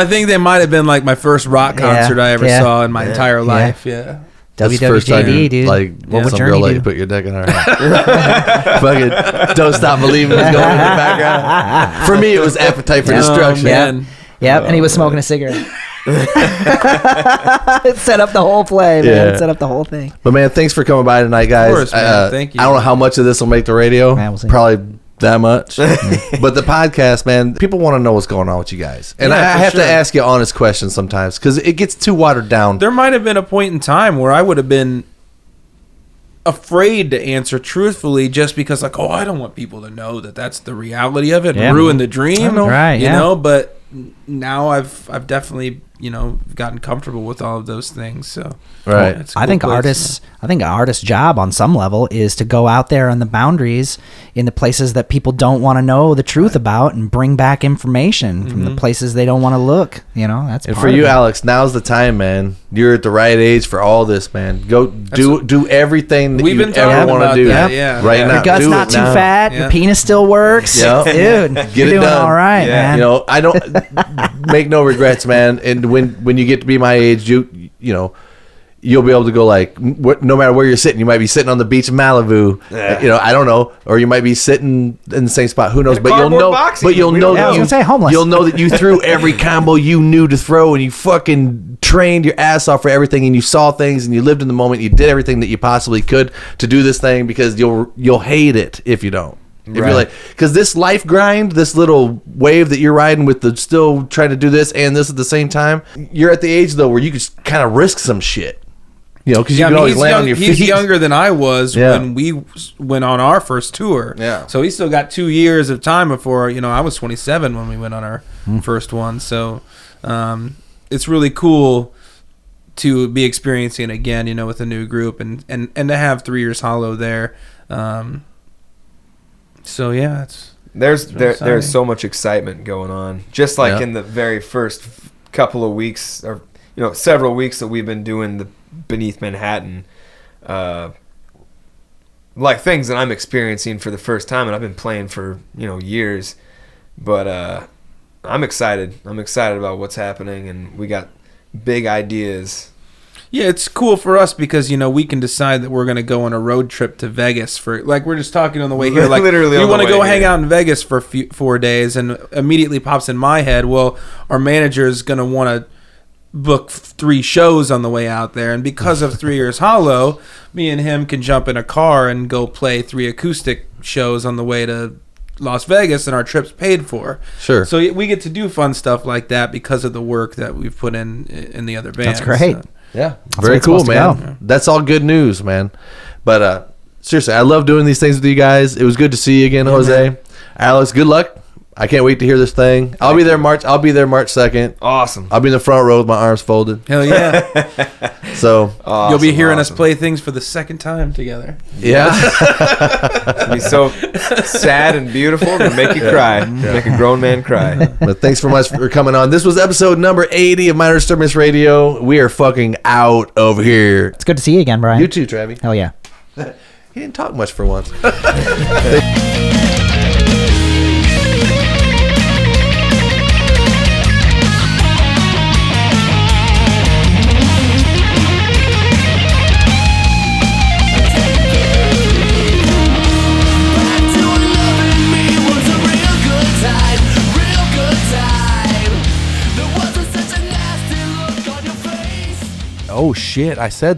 I think they might have been like my first rock concert I ever saw in my entire life. Yeah. That's the first time WWJD, dude. like What would some Journey girl let do? you put your dick in her hat. Fucking Don't Stop Believing was going in the background. For me, it was Appetite for Destruction. Man. Yep, and he was smoking a cigarette. It set up the whole play, man. Yeah. It set up the whole thing. But man, thanks for coming by tonight, guys. Of course, man. Thank you. I don't know how much of this will make the radio. Man, we'll see. Probably that much. But the podcast, man, people want to know what's going on with you guys. And Yeah, I for have sure. to ask you honest questions sometimes because it gets too watered down. There might have been a point in time where I would have been afraid to answer truthfully just because, like, I don't want people to know that that's the reality of it and ruin the dream. Right, you yeah. know, but now I've definitely, gotten comfortable with all of those things. So Right. it's a I cool think place, an artist's job on some level is to go out there on the boundaries in the places that people don't want to know the truth about and bring back information from the places they don't want to look. That's And part for of you, it. Alex, now's the time, man. You're at the right age for all this, man. Go do everything that We've you been talking ever want to about do. that, yeah. Right Yeah. now. Your gut's Do not it too now. fat. Yeah. Your penis still works. Yeah. Dude, Get you're it doing done. all right, Yeah. man. I don't make no regrets, man. And when you get to be my age, you'll be able to go like, no matter where you're sitting, you might be sitting on the beach of Malibu. Yeah. I don't know, or you might be sitting in the same spot. Who knows? In a But you'll cardboard know. box But even. you'll We know don't that know. I was gonna say homeless. You'll know that you threw every combo you knew to throw, and you fucking trained your ass off for everything, and you saw things, and you lived in the moment. You did everything that you possibly could to do this thing because you'll hate it if you don't. If you're Right. like, because this life grind, this little wave that you're riding with, the still trying to do this and this at the same time, you're at the age though where you can kind of risk some shit, because you can always land on your feet. He's younger than I was Yeah. when we went on our first tour. Yeah. So he's still got 2 years of time before, I was 27 when we went on our first one. So it's really cool to be experiencing it again, with a new group and to have 3 Years Hallo there. So yeah, There's exciting. so much excitement going on. Just like Yeah. in the very first couple of weeks, or several weeks that we've been doing the Denieth Manhattan, like things that I'm experiencing for the first time, and I've been playing for years. But I'm excited. I'm excited about what's happening, and we got big ideas. Yeah, it's cool for us because we can decide that we're going to go on a road trip to Vegas for, like, we're just talking on the way here, like, Literally we on the want to way go here. hang out in Vegas for 4 days, and immediately pops in my head, well, our manager is going to want to book 3 shows on the way out there, and because of 3 Years Hallo, me and him can jump in a car and go play 3 acoustic shows on the way to Las Vegas, and our trip's paid for. Sure. So we get to do fun stuff like that because of the work that we've put in the other bands. That's great. So. Yeah, where very it's cool, supposed to man. That's all good news, man. But seriously, I love doing these things with you guys. It was good to see you again, Jose. Alex, good luck. I can't wait to hear this thing. I'll be there March 2nd. Awesome. I'll be in the front row with my arms folded. Hell yeah. So Awesome, You'll be hearing us awesome. play things for the second time together. yeah, It'll be so sad and beautiful to make you cry, make a grown man cry. but thanks so much for coming on. This was episode number 80 of Minor Disturbance Radio. We are fucking out over here. It's good to see you again, Brian. You too, Travi. Hell yeah. He didn't talk much for once. Oh shit! I said.